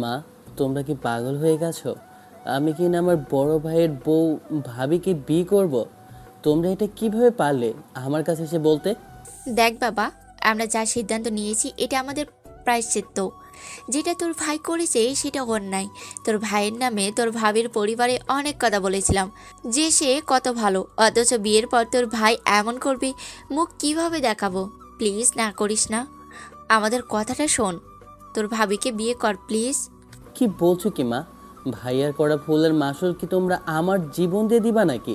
মা, তোমরা কি পাগল হয়ে গেছো? আমি কি না আমার বড় ভাইয়ের বউ ভাবিকে বিয়ে করব? তোমরা এটা কিভাবে পারলে আমার কাছে এসে বলতে? দেখ বাবা, আমরা যা সিদ্ধান্ত নিয়েছি এটা আমাদের প্রায়শ্চিত্ত। যেটা তোর ভাই করেছে সেটা অন্যায়। তোর ভাইয়ের নামে তোর ভাবির পরিবারে অনেক কথা বলেছিলাম যে সে কত ভালো, অথচ বিয়ের পর তোর ভাই এমন করবে, মুখ কিভাবে দেখাবো? প্লিজ না করিস না, আমাদের কথাটা শোন। তোর ভাবিকে বিয়ে কর প্লিজ। কি বলছো কি মা? ভাইয়ার করা ভুলের মাসুল কি তোমরা আমার জীবন দিয়ে দিবা নাকি?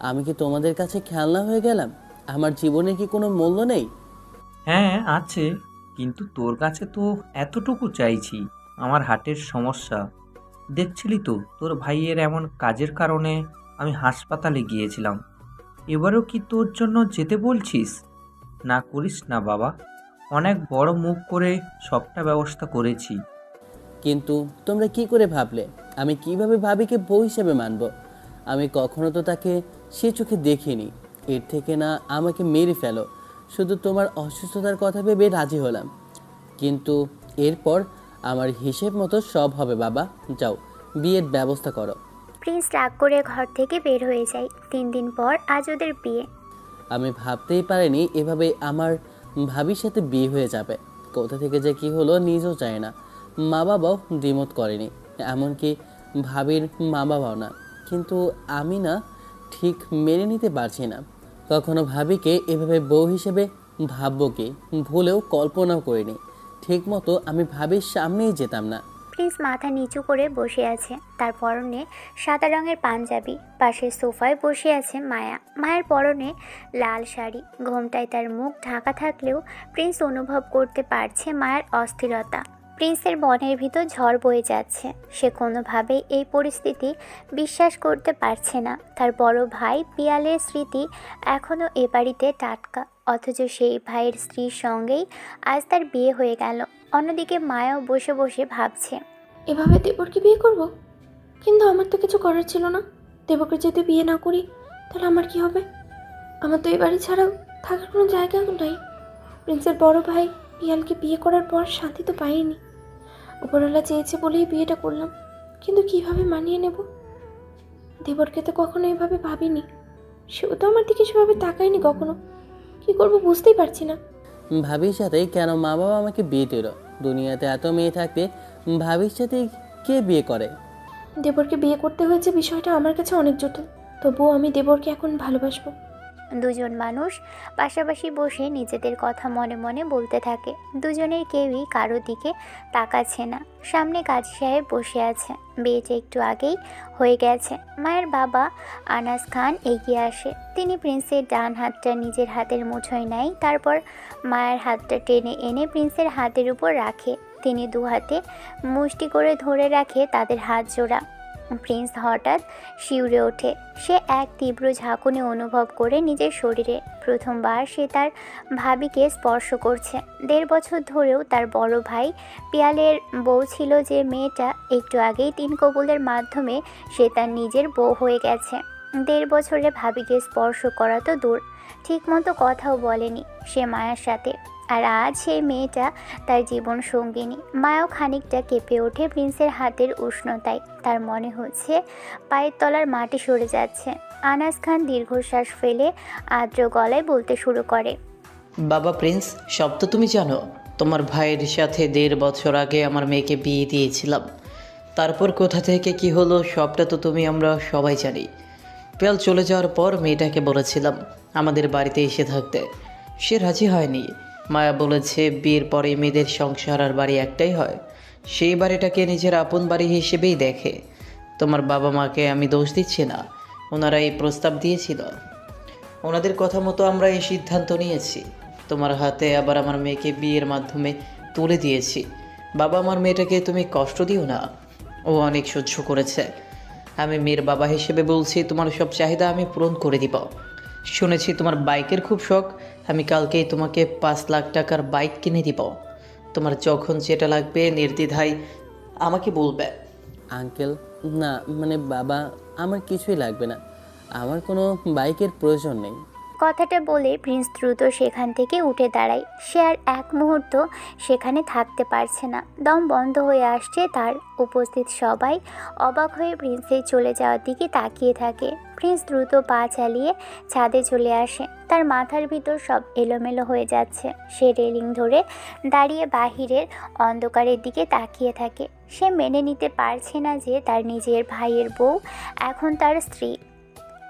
আমি কি তোমাদের কাছে খেলনা হয়ে গেলাম? আমার জীবনে কি কোনো মূল্য নেই? হ্যাঁ আছে, কিন্তু তোর কাছে তো এতটুকু চাইছি। আমার হার্টের সমস্যা দেখছিলি তো, তোর ভাইয়ের এমন কাজের কারণে আমি হাসপাতালে গিয়েছিলাম। এবারও কি তোর জন্য যেতে বলছিস? না করিস না বাবা, অনেক বড় মুখ করে সবটা ব্যবস্থা করেছি। কিন্তু তোমরা কি করে ভাবলে আমি কিভাবে ভাবিকে বউ হিসেবে মানব? আমি কখনো তো তাকে সে চোখে দেখিনি। এর থেকে না আমাকে মেরে ফেলো, শুধু তোমার অসুস্থতার কথা ভেবে রাজি হলাম। কিন্তু এরপর আমার হিসেব মতো সব হবে বাবা। যাও, বিয়ের ব্যবস্থা করো। প্রিন্স রাগ করে ঘর থেকে বের হয়ে যায়। 3 দিন পর আজ ওদের বিয়ে। আমি ভাবতেই পারিনি এভাবে আমার ভাবির সাথে বিয়ে হয়ে যাবে। কোথা থেকে যে কি হলো নিজেও চায় না। মা বাবাও দ্বিমত করেনি, এমনকি ভাবির মা বাবাও না। কিন্তু আমি না ঠিক মেনে নিতে পারছি না। কখনো ভাবিকে এভাবে বউ হিসেবে ভাববো কি ভুলেও কল্পনাও করিনি। ঠিক মতো আমি ভাবির সামনেই যেতাম না। প্রিন্স মাথা নিচু করে বসে আছে, তার পরনে সাদা রঙের পাঞ্জাবি। পাশের সোফায় বসে আছে মায়া। মায়ের পরনে লাল শাড়ি, ঘোমটায় তার মুখ ঢাকা থাকলেও প্রিন্স অনুভব করতে পারছে মায়ের অস্থিরতা। প্রিন্সের মনের ভিতর ঝড় বয়ে যাচ্ছে। সে কোনোভাবেই এই পরিস্থিতি বিশ্বাস করতে পারছে না। তার বড় ভাই পিয়ালের স্মৃতি এখনও এ বাড়িতে টাটকা, অথচ সেই ভাইয়ের স্ত্রীর সঙ্গেই আজ তার বিয়ে হয়ে গেল। অন্যদিকে মায়াও বসে বসে ভাবছে। এভাবে দেবরকে বিয়ে করব? কিন্তু আমার তো কিছু করার ছিল না। দেবরকে যদি বিয়ে না করি তাহলে আমার কি হবে? আমার তো এই বাড়ি ছাড়াও থাকার কোনো জায়গা নাই। প্রিন্সের বড় ভাই পিয়ালকে বিয়ে করার পর শান্তি তো পাইনি। উপরওয়ালা চেয়েছে বলেই বিয়েটা করলাম, কিন্তু কিভাবে মানিয়ে নেব? দেবরকে তো কখনো এভাবে ভাবিনি। সেও তো আমার দিকে সেভাবে তাকায়নি কখনো। কি করব বুঝতেই পারছি না। ভাবির সাথে কেন মা বাবা আমাকে বিয়ে দিল? দুনিয়াতে এত মেয়ে থাকতে ভাবির সাথে কে বিয়ে করে? দেবরকে বিয়ে করতে হয়েছে বিষয়টা আমার কাছে অনেক জটিল। তবুও আমি দেবরকে এখন ভালোবাসবো। দুজন মানুষ পাশাপাশি বসে নিজেদের কথা মনে মনে বলতে থাকে। দুজনের কেউই কারো দিকে তাকাচ্ছে না। সামনে কাজী সাহেব বসে আছে। বিয়েটা একটু আগেই হয়ে গেছে। মায়ের বাবা আনাস খান এগিয়ে আসে। তিনি প্রিন্সের ডান হাতটা নিজের হাতের মুঠোয় নেয়, তারপর মায়ের হাতটা টেনে এনে প্রিন্সের হাতের উপর রাখে। তিনি দু হাতে মুষ্টি করে ধরে রাখে তাদের হাত জোড়া। প্রিন্স হঠাৎ শিউরে ওঠে। সে এক তীব্র ঝাঁকুনি অনুভব করে নিজের শরীরে। প্রথমবার সে তার ভাবিকে স্পর্শ করছে। 1.5 বছর ধরেও তার বড় ভাই পিয়ালের বউ ছিল যে মেয়েটা, একটু আগেই 3 কবুলের মাধ্যমে সে তার নিজের বউ হয়ে গেছে। 1.5 বছরে ভাবিকে স্পর্শ করা তো দূর, ঠিকমতো কথাও বলেনি সে মায়ের সাথে। আর আজ সেই মেয়েটা তার জীবন সঙ্গিনী। মায়াও খানিকটা কেঁপে ওঠে প্রিন্সের হাতের উষ্ণতায়। তার মনে হচ্ছে পায়ের তলার মাটি সরে যাচ্ছে। আনাস খান দীর্ঘশ্বাস ফেলে আর্দ্র গলায় বলতে শুরু করে। বাবা প্রিন্স, সব তো তুমি জানো। তোমার ভাইয়ের সাথে 1.5 বছর আগে আমার মেয়েকে বিয়ে দিয়েছিলাম। তারপর কোথা থেকে কি হলো সবটা তো আমরা সবাই জানি। পেয়াল চলে যাওয়ার পর মেয়েটাকে বলেছিলাম আমাদের বাড়িতে এসে থাকতে। সে রাজি হয়নি। মায়া বলেছে বিয়ের পরে মেয়েদের সংসার আর বাড়ি একটাই হয়, সেই বাড়িটাকে নিজের আপন বাড়ি হিসেবেই দেখে। তোমার বাবা মাকে আমি দোষ দিচ্ছি না, ওনারা এই প্রস্তাব দিয়েছিল। ওনাদের কথা মতো আমরা এই সিদ্ধান্ত নিয়েছি। তোমার হাতে আবার আমার মেয়েকে বিয়ের মাধ্যমে তুলে দিয়েছি। বাবা, আমার মেয়েটাকে তুমি কষ্ট দিও না, ও অনেক সহ্য করেছে। আমি মেয়ের বাবা হিসেবে বলছি, তোমার সব চাহিদা আমি পূরণ করে দিব। শুনেছি তোমার বাইকের খুব শখ, আমি কালকেই তোমাকে 5 লাখ টাকার বাইক কিনে দিব। তোমার যখন যেটা লাগবে নির্দ্বিধায় আমাকে বলবে। আঙ্কেল, না মানে বাবা, আমার কিছুই লাগবে না। আমার কোনো বাইকের প্রয়োজন নেই। কথাটা বলে প্রিন্স দ্রুত সেখান থেকে উঠে দাঁড়ায়। সে আর এক মুহূর্ত সেখানে থাকতে পারছে না, দম বন্ধ হয়ে আসছে তার। উপস্থিত সবাই অবাক হয়ে প্রিন্সের চলে যাওয়ার দিকে তাকিয়ে থাকে। প্রিন্স দ্রুত পা চালিয়ে ছাদে চলে আসে। তার মাথার ভিতর সব এলোমেলো হয়ে যাচ্ছে। সে রেলিং ধরে দাঁড়িয়ে বাহিরের অন্ধকারের দিকে তাকিয়ে থাকে। সে মেনে নিতে পারছে না যে তার নিজের ভাইয়ের বউ এখন তার স্ত্রী।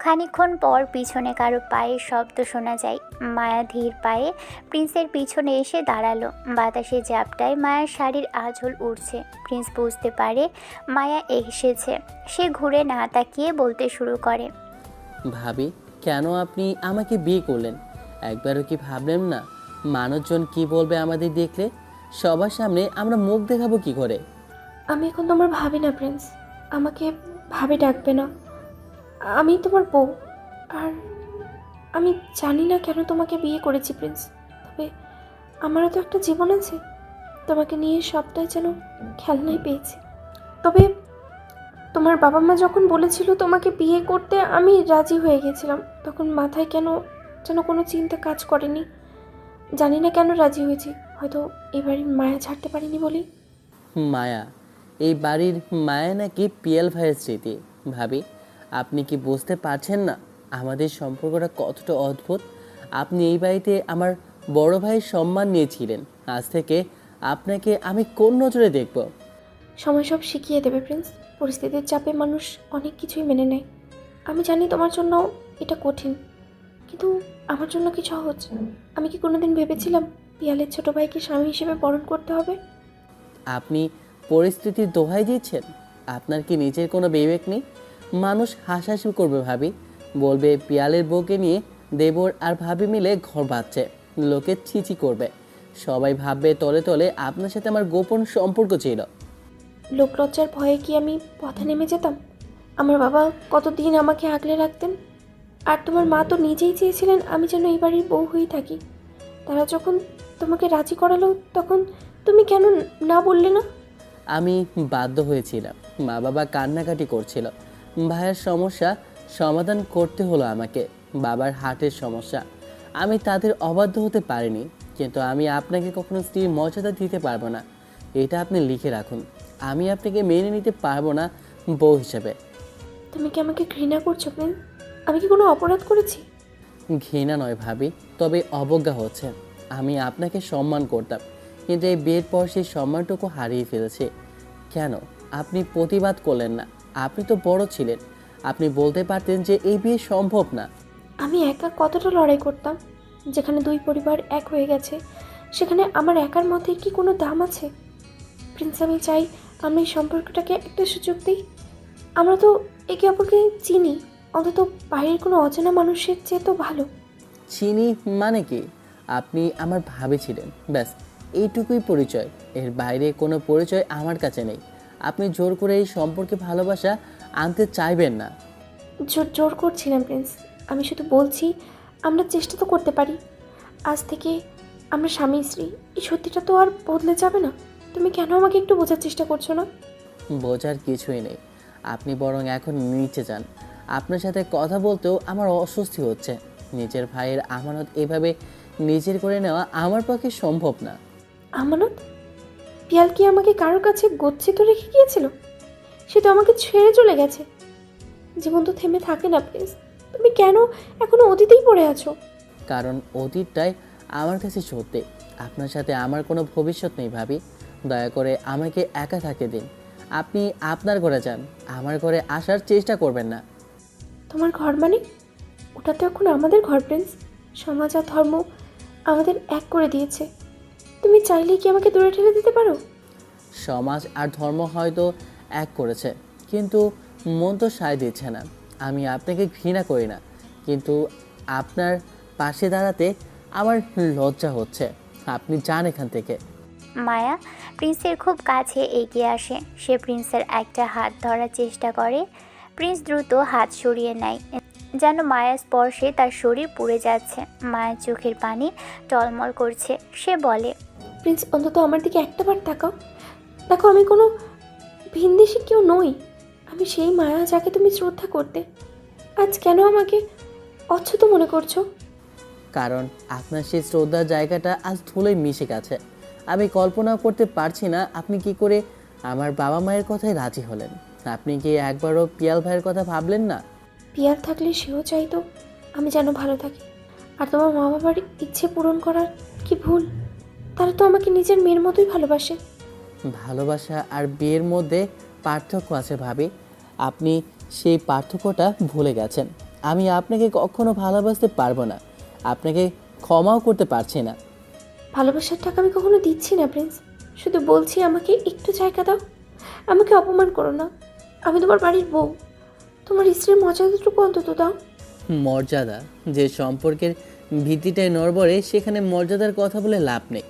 খানিকক্ষণ পর পিছনে কারো পায়ের শব্দ শোনা যায়। মায়া ধীর পায়ে প্রিন্সের পিছনে এসে দাঁড়ালো। বাতাসে ঝাপটায় মায়ার শাড়ির আঁচল উঠছে। প্রিন্স বুঝতে পারে মায়া এসেছে। সে ঘুরে না তাকিয়ে বলতে শুরু করে, ভাবি, কেন আপনি আমাকে বিয়ে করলেন? একবারও কি ভাবলেন না মানুষজন কি বলবে আমাদের দেখলে? সবার সামনে আমরা মুখ দেখাবো কি করে? আমি এখন তোমার ভাবি না প্রিন্স, আমাকে ভাবি ডাকবে না। আমি তোমার বউ। আর আমি জানি না কেন তোমাকে বিয়ে করেছি প্রিন্স, তবে আমারও তো একটা জীবন আছে। তোমাকে নিয়ে সবটাই যেন খেলনাই পেয়েছি। তবে তোমার বাবা মা যখন বলেছিল তোমাকে বিয়ে করতে, আমি রাজি হয়ে গেছিলাম। তখন মাথায় কেন যেন কোনো চিন্তা কাজ করেনি। জানি না কেন রাজি হয়েছি, হয়তো এবারে মায়া ছাড়তে পারিনি বলি। মায়া? এই বাড়ির মায়া নাকি পিয়াল ভাইয়ের স্মৃতি? ভাবি, আপনি কি বুঝতে পারছেন না আমাদের সম্পর্কটা কতটা অদ্ভুত? আপনি এই বাড়িতে আমার বড় ভাইয়ের সম্মান নিয়েছিলেন, আজ থেকে আপনাকে আমি কোন নজরে দেখব? সময় সব শিখিয়ে দেবে প্রিন্স। পরিস্থিতির চাপে মানুষ অনেক কিছুই মেনে নেয়। আমি জানি তোমার জন্য এটা কঠিন, কিন্তু আমার জন্য কি সহজ? আমি কি কোনোদিন ভেবেছিলাম পিয়ালের ছোট ভাইকে স্বামী হিসেবে বরণ করতে হবে? আপনি পরিস্থিতির দোহাই দিচ্ছেন? আপনার কি নিজের কোনো বিবেক নেই? মানুষ হাসাহাসি করবে ভাবি, বলবে পিয়ালের বউকে নিয়ে দেবর আর ভাবি মিলে ঘর বাঁধছে। লোকে ছিছি করবে, সবাই ভাববে তলে তলে আপনার সাথে আমার গোপন সম্পর্ক ছিল। লোকলজ্জার ভয়ে কি আমি পথে নেমে যেতাম? আমার বাবা কতদিন আমাকে আগলে রাখতেন। আর তোমার মা তো নিজেই চেয়েছিলেন আমি যেন এই বাড়ির বউ হয়ে থাকি। তারা যখন তোমাকে রাজি করালো, তখন তুমি কেন না বললে না? আমি বাধ্য হয়েছিলাম। মা বাবা কান্নাকাটি করছিল, ভাইয়ের সমস্যা সমাধান করতে হলো আমাকে। বাবার হার্টের সমস্যা, আমি তাদের অবাধ্য হতে পারিনি। কিন্তু আমি আপনাকে কখনো স্ত্রীর মর্যাদা দিতে পারবো না, এটা আপনি লিখে রাখুন। আমি আপনাকে মেনে নিতে পারবো না বউ হিসেবে। তুমি কি আমাকে ঘৃণা করছো প্রিন্স? আমি কি কোনো অপরাধ করেছি? ঘৃণা নয় ভাবি, তবে অবজ্ঞা হচ্ছে। আমি আপনাকে সম্মান করতাম, কিন্তু এই বিয়ের পর সেই সম্মানটুকু হারিয়ে ফেলেছি। কেন আপনি প্রতিবাদ করলেন না? আপনি তো বড় ছিলেন, আপনি বলতে পারতেন যে এই বিয়ে সম্ভব না। আমি একা কতটা লড়াই করতাম। যেখানে দুই পরিবার এক হয়ে গেছে, সেখানে আমার একার মধ্যে কি কোনো দাম আছে? প্রিন্স, আমি চাই আমরা এই সম্পর্কটাকে একটা সুযোগ দিই। আমরা তো একে অপরকে চিনি, অন্তত বাইরের কোনো অচেনা মানুষের চেয়ে তো ভালো। চিনি মানে কি? আপনি আমার ভাবি ছিলেন, ব্যাস এইটুকুই পরিচয়। এর বাইরে কোনো পরিচয় আমার কাছে নেই। আপনি জোর করে এই সম্পর্কে ভালোবাসা আনতে চাইবেন না। জোর করছিলাম প্রিন্স, আমি শুধু বলছি আমরা চেষ্টা তো করতে পারি। আজ থেকে আমরা স্বামী স্ত্রী, এই সত্যিটা তো আর বদলে যাবে না। তুমি কেন আমাকে একটু বোঝার চেষ্টা করছো না? বোঝার কিছুই নেই, আপনি বরং এখন নিচে যান। আপনার সাথে কথা বলতেও আমার অস্বস্তি হচ্ছে। নিজের ভাইয়ের আমানত এভাবে নিজের করে নেওয়া আমার পক্ষে সম্ভব না। আমানত? পিয়াল কি আমাকে কারোর কাছে গচ্ছিত রেখে গিয়েছিল? সে তো আমাকে ছেড়ে চলে গেছে। জীবন তো থেমে থাকে না প্লিজ। তুমি কেন এখনো অতীতেই পড়ে আছো? কারণ অতীতটাই আমার কাছে সত্যি। আপনার সাথে আমার কোনো ভবিষ্যৎ নেই ভাবি। দয়া করে আমাকে একা থাকতে দিন। আপনি আপনার ঘরে যান, আমার ঘরে আসার চেষ্টা করবেন না। তোমার ঘর মানে? ওটা তো এখন আমাদের ঘর প্রিন্স। সমাজ আর ধর্ম আমাদের এক করে দিয়েছে। তুমি চাইলে কি আমাকে দূরে ঠেলে দিতে পারো? সমাজ আর ধর্ম হয়তো এক করেছে, কিন্তু মন তো সায় দিচ্ছে না। আমি আপনাকে ঘৃণা করি না, কিন্তু আপনার পাশে দাঁড়াতে আমার লজ্জা হচ্ছে। আপনি যান এখান থেকে। মায়া প্রিন্সের খুব কাছে এগিয়ে আসে। সে প্রিন্সের একটা হাত ধরার চেষ্টা করে। প্রিন্স দ্রুত হাত সরিয়ে নেয়, যেন মায়ার স্পর্শে তার শরীর পুড়ে যাচ্ছে। মায়ের চোখের পানি টলমল করছে। সে বলে, প্রিন্স, অন্তত আমার দিকে একটাবার তাকাও। দেখো, আমি কোনো ভিনদেশি কেউ নই। আমি সেই মায়া যাকে তুমি শ্রদ্ধা করতে। আজ কেন আমাকে অচ্ছুত মনে করছো? কারণ আপনার সেই শ্রদ্ধার জায়গাটা আজ ধুলোয় মিশে গেছে। আমি কল্পনা করতে পারছি না আপনি কি করে আমার বাবা মায়ের কথায় রাজি হলেন। আপনি কি একবারও পিয়াল ভাইয়ের কথা ভাবলেন না? পিয়ার থাকলে সেও চাইতো আমি যেন ভালো থাকি। আর তোমার মা বাবার ইচ্ছে পূরণ করার কি ভুল? তারা তো আমাকে নিজের মেয়ের মতোই ভালোবাসে। ভালোবাসা আর বিয়ের মধ্যে পার্থক্য আছে ভাবি। আপনি সেই পার্থক্যটা ভুলে গেছেন। আমি আপনাকে কখনো ভালোবাসতে পারবো না, আপনাকে ক্ষমাও করতে পারছি না। ভালোবাসার টাকা আমি কখনো দিচ্ছি না প্রিন্স, শুধু বলছি আমাকে একটু জায়গা দাও। আমাকে অপমান করো না, আমি তোমার বাড়ির বউ। তোমার স্ত্রীর মর্যাদাটুকু অন্তত দাও। মর্যাদা? যে সম্পর্কের ভিত্তিটাই নড়বড়ে সেখানে মর্যাদার কথা বলে লাভ নেই।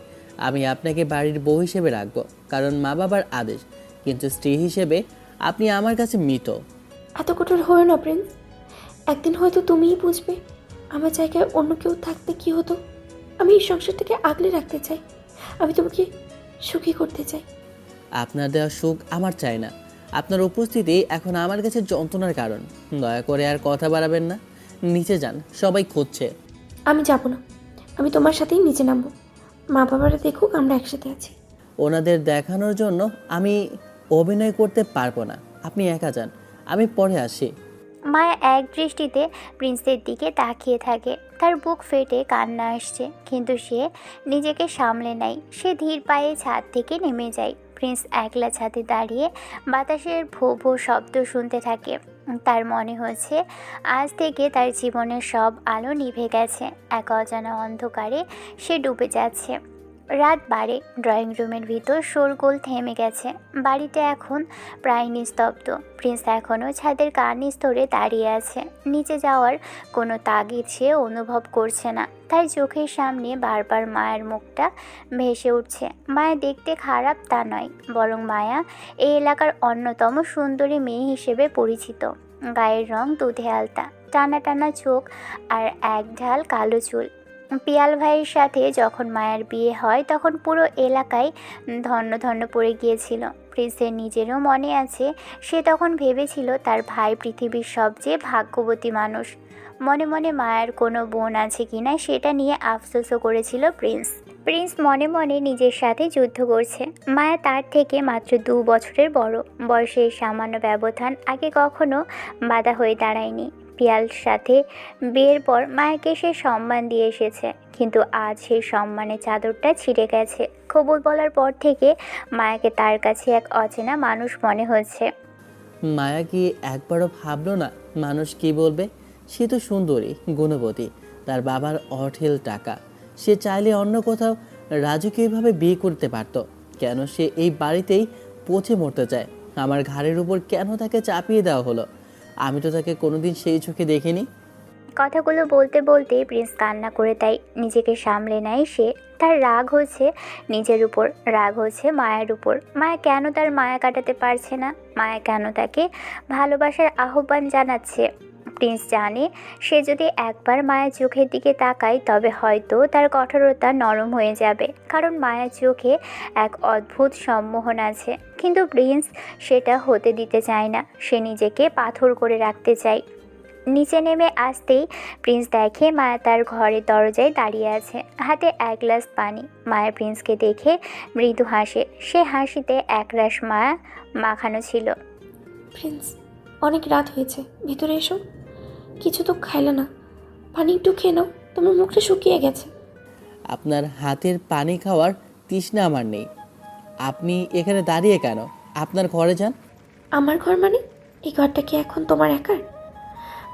আমি আপনাকে বাড়ির বউ হিসেবে রাখবো, কারণ মা বাবার আদেশ, কিন্তু স্ত্রী হিসেবে আপনি আমার কাছে মৃত। এত কঠোর হয়েও না প্রিন্স, একদিন হয়তো তুমিই বুঝবে আমার জায়গায় অন্য কেউ থাকতে কি হতো। আমি এই সংসারটাকে আগলে রাখতে চাই, আমি তোমাকে সুখী করতে চাই। আপনার দেওয়া সুখ আমার চাই না। আপনার উপস্থিতি এখন আমার কাছে যন্ত্রণার কারণ। দয়া করে আর কথা বাড়াবেন না, নিচে যান, সবাই খুঁজছে। আমি যাব না, আমি তোমার সাথেই নিচে নামবো। মা বাবারা দেখুক আমরা একসাথে আছি। ওনাদের দেখানোর জন্য আমি অভিনয় করতে পারবো না, আপনি একা যান, আমি পরে আসি। মায়া এক দৃষ্টিতে প্রিন্সের দিকে তাকিয়ে থাকে। তার বুক ফেটে কান্না আসছে, কিন্তু সে নিজেকে সামলে নেয়। সে ধীর পায়ে ছাদ থেকে নেমে যায়। প্রিন্স একলা ছাদে দাঁড়িয়ে বাতাসের ভো ভো শব্দ শুনতে থাকে। তার মনে হচ্ছে আজ থেকে তার জীবনের সব আলো নিভে গেছে। এক অজানা অন্ধকারে সে ডুবে যাচ্ছে। রাত বাড়ে, ড্রয়িং রুমের ভিতর শোরগোল থেমে গেছে। বাড়িতে এখন প্রায় নিস্তব্ধ। প্রিন্স এখনও ছাদের কার্নিস ধরে দাঁড়িয়ে আছে। নিচে যাওয়ার কোনো তাগিদ সে অনুভব করছে না। তার চোখের সামনে বারবার মায়ের মুখটা ভেসে উঠছে। মায়া দেখতে খারাপ তা নয়, বরং মায়া এই এলাকার অন্যতম সুন্দরী মেয়ে হিসেবে পরিচিত। গায়ের রং দুধে আলতা, টানা টানা চোখ আর এক ঢাল কালো চুল। পিয়াল ভাইয়ের সাথে যখন মায়ের বিয়ে হয় তখন পুরো এলাকায় ধন্য ধন্য পড়ে গিয়েছিল। প্রিন্সের নিজেরও মনে আছে, সে তখন ভেবেছিল তার ভাই পৃথিবীর সবচেয়ে ভাগ্যবতী মানুষ। মনে মনে মায়ের কোনো বোন আছে কিনা সেটা নিয়ে আফসোসও করেছিল প্রিন্স মনে মনে নিজের সাথে যুদ্ধ করছে। মায়া তার থেকে মাত্র 2 বছরের বড়। বয়সের সামান্য ব্যবধান আগে কখনো বাধা হয়ে দাঁড়ায়নি। পিয়াল সাথে বিয়ের পর মায়াকে সে সম্মান দিয়ে এসেছে, কিন্তু আজ সেই সম্মানের চাদরটা ছিঁড়ে গেছে। কবুল বলার পর থেকে মায়াকে তার কাছে এক অচেনা মানুষ মনে হচ্ছে। মায়া কি একবারও ভাবলো না মানুষ কি বলবে? সে তো সুন্দরী, গুণবতী, তার বাবার অঢেল টাকা। সে চাইলে অন্য কোথাও রাজকীয়ভাবে বিয়ে করতে পারত। কেন সে এই বাড়িতেই পচে মরতে চায়? আমার ঘাড়ের উপর কেন তাকে চাপিয়ে দেওয়া হলো? আমি তো তাকে কোনোদিন সেই চোখে দেখিনি। কথাগুলো বলতে বলতে প্রিন্স কান্না করে তাই নিজেকে সামলে নেয় সে। তার রাগ হচ্ছে নিজের উপর, রাগ হচ্ছে মায়ের উপর। মায়া কেন তার মায়া কাটাতে পারছে না? মায়া কেন তাকে ভালোবাসার আহ্বান জানাচ্ছে? প্রিন্স জানে সে যদি একবার মায়ের চোখের দিকে তাকায় তবে হয়তো তার কঠোরতা নরম হয়ে যাবে, কারণ মায়ের চোখে এক অদ্ভুত সম্মোহন আছে। কিন্তু প্রিন্স সেটা হতে দিতে চায় না। সে নিজেকে পাথর করে রাখতে চায়। নিচে নেমে আসতেই প্রিন্স দেখে মায়া তার ঘরের দরজায় দাঁড়িয়ে আছে, হাতে এক গ্লাস পানি। মায়া প্রিন্সকে দেখে মৃদু হাসে। সে হাসিতে একরাশ মায়া মাখানো ছিল। প্রিন্স, অনেক রাত হয়েছে, ভিতরে এসো। কিছু তো খাইলে না, পানি একটু খেয়ে নাও, তোমার মুখটা শুকিয়ে গেছে। আপনার হাতের পানি খাওয়ার তৃষ্ণা আমার নেই। আপনি এখানে দাঁড়িয়ে কেন? আপনার ঘরে যান। আমার ঘর মানে? এই ঘরটা কি এখন তোমার একার?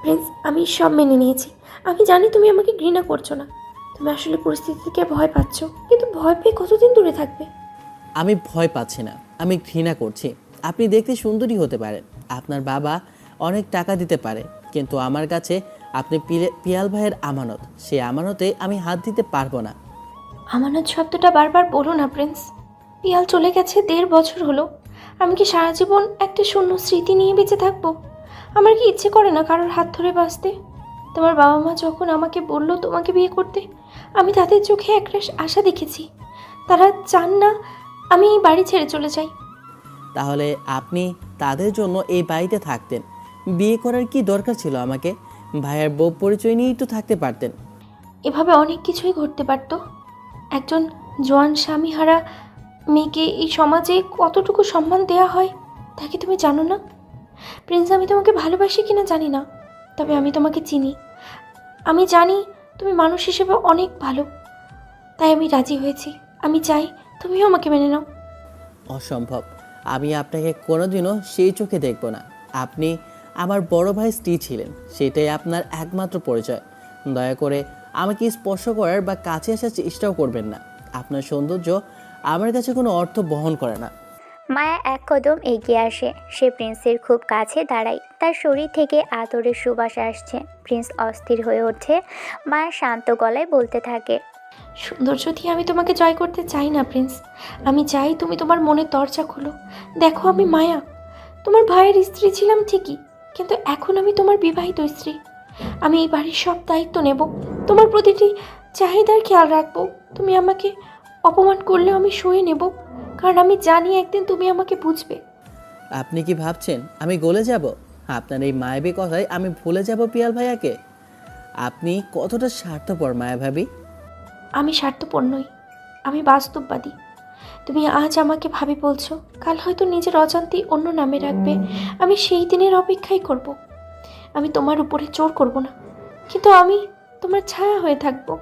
প্রিন্স, আমি সব মেনে নিয়েছি। আমি জানি তুমি আমাকে ঘৃণা করছো না, তুমি আসলে পরিস্থিতি থেকে ভয় পাচ্ছ, কিন্তু ভয় পেয়ে কতদিন দূরে থাকবে? আমি ভয় পাচ্ছি না, আমি ঘৃণা করছি। আপনি দেখতে সুন্দরী হতে পারেন, আপনার বাবা অনেক টাকা দিতে পারে, কিন্তু আমার কাছে আপনি পিয়াল ভাইয়ের আমানত। সে আমানতে আমি হাত দিতে পারবো না। আমানত শব্দটা বারবার বলো না প্রিন্স। পিয়াল চলে গেছে 1.5 বছর হলো। আমি কি সারা জীবন একটা শূন্য স্মৃতি নিয়ে বেঁচে থাকবো? আমার কি ইচ্ছে করে না কারোর হাত ধরে বাঁচতে? তোমার বাবা মা যখন আমাকে বললো তোমাকে বিয়ে করতে, আমি তাদের চোখে একরাশ আশা দেখেছি। তারা চান না আমি এই বাড়ি ছেড়ে চলে যাই। তাহলে আপনি তাদের জন্য এই বাড়িতে থাকতেন। বিয়ে করার কি দরকার ছিল আমাকে? ভাইয়ের বউ পরিচয় নিয়েই তো থাকতে পারতেন। এভাবে অনেক কিছুই ঘটতে পারতো। একজন জোয়ান স্বামীহারা মেয়েকে এই সমাজে কতটুকু সম্মান দেওয়া হয় তা কি তুমি জানো না? প্রিন্স, আমি তোমাকে ভালোবাসি কিনা জানি না, তবে আমি তোমাকে চিনি। আমি জানি তুমি মানুষ হিসেবে অনেক ভালো, তাই আমি রাজি হয়েছি। আমি চাই তুমিও আমাকে মেনে নাও। অসম্ভব, আমি আপনাকে কোনোদিনও সেই চোখে দেখব না। আপনি আমার বড় ভাই স্ত্রী ছিলেন, সেটাই আপনার একমাত্র পরিচয়। দয়া করে আমাকে স্পর্শ করার বা কাছে আসার চেষ্টাও করবেন না। আপনার সৌন্দর্য আমার কাছে কোনো অর্থ বহন করে না। মায়া এক কদম এগিয়ে আসে। সে প্রিন্সের খুব কাছে দাঁড়ায়। তার শরীর থেকে আদরের সুবাস আসছে। প্রিন্স অস্থির হয়ে ওঠে। মায়া শান্ত গলায় বলতে থাকে, সৌন্দর্য দিয়ে আমি তোমাকে জয় করতে চাই না প্রিন্স। আমি চাই তুমি তোমার মনের দরজা খোলো। দেখো, আমি মায়া, তোমার ভাইয়ের স্ত্রী ছিলাম ঠিকই, কিন্তু এখন আমি তোমার বিবাহিত স্ত্রী। আমি এই বাড়ির সব দায়িত্ব নেব, তোমার প্রতিটি চাহিদার খেয়াল রাখবো। তুমি আমাকে অপমান করলেও আমি সয়ে নেব, কারণ আমি জানি একদিন তুমি আমাকে বুঝবে। আপনি কি ভাবছেন আমি গলে যাব? আপনার এই মায়াবী কথায় আমি ভুলে যাব পিয়াল ভাইয়াকে? আপনি কতটা স্বার্থপর মায়া ভাবি। আমি স্বার্থপর নই, আমি বাস্তববাদী। তুমি আজ আমাকে ভাবি বলছো, কাল হয়তো নিজের অজান্তেই অন্য নামে রাখবে। আমি সেই দিনের অপেক্ষাই করব। আমি তোমার উপরে জোর করব না, কিন্তু আমি তোমার ছায়া হয়ে থাকবো।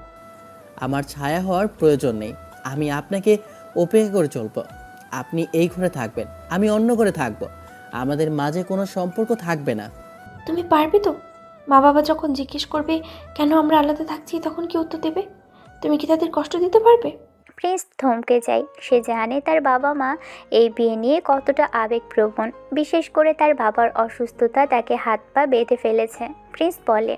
আমার ছায়া হওয়ার প্রয়োজন নেই। আমি আপনাকে অপেক্ষা করে চলব। আপনি এই ঘরে থাকবেন, আমি অন্য ঘরে থাকব। আমাদের মাঝে কোনো সম্পর্ক থাকবে না। তুমি পারবে তো? মা বাবা যখন জিজ্ঞেস করবে কেন আমরা আলাদা থাকছি, তখন কি উত্তর দেবে? তুমি কি তাদের কষ্ট দিতে পারবে? প্রিন্স থমকে যায়। সে জানে তার বাবা মা এই বিয়ে নিয়ে কতটা আবেগপ্রবণ। বিশেষ করে তার বাবার অসুস্থতা তাকে হাত পা বেঁধে ফেলেছে। প্রিন্স বলে,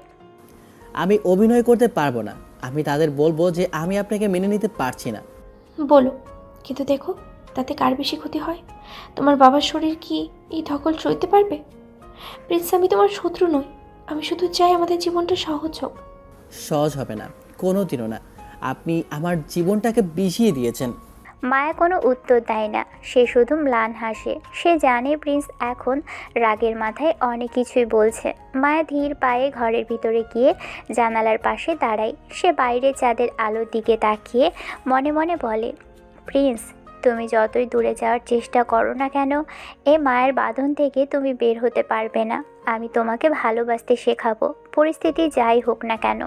আমি অভিনয় করতে পারবো না। আমি তাদের বলবো যে আমি আপনাকে মেনে নিতে পারছি না। বলো, কিন্তু দেখো তাতে কার বেশি ক্ষতি হয়। তোমার বাবার শরীর কি এই ধকল সইতে পারবে? প্রিন্স, আমি তোমার শত্রু নই। আমি শুধু চাই আমাদের জীবনটা সহজ হোক। সহজ হবে না, কোনো দিনও না। আপনি আমার জীবনটাকে বিষিয়ে দিয়েছেন। মায়া কোনো উত্তর দেয় না। সে শুধু ম্লান হাসে। সে জানে প্রিন্স এখন রাগের মাথায় অনেক কিছুই বলছে। মায়া ধীর পায়ে ঘরের ভিতরে গিয়ে জানালার পাশে দাঁড়ায়। সে বাইরে চাঁদের আলোর দিকে তাকিয়ে মনে মনে বলে, প্রিন্স, তুমি যতই দূরে যাওয়ার চেষ্টা করো না কেন, এ মায়ের বাঁধন থেকে তুমি বের হতে পারবে না। আমি তোমাকে ভালোবাসতে শেখাবো, পরিস্থিতি যাই হোক না কেন।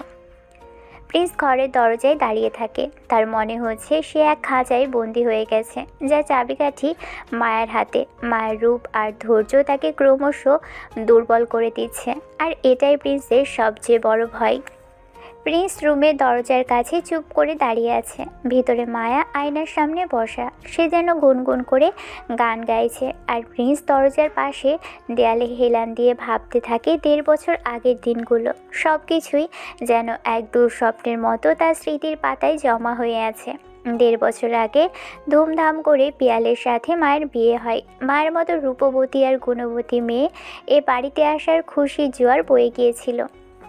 প্রিন্স ঘরের দরজায় দাঁড়িয়ে থাকে। তার মনে হচ্ছে সে এক খাঁচায় বন্দি হয়ে গেছে, যা চাবিকাঠি মায়ের হাতে। মায়ের রূপ আর ধৈর্য তাকে ক্রমশ দুর্বল করে দিচ্ছে, আর এটাই প্রিন্সের সবচেয়ে বড় ভয়। প্রিন্স রুমের দরজার কাছে চুপ করে দাঁড়িয়ে আছে। ভিতরে মায়া আয়নার সামনে বসা। সে যেন গুনগুন করে গান গাইছে, আর প্রিন্স দরজার পাশে দেয়ালে হেলান দিয়ে ভাবতে থাকে 1.5 বছর আগের দিনগুলো। সব কিছুই যেন এক দুঃস্বপ্নের মতো তার স্মৃতির পাতায় জমা হয়ে আছে। 1.5 বছর আগে ধুমধাম করে পিয়ালের সাথে মায়ের বিয়ে হয়। মায়ের মতো রূপবতী আর গুণবতী মেয়ে এ বাড়িতে আসার খুশি জোয়ার বয়ে গিয়েছিল।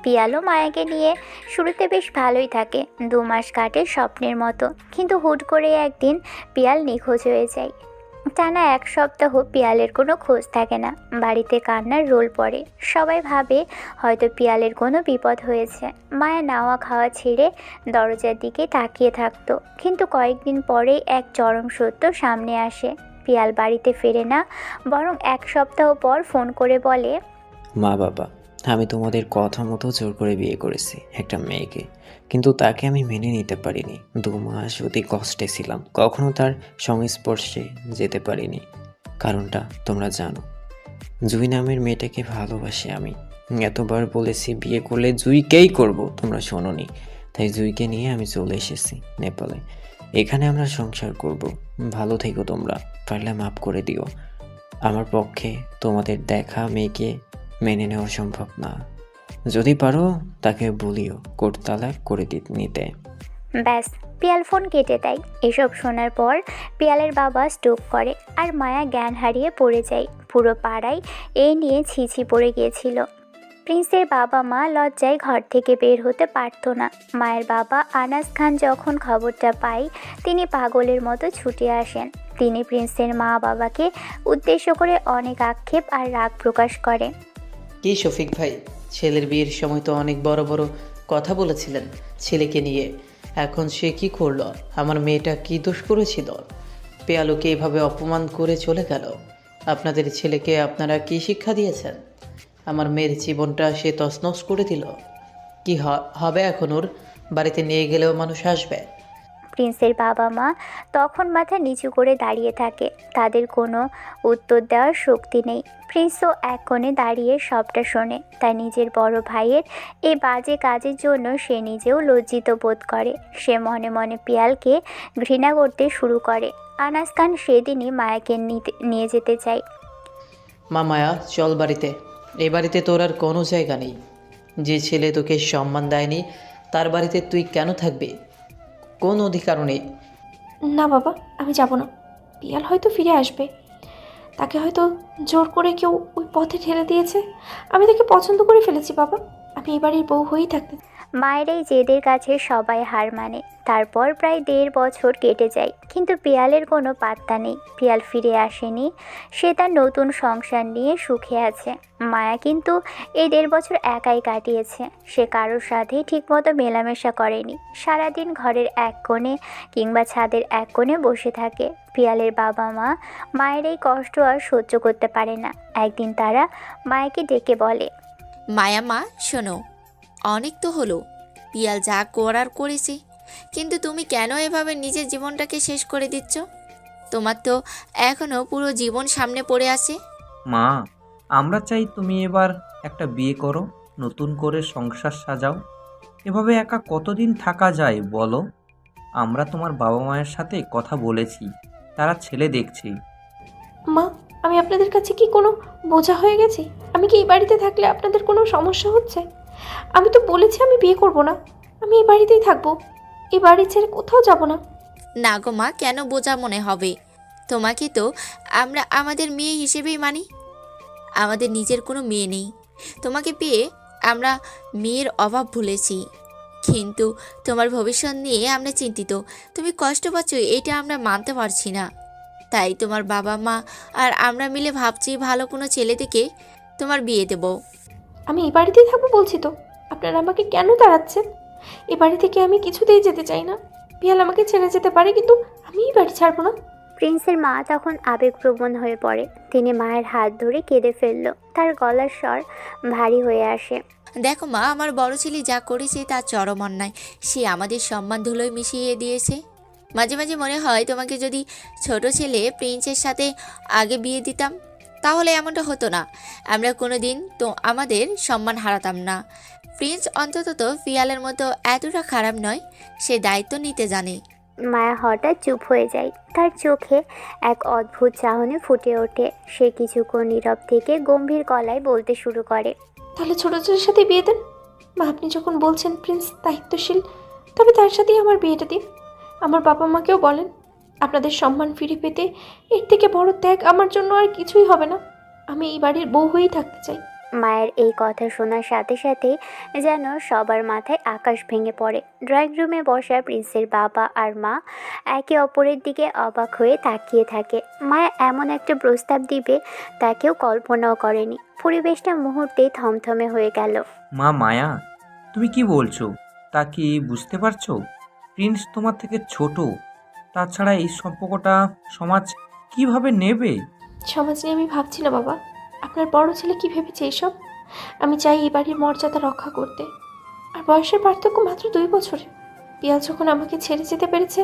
পিয়ালও মায়াকে নিয়ে শুরুতে বেশ ভালোই থাকে। 2 মাস কাটে স্বপ্নের মতো, কিন্তু হুট করে একদিন পিয়াল নিখোঁজ হয়ে যায়। টানা 1 সপ্তাহ পিয়ালের কোনো খোঁজ থাকে না। বাড়িতে কান্নার রোল পড়ে। সবাই ভাবে হয়তো পিয়ালের কোনো বিপদ হয়েছে। মায়া নাওয়া খাওয়া ছেড়ে দরজার দিকে তাকিয়ে থাকতো, কিন্তু কয়েকদিন পরেই এক চরম সত্য সামনে আসে। পিয়াল বাড়িতে ফেরে না, বরং 1 সপ্তাহ পর ফোন করে বলে, মা বাবা, আমি তোমাদের কথা মতো জোর করে বিয়ে করেছি একটা মেয়েকে, কিন্তু তাকে আমি মেনে নিতে পারিনি। 2 মাস অতি কষ্টে ছিলাম, কখনো তার সংস্পর্শে যেতে পারিনি। কারণটা তোমরা জানো, জুই নামের মেয়েটাকে ভালোবাসি আমি। এতবার বলেছি বিয়ে করলে জুইকেই করব, তোমরা শোনোনি। তাই জুইকে নিয়ে আমি চলে এসেছি নেপালে। এখানে আমরা সংসার করব। ভালো থেকো তোমরা, পারলে মাফ করে দিও। আমার পক্ষে তোমাদের দেখা মেয়েকে মেনে নেওয়া সম্ভব না। যদি পারো তাকে বলিও কোর্ট তালাক করে নিতে। ব্যাস, পিয়াল ফোন কেটে দেয়। এসব শোনার পর পিয়ালের বাবা স্ট্রোক করে, আর মায়া জ্ঞান হারিয়ে পড়ে যায়। পুরো পাড়ায় এই নিয়ে ছিছি পড়ে গিয়েছিল। প্রিন্সের বাবা মা লজ্জায় ঘর থেকে বের হতে পারতো না। মায়ের বাবা আনাস খান যখন খবরটা পায়, তিনি পাগলের মতো ছুটে আসেন। তিনি প্রিন্সের মা বাবাকে উদ্দেশ্য করে অনেক আক্ষেপ আর রাগ প্রকাশ করে। কি শফিক ভাই, ছেলের বিয়ের সময় তো অনেক বড় বড় কথা বলেছিলেন ছেলেকে নিয়ে। এখন সে কি করলো? আমার মেয়েটা কি দোষ করেছিল? পেয়ালোকে এভাবে অপমান করে চলে গেল। আপনাদের ছেলেকে আপনারা কি শিক্ষা দিয়েছেন? আমার মেয়ের জীবনটা সে তছনছ করে দিল। কি হবে এখন ওর? বাড়িতে নিয়ে গেলেও মানুষ আসবে? প্রিন্সের বাবা মা তখন মাথা নিচু করে দাঁড়িয়ে থাকে। তাদের কোনো উত্তর দেওয়ার শক্তি নেই। প্রিন্সও এক কোণে দাঁড়িয়ে সবটা শোনে। তার নিজের বড় ভাইয়ের এই বাজে কাজের জন্য সে নিজেও লজ্জিত বোধ করে। সে মনে মনে পিয়ালকে ঘৃণা করতে শুরু করে। আনাস খান সেদিনই মায়াকে নিয়ে যেতে চায়। মা মায়া, চল বাড়িতে। এই বাড়িতে তোর আর কোনো জায়গা নেই। যে ছেলে তোকে সম্মান দেয়নি তার বাড়িতে তুই কেন থাকবি? কোন অধিকার নেই। না বাবা, আমি যাব না। পিয়াল হয়তো ফিরে আসবে, তাকে হয়তো জোর করে কেউ ওই পথে ঠেলে দিয়েছে। আমি তাকে পছন্দ করে ফেলেছি বাবা। আমি এই বাড়ির বউ হয়েই থাকতে। মায়ের এই জেদের কাছে সবাই হার মানে। তারপর প্রায় 1.5 বছর কেটে যায়, কিন্তু পিয়ালের কোনো পাত্তা নেই। পিয়াল ফিরে আসেনি। সে তার নতুন সংসার নিয়ে সুখে আছে। মায়া কিন্তু এই 1.5 বছর একাই কাটিয়েছে। সে কারোর সাথেই ঠিকমতো মেলামেশা করেনি। সারাদিন ঘরের এক কোণে কিংবা ছাদের এক কোণে বসে থাকে। পিয়ালের বাবা মা মায়ের এই কষ্ট আর সহ্য করতে পারে না। একদিন তারা মায়াকে ডেকে বলে, মায়া মা শোনো, অনেক তো হলো, পিয়াল যা করার করেছে, কিন্তু তুমি কেন এভাবে নিজের জীবনটাকে শেষ করে দিচ্ছ? তোমার তো এখনও পুরো জীবন সামনে পড়ে আছে। মা, আমরা চাই তুমি এবার একটা বিয়ে করো, নতুন করে সংসার সাজাও। এভাবে একা কতদিন থাকা যায় বলো? আমরা তোমার বাবা মায়ের সাথে কথা বলেছি, তারা ছেলে দেখছে। মা, আমি আপনাদের কাছে কি কোনো বোঝা হয়ে গেছি? আমি কি এই বাড়িতে থাকলে আপনাদের কোনো সমস্যা হচ্ছে? আমি তো বলেছি আমি বিয়ে করব না। আমি এই বাড়িতেই থাকবো। এই বাড়ি ছেড়ে কোথাও যাব না। না গো মা, কেন বোঝা মনে হবে? তোমাকে তো আমরা আমাদের মেয়ে হিসেবেই মানি। আমাদের নিজের কোনো মেয়ে নেই। তোমাকে পেয়ে আমরা মেয়ের অভাব ভুলেছি, কিন্তু তোমার ভবিষ্যৎ নিয়ে আমরা চিন্তিত। তুমি কষ্ট পাচ্ছ এটা আমরা মানতে পারছি না। তাই তোমার বাবা মা আর আমরা মিলে ভাবছি ভালো কোনো ছেলে থেকে তোমার বিয়ে দেব। আমি এই বাড়িতেই থাকবো বলছি তো। আপনারা আমাকে কেন তাড়াচ্ছেন? এই বাড়ি থেকে আমি কিছুতেই যেতে চাই না। পিয়াল আমাকে ছেড়ে যেতে পারে, কিন্তু আমি এই বাড়ি ছাড়বো না। প্রিন্সের মা তখন আবেগপ্রবণ হয়ে পড়ে। তিনি মায়ের হাত ধরে কেঁদে ফেলল। তার গলার স্বর ভারী হয়ে আসে। দেখো মা, আমার বড় ছেলে যা করেছে তার চরম অন্যায়। সে আমাদের সম্মান ধুলোয় মিশিয়ে দিয়েছে। মাঝে মাঝে মনে হয় তোমাকে যদি ছোট ছেলে প্রিন্সের সাথে আগে বিয়ে দিতাম, তাহলে এমনটা হতো না। আমরা কোনো দিন তো আমাদের সম্মান হারাতাম না। প্রিন্স অন্তত তো পিয়ালের মতো এতটা খারাপ নয়, সে দায়িত্ব নিতে জানে। মায়া হঠাৎ চুপ হয়ে যায়। তার চোখে এক অদ্ভুত চাহনি ফুটে ওঠে। সে কিছুক্ষণ নীরব থেকে গম্ভীর গলায় বলতে শুরু করে, তাহলে ছোট ছেলের সাথে বিয়ে দেন। মা, আপনি যখন বলছেন প্রিন্স দায়িত্বশীল, তবে তার সাথেই আমার বিয়েটা দিন। আমার বাবা মাকেও বলেন, আপনাদের সম্মান ফিরে পেতে এর থেকে বড় ত্যাগ আমার জন্য আর কিছুই হবে না। আমি এই বাড়ির বউ হয়েই থাকতে চাই। মায়ের এই কথা শোনার সাথে সাথে যেন সবার মাথায় আকাশ ভেঙে পড়ে। ড্রয়িং রুমে বসা প্রিন্সের বাবা আর মা একে অপরের দিকে অবাক হয়ে তাকিয়ে থাকে। মায়া এমন একটা প্রস্তাব দিবে তা কেউ কল্পনাও করেনি। পরিবেশটা মুহূর্তেই থমথমে হয়ে গেল। মা মায়া, তুমি কি বলছো? তা কি বুঝতে পারছো? প্রিন্স তোমার থেকে ছোট। তাছাড়া এই সম্পর্কটা সমাজ কিভাবে নেবে? সমাজ নিয়ে আমি ভাবছি না বাবা। আপনার বড় ছেলে কি ভেবেছে এইসব? আমি চাই এই বাড়ির মর্যাদা রক্ষা করতে। আর বয়সের পার্থক্য মাত্র 2 বছরে। পিয়াল যখন আমাকে ছেড়ে যেতে পেরেছে,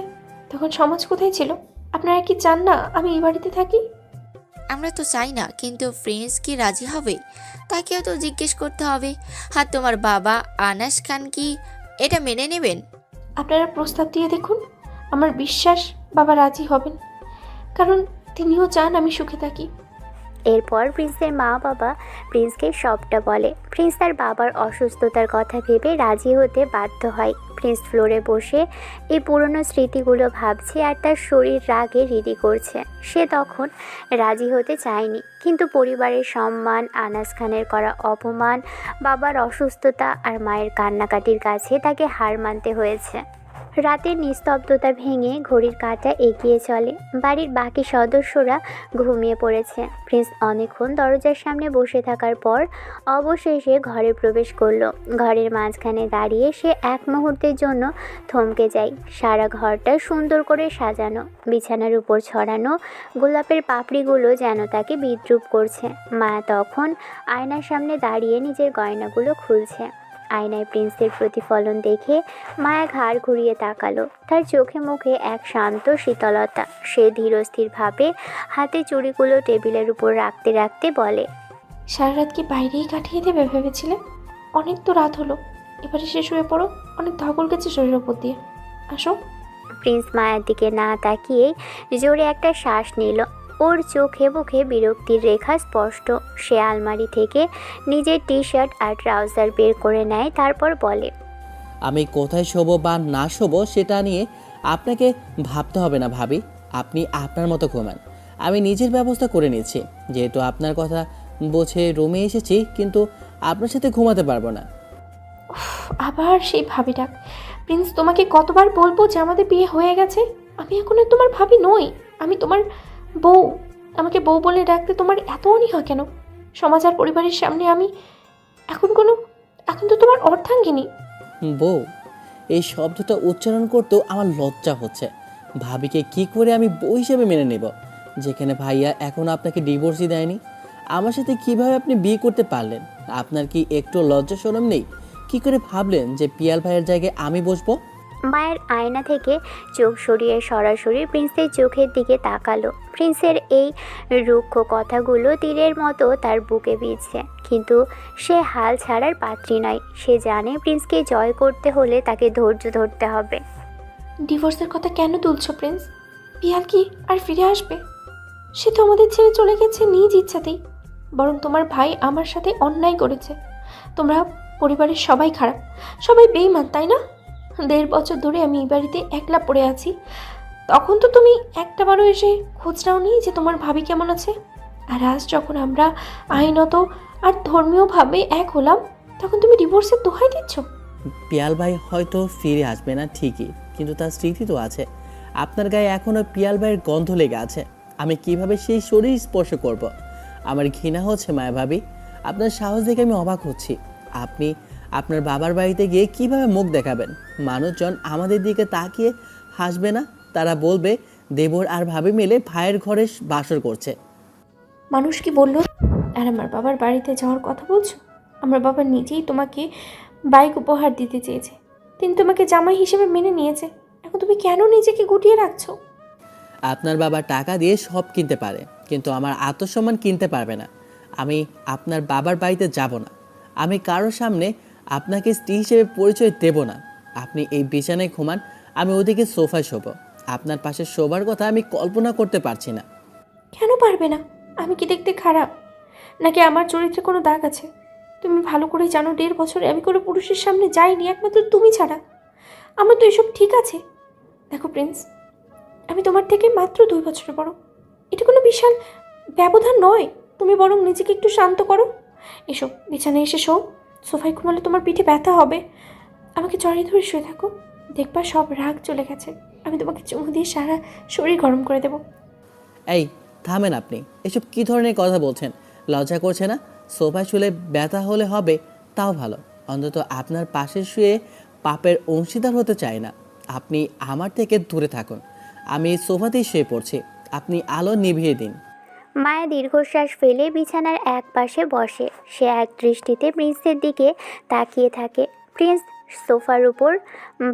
তখন সমাজ কোথায় ছিল? আপনারা কি চান না আমি এই বাড়িতে থাকি? আমরা তো চাই না, কিন্তু প্রিন্স কি রাজি হবে তাকেও তো জিজ্ঞেস করতে হবে। আর তোমার বাবা আনাস খান কি এটা মেনে নেবেন? আপনারা প্রস্তাব দিয়ে দেখুন। আমার বিশ্বাস বাবা রাজি হবেন, কারণ তিনিও চান আমি সুখে থাকি। এরপর প্রিন্সের মা বাবা প্রিন্সকে সবটা বলে। প্রিন্স তার বাবার অসুস্থতার কথা ভেবে রাজি হতে বাধ্য হয়। প্রিন্স ফ্লোরে বসে এই পুরনো স্মৃতিগুলো ভাবছে আর তার শরীর রাগে রিডি করছে। সে তখন রাজি হতে চায়নি, কিন্তু পরিবারের সম্মান, আনাস খানের করা অপমান, বাবার অসুস্থতা আর মায়ের কান্নাকাটির কাছে তাকে হার মানতে হয়েছে। রাতের নিস্তব্ধতা ভেঙে ঘড়ির কাঁটা এগিয়ে চলে। বাড়ির বাকি সদস্যরা ঘুমিয়ে পড়েছে। প্রিন্স অনেকক্ষণ দরজার সামনে বসে থাকার পর অবশেষে ঘরে প্রবেশ করলো। ঘরের মাঝখানে দাঁড়িয়ে সে এক মুহূর্তের জন্য থমকে যায়। সারা ঘরটা সুন্দর করে সাজানো, বিছানার উপর ছড়ানো গোলাপের পাপড়িগুলো যেন তাকে বিদ্রূপ করছে। মায়া তখন আয়নার সামনে দাঁড়িয়ে নিজের গয়নাগুলো খুলছে। আয়নায় প্রিন্সের প্রতিফলন দেখে মায়া ঘাড় ঘুরিয়ে তাকালো। তার চোখে মুখে এক শান্ত শীতলতা। সে ধীরস্থিরভাবে হাতে চুড়িগুলো টেবিলের উপর রাখতে রাখতে বলে, সারা রাত কি বাইরেই কাটিয়ে দেবে ভেবেছিলে? অনেক তো রাত হলো, এবারে শেষ হয়ে পড়ো। অনেক ধকল গেছে শরীরের ওপর দিয়ে। আসো। প্রিন্স মায়ের দিকে না তাকিয়ে জোরে একটা শ্বাস নিল। ওর চোখে মুখে বিরক্তির রেখা স্পষ্ট। সে আলমারি থেকে নিজের টি শার্ট আর ট্রাউজার বের করে নেয়, তারপর বলে, আমি কোথায় শোবো বা না শোবো সেটা নিয়ে আপনাকে ভাবতে হবে না ভাবি। আপনি আপনার মতো ঘুমান, আমি নিজের ব্যবস্থা করে নিচ্ছি। যেহেতু আপনার কথা বুঝে রুমে এসেছি, কিন্তু আপনার সাথে ঘুমাতে পারবো না। আবার সেই ভাবি ডাক। প্রিন্স, তোমাকে কতবার বলবো যে আমাদের বিয়ে হয়ে গেছে? আমি এখন আর তোমার ভাবি নই, আমি তোমার বউ। আমাকে বউ বলে ডাকতে তোমার এত অনীহা কেন? সমাজ আর পরিবারের সামনে আমি এখন তো তোমার অর্ধাঙ্গিনী। বউ, এই শব্দটা উচ্চারণ করতেও আমার লজ্জা হচ্ছে। ভাবিকে কি করে আমি বউ হিসেবে মেনে নেব, যেখানে ভাইয়া এখন আপনাকে ডিভোর্সই দেয়নি? আমার সাথে কিভাবে আপনি বিয়ে করতে পারলেন? আপনার কি একটু লজ্জা শরম নেই? কি করে ভাবলেন যে পিয়াল ভাইয়ের জায়গায় আমি বসবো? মায়ের আয়না থেকে চোখ সরিয়ে সরাসরি প্রিন্সের চোখের দিকে তাকালো। প্রিন্সের এই রুক্ষ কথাগুলো তীরের মতো তার বুকে বিঁধছে, কিন্তু সে হাল ছাড়ার পাত্রী নয়। সে জানে প্রিন্সকে জয় করতে হলে তাকে ধৈর্য ধরতে হবে। ডিভোর্সের কথা কেন তুলছো প্রিন্স? পিয়াল কি আর ফিরে আসবে? সে তো আমাদের ছেড়ে চলে গেছে নিজ ইচ্ছাতেই। বরং তোমার ভাই আমার সাথে অন্যায় করেছে। তোমরা পরিবারের সবাই খারাপ, সবাই বেইমান, তাই না? 1.5 বছর ধরে আমি এই বাড়িতে একলা পড়ে আছি। তখন তো তুমি একটাবারও এসে খোঁজ নাওনি যে তোমার ভাবি কেমন আছে। আর আজ যখন আমরা আইনত আর ধর্মীয়ভাবে এক হলাম, তখন তুমি ডিভোর্সের দোহাই দিচ্ছ। পিয়াল ভাই হয়তো ফিরে আসবে না ঠিকই, কিন্তু তার স্মৃতি তো আছে। আপনার গায়ে এখনও পিয়াল ভাইয়ের গন্ধ লেগে আছে। আমি কিভাবে সেই শরীর স্পর্শ করব? আমার ঘৃণা হচ্ছে মায়া ভাবি। আপনার সাহস দেখে আমি অবাক হচ্ছি। আপনি আপনার বাবার বাড়িতে গিয়ে কিভাবে মুখ দেখাবেন? মানুষজন আমাদের দিকে তাকিয়ে হাসবে না? তারা বলবে দেবর আর ভাবি মিলে ভাইয়ের ঘরে বাসর করছে। মানুষ কি বললো? আর আমার বাবার বাড়িতে যাওয়ার কথা বলছো? আমার বাবা নিজেই তোমাকে বাইক উপহার দিতে চেয়েছে, তিনি তোমাকে জামাই হিসেবে মেনে নিয়েছে। এখন তুমি কেন নিজেকে গুটিয়ে রাখছো? আপনার বাবা টাকা দিয়ে সব কিনতে পারে, কিন্তু আমার আত্মসম্মান কিনতে পারবে না। আমি আপনার বাবার বাড়িতে যাব না। আমি কারোর সামনে আপনাকে স্ত্রী হিসেবে পরিচয় দেব না। আপনি এই বিছানায় ঘুমান, আমি ওদিকে সোফায় শোব। আপনার পাশে শোবার কথা আমি কল্পনা করতে পারছি না। কেন পারবে না? আমি কি দেখতে খারাপ, নাকি আমার চরিত্রে কোনো দাগ আছে? তুমি ভালো করে জানো 1.5 বছরে আমি কোনো পুরুষের সামনে যাইনি, একমাত্র তুমি ছাড়া। আমার তো এসব ঠিক আছে। দেখো প্রিন্স, আমি তোমার থেকে মাত্র 2 বছরের বড়। এটা কোনো বিশাল ব্যবধান নয়। তুমি বরং নিজেকে একটু শান্ত করো। এসো, বিছানায় এসে শো। সোফায় ঘুমালে তোমার পিঠে ব্যথা হবে। আমাকে জড়িয়ে ধরে শুয়ে থাকো, দেখবা সব রাগ চলে গেছে। আমি তোমাকে চুমু দিয়ে সারা শরীর গরম করে দেবো। এই থামেন, আপনি এসব কী ধরনের কথা বলছেন? লজ্জা করছে না? সোফায় শুলে ব্যথা হলে হবে তাও ভালো, অন্তত আপনার পাশে শুয়ে পাপের অংশীদার হতে চাই না। আপনি আমার থেকে দূরে থাকুন। আমি সোফাতেই শুয়ে পড়ছি, আপনি আলো নিভিয়ে দিন। মায়া দীর্ঘশ্বাস ফেলে বিছানার এক পাশে বসে। সে এক দৃষ্টিতে প্রিন্সের দিকে তাকিয়ে থাকে। প্রিন্স সোফার উপর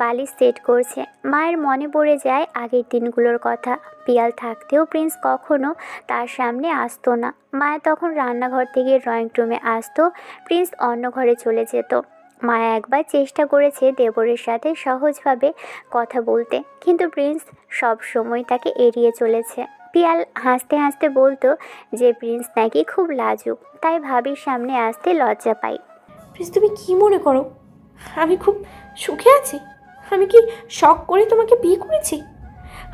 বালিশ সেট করছে। মায়ের মনে পড়ে যায় আগের দিনগুলোর কথা। পিয়াল থাকতেও প্রিন্স কখনো তার সামনে আসতো না। মায়া তখন রান্নাঘর থেকে ড্রয়িং রুমে আসতো, প্রিন্স অন্য ঘরে চলে যেত। মায়া একবার চেষ্টা করেছে দেবরের সাথে সহজভাবে কথা বলতে, কিন্তু প্রিন্স সব সময় তাকে এড়িয়ে চলেছে। পিয়াল হাসতে হাসতে বলতো যে প্রিন্স নাকি খুব লাজুক, তাই ভাবির সামনে আসতে লজ্জা পায়। প্রিন্স, তুমি কি মনে করো আমি খুব সুখে আছি? আমি কি শখ করে তোমাকে বিয়ে করেছি?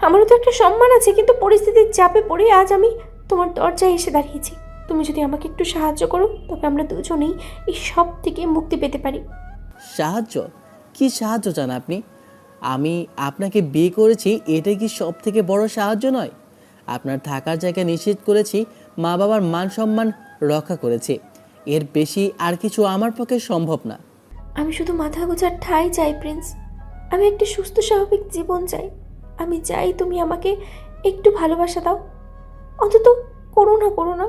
আমারও তো একটা সম্মান আছে, কিন্তু পরিস্থিতির চাপে পড়ে আজ আমি তোমার দরজায় এসে দাঁড়িয়েছি। তুমি যদি আমাকে একটু সাহায্য করো, তবে আমরা দুজনেই এই সব থেকে মুক্তি পেতে পারি। সাহায্য? কি সাহায্য চান আপনি? আমি আপনাকে বিয়ে করেছি, এটা কি সব থেকে বড় সাহায্য নয়? আপনার থাকার জায়গা নিশ্চিত করেছি, মা বাবার মান সম্মান রক্ষা করেছি। এর বেশি আর কিছু আমার পক্ষে সম্ভব না। আমি শুধু মাথা গোছার ঠাঁই চাই প্রিন্স। আমি একটি সুস্থ স্বাভাবিক জীবন চাই। আমি চাই তুমি আমাকে একটু ভালোবাসা দাও। অন্তত করো না।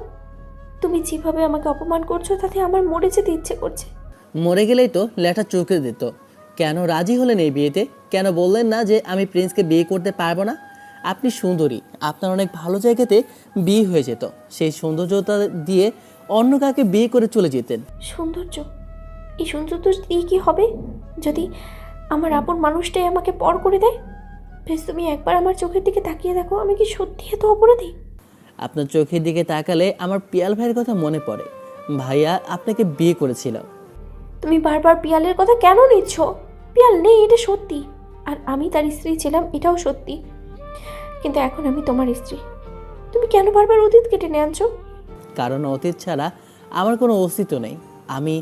তুমি যেভাবে আমাকে অপমান করছো তাতে আমার মরে যেতে ইচ্ছে করছে। মরে গেলেই তো লেটা চোখে দিত। কেন রাজি হলেন এই বিয়েতে? কেন বললেন না যে আমি প্রিন্সকে বিয়ে করতে পারবো না? আপনি সুন্দরী, আপনার অনেক ভালো জায়গাতে বিয়ে হয়ে যেত। সেই সৌন্দর্যতা দিয়ে অন্য কাকে বিয়ে করে চলে যেতেন। সৌন্দর্য? এই সৌন্দর্য দিয়ে কি হবে যদি আমার আপন মানুষটাই আমাকে পর করে দেয়? প্লিজ তুমি একবার আমার চোখের দিকে তাকিয়ে দেখো, আমি কি সত্যি এত অপরাধী? আপনার চোখের দিকে তাকালে আমার পিয়াল ভাইয়ের কথা মনে পড়ে। ভাইয়া আপনাকে বিয়ে করেছিল। তুমি বারবার পিয়ালের কথা কেন নিচ্ছ? পিয়াল নেই, এটা সত্যি। আর আমি তার স্ত্রী ছিলাম, এটাও সত্যি। কিন্তু এখন আমি তোমার স্ত্রী। তুমি কেন বারবার অতীতকে টেনে আনছো? কারণ অতীত ছাড়া আমার কোনো অস্তিত্ব নেই। আমি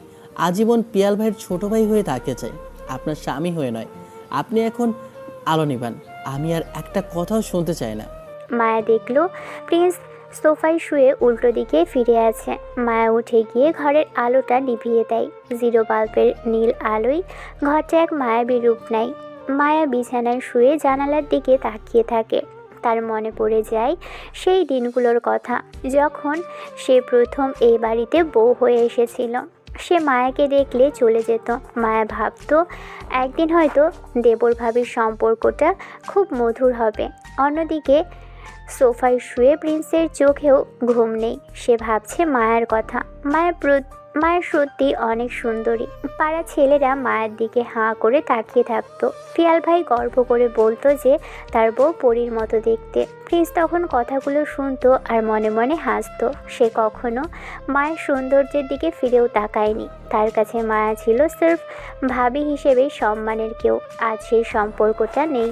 আজীবন পিয়াল ভাইয়ের ছোট ভাই হয়ে থাকতে চাই, আপনার স্বামী হয়ে নয়। আপনি এখন আলো নিবান, আমি আর একটা কথাও শুনতে চাই না। মায়া দেখল প্রিন্স সোফায় শুয়ে উল্টো দিকে ফিরে আছে। মায়া উঠে গিয়ে ঘরের আলোটা নিভিয়ে দেয়। জিরো বাল্বের নীল আলোয় ঘরটা এক মায়াবী রূপ নেয়। মায়া বিছানায় শুয়ে জানালার দিকে তাকিয়ে থাকে। তার মনে পড়ে যায় সেই দিনগুলোর কথা, যখন সে প্রথম এই বাড়িতে বউ হয়ে এসেছিল। সে মায়াকে দেখলে চলে যেত। মায়া ভাবতো একদিন হয়তো দেবর ভাবির সম্পর্কটা খুব মধুর হবে। অন্যদিকে সোফায় শুয়ে প্রিন্সের চোখেও ঘুম নেই। সে ভাবছে মায়ের কথা। মায়ের সত্যি অনেক সুন্দরী। পাড়া ছেলেরা মায়ের দিকে হাঁ করে তাকিয়ে থাকতো। পিয়াল ভাই গর্ব করে বলতো যে তার বউ পরীর মতো দেখতে। প্রিন্স তখন কথাগুলো শুনতো আর মনে মনে হাসতো। সে কখনো মায়ের সৌন্দর্যের দিকে ফিরেও তাকায়নি। তার কাছে মায়া ছিল সির্ফ ভাবি হিসেবে সম্মানের কেউ। আজ সেই সম্পর্কটা নেই।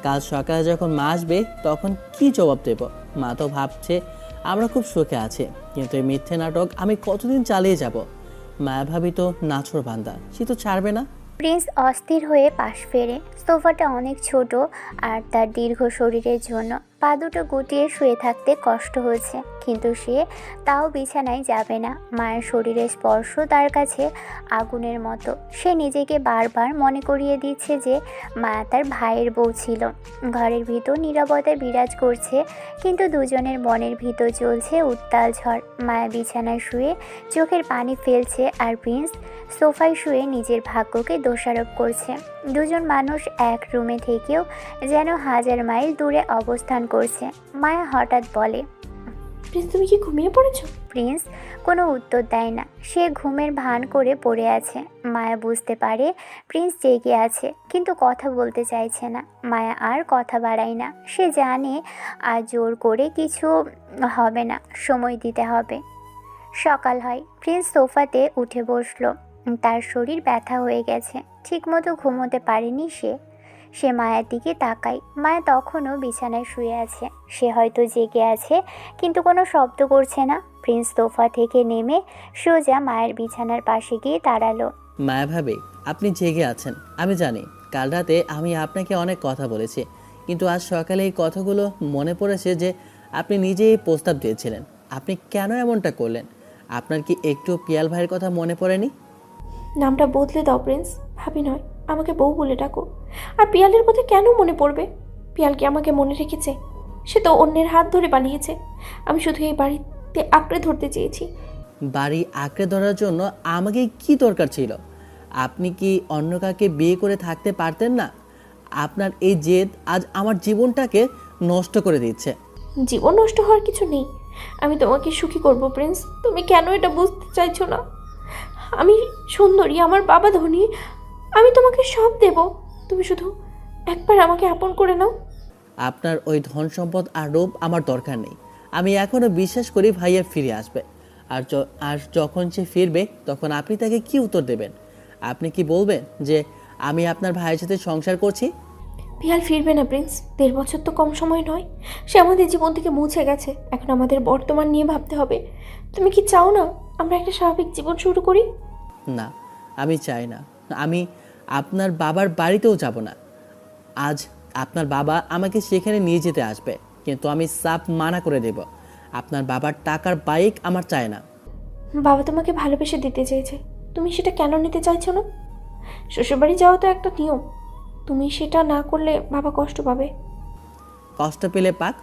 কাল সকালে যখন মা আসবে তখন কি জবাব দেব? মা তো ভাবছে আমরা খুব সুখে আছি, কিন্তু এই মিথ্যে নাটক আমি কতদিন চালিয়ে যাব? মায়া ভাবি তো নাছর বান্দা, সে তো ছাড়বে না। প্রিন্স অস্থির হয়ে পাশ ফেরে। সোফাটা অনেক ছোট আর তার দীর্ঘ শরীরের জন্য পা দুটো গুটিয়ে শুয়ে থাকতে কষ্ট হয়েছে, কিন্তু সে তাও বিছানায় যাবে না। মায়ের শরীরের স্পর্শ তার কাছে আগুনের মতো। সে নিজেকে বারবার মনে করিয়ে দিচ্ছে যে মায়া তার ভাইয়ের বউ ছিল। ঘরের ভিতর নীরবতা বিরাজ করছে, কিন্তু দুজনের মনের ভিতর চলছে উত্তাল ঝড়। মায়া বিছানায় শুয়ে চোখের পানি ফেলছে, আর প্রিন্স সোফায় শুয়ে নিজের ভাগ্যকে দোষারোপ করছে। দুজন মানুষ এক রুমে থেকেও যেন হাজার মাইল দূরে অবস্থান করছে। মায়া হঠাৎ বলে, প্রিন্স তুমি কি ঘুমিয়ে পড়েছো? প্রিন্স কোনো উত্তর দেয় না। সে ঘুমের ভান করে পড়ে আছে। মায়া বুঝতে পারে প্রিন্স জেগে আছে, কিন্তু কথা বলতে চাইছে না। মায়া আর কথা বাড়ায় না। সে জানে আর জোর করে কিছু হবে না, সময় দিতে হবে। সকাল হয়। প্রিন্স সোফাতে উঠে বসলো। তার শরীর ব্যথা হয়ে গেছে, ঠিকমতো ঘুমোতে পারেনি সে মায়ের দিকে তাকায়। মায়া তখনও বিছানায় শুয়ে আছে। সে হয়তো জেগে আছে, কিন্তু কোনো শব্দ করছে না। প্রিন্স সোফা থেকে নেমে সোজা মায়ের বিছানার পাশে গিয়ে দাঁড়ালো। মায়া ভাবি, আপনি জেগে আছেন আমি জানি। কাল রাতে আমি আপনাকে অনেক কথা বলেছি, কিন্তু আজ সকালে এই কথাগুলো মনে পড়েছে যে আপনি নিজেই প্রস্তাব দিয়েছিলেন। আপনি কেন এমনটা করলেন? আপনার কি একটু পিয়াল ভাইয়ের কথা মনে পড়েনি? নামটা বদলে দাও প্রিন্স, ভাবি নয়, আমাকে বউ বলে ডাকো। আর পিয়ালের কথা কেন মনে পড়বে? পিয়াল কি আমাকে মনে রেখেছে? সে তো অন্যের হাত ধরে পালিয়েছে। আমি শুধু এই বাড়িতে আঁকড়ে ধরতে চেয়েছি। বাড়ি আঁকড়ে ধরার জন্য আমাকে কি দরকার ছিল? আপনি কি অন্য কাকে বিয়ে করে থাকতে পারতেন না? আপনার এই জেদ আজ আমার জীবনটাকে নষ্ট করে দিচ্ছে। জীবন নষ্ট হওয়ার কিছু নেই। আমি তোমাকে সুখী করব প্রিন্স। তুমি কেন এটা বুঝতে চাইছো না? আমি সুন্দরী, আমার বাবা ধনী, আমি তোমাকে সব দেব। তুমি শুধু একবার আমাকে আপন করে নাও। আপনার ওই ধন সম্পদ আর রূপ আমার দরকার নেই। আমি এখনও বিশ্বাস করি ভাইয়া ফিরে আসবে। আর যখন সে ফিরবে তখন আপনি তাকে কি উত্তর দেবেন? আপনি কি বলবেন যে আমি আপনার ভাইয়ের সাথে সংসার করছি? পিয়াল ফিরবে না প্রিন্স। 1.5 বছর তো কম সময় নয়। সে আমাদের জীবন থেকে মুছে গেছে। এখন আমাদের বর্তমান নিয়ে ভাবতে হবে। তুমি কি চাও না আমরা একটা স্বাভাবিক জীবন শুরু করি? না, আমি চাই না। আমি আপনার বাবার বাড়িতেও যাব না। আজ আপনার বাবা আমাকে সেখানে নিয়ে যেতে আসবে, কিন্তু আমি সাফ মানা করে দেব। আপনার বাবার টাকার বাইক আমার চাই না। বাবা তোমাকে ভালোবেসে দিতে চেয়েছে, তুমি সেটা কেন নিতে চাইছো না? শ্বশুরবাড়ি যাওয়া তো একটা নিয়ম, তুমি সেটা না করলে বাবা কষ্ট পাবে। কষ্ট পেলে পাক,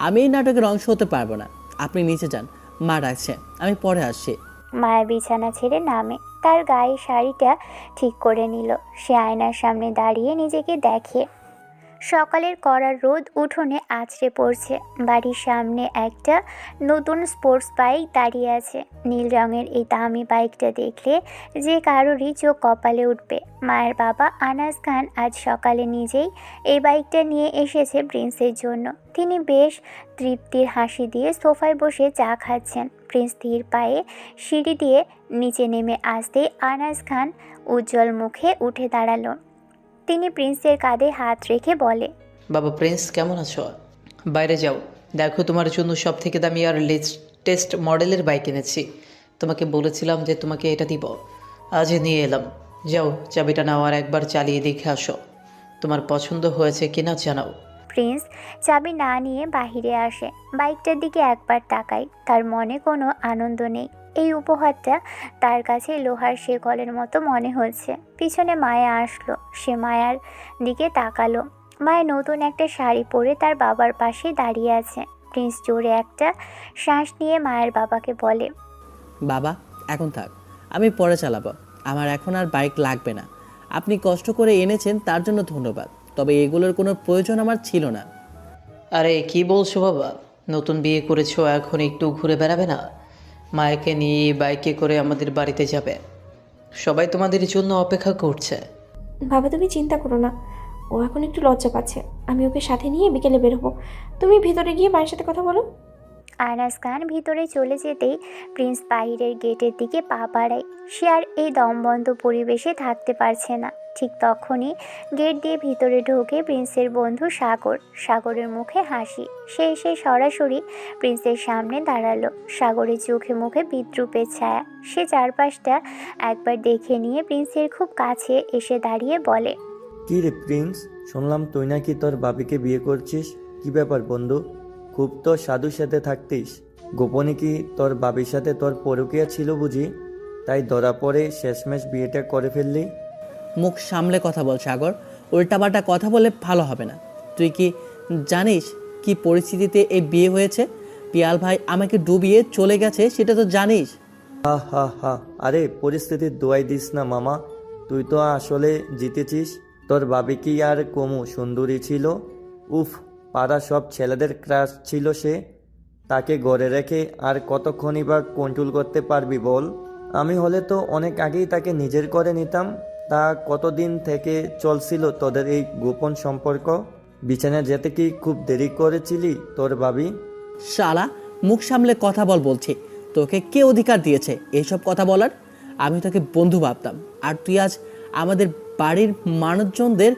আমি এই নাটকের অংশ হতে পারবো না। আপনি নিচে যান, মা ডাকছে, আমি পরে আসছি। মায়া বিছানা ছেড়ে নামে, তার গায়ে শাড়িটা ঠিক করে নিল। সে আয়নার সামনে দাঁড়িয়ে নিজেকে দেখে। সকালের কড়া রোদ উঠোনে আছড়ে পড়ছে। বাড়ির সামনে একটা নতুন স্পোর্টস বাইক দাঁড়িয়ে আছে। নীল রঙের এই দামি বাইকটা দেখলে যে কারোরই চোখ কপালে উঠবে। মায়ের বাবা আনাস খান আজ সকালে নিজেই এই বাইকটা নিয়ে এসেছে প্রিন্সের জন্য। তিনি বেশ তৃপ্তির হাসি দিয়ে সোফায় বসে চা খাচ্ছেন। প্রিন্স ধীর পায়ে সিঁড়ি দিয়ে নিচে নেমে আসতেই আনাস খান উজ্জ্বল মুখে উঠে দাঁড়ালো। তিনি প্রিন্সের কাঁধে হাত রেখে বলে, বাবা প্রিন্স কেমন আছো? বাইরে যাও, দেখো তোমার জন্য সব থেকে দামি আর লেটেস্ট মডেলের বাইক এনেছি। তোমাকে বলেছিলাম যে তোমাকে এটা দিব, আজ নিয়ে এলাম। যাও, চাবিটা নাও আর একবার চালিয়ে দেখে আসো, তোমার পছন্দ হয়েছে কিনা জানাও। প্রিন্স চাবি না নিয়ে বাহিরে আসে। বাইকটার দিকে একবার তাকায়, তার মনে কোনো আনন্দ নেই। এই উপহারটা তার কাছে লোহার শেকলের মতো মনে হচ্ছে। পিছনে মায়া আসলো, সে মায়ার দিকে তাকালো। মায়া নতুন একটা শাড়ি পরে তার বাবার পাশে দাঁড়িয়ে আছে। প্রিন্স জোরে একটা শ্বাস নিয়ে মায়ের বাবাকে বলে, বাবা এখন থাক, আমি পরে চালাবো। আমার এখন আর বাইক লাগবে না। আপনি কষ্ট করে এনেছেন তার জন্য ধন্যবাদ, তবে এগুলোর কোনো প্রয়োজন আমার ছিল না। আরে কি বলছো বাবা, নতুন বিয়ে করেছো, এখন একটু ঘুরে বেড়াবে না? মায়াকে নিয়ে বাইকে করে আমাদের বাড়িতে যাবে, সবাই তোমাদের জন্য অপেক্ষা করছে। বাবা তুমি চিন্তা করো না, ও এখন একটু লজ্জা পাচ্ছে, আমি ওকে সাথে নিয়ে বিকেলে বেরোবো। তুমি ভিতরে গিয়ে মায়ের সাথে কথা বলো। আনাস খান ভিতরে চলে যেতেই প্রিন্স বাইরের গেটের দিকে পা বাড়ায়। সে আর এই দমবন্ধ পরিবেশে থাকতে পারছে না। ঠিক তখনই গেট দিয়ে ভিতরে ঢোকে প্রিন্সের বন্ধু সাগর। সাগরের মুখে হাসি। সে এসে সরাসরি প্রিন্সের সামনে দাঁড়ালো। সাগরের চোখে মুখে বিদ্রূপের ছায়া। সে চারপাশটা একবার দেখে নিয়ে প্রিন্সের খুব কাছে এসে দাঁড়িয়ে বলে, কি রে প্রিন্স, শুনলাম তুই নাকি তোর বাবিকে বিয়ে করছিস। কি ব্যাপার বন্ধু, খুব তো সাধুর সাথে থাকতিস, গোপনে কি তোর বাবির সাথে তোর পরকীয়া ছিল বুঝি, তাই ধরা পড়ে শেষমেশ বিয়েটা করে ফেললি? মুখ সামলে কথা বল সাগর, উল্টাপাল্টা কথা বলে ভালো হবে না। তুই কি জানিস কি পরিস্থিতিতে এই বিয়ে হয়েছে? পিয়াল ভাই আমাকে ডুবিয়ে চলে গেছে, সেটা তো জানিস। হা হা হা, আরে পরিস্থিতির দোয়াই দিস না মামা, তুই তো আসলে জিতেছিস। তোর বাবি কি আর কমু সুন্দরী ছিল? উফ, পাড়া সব ছেলেদের ক্রাশ ছিল সে। তাকে গড়ে রেখে আর কতক্ষণই বা কন্ট্রোল করতে পারবি বল? আমি হলে তো অনেক আগেই তাকে নিজের করে নিতাম। তা কতদিন থেকে চলছিল তোদের এই গোপন সম্পর্ক? বিছানায় যেতে কি খুব দেরি করেছিলি তোর ভাবি? শালা, মুখ সামলে কথা বল বলছি। তোকে কে অধিকার দিয়েছে এইসব কথা বলার? আমি তোকে বন্ধু ভাবতাম, আর তুই আজ আমাদের বাড়ির মানুষজনদের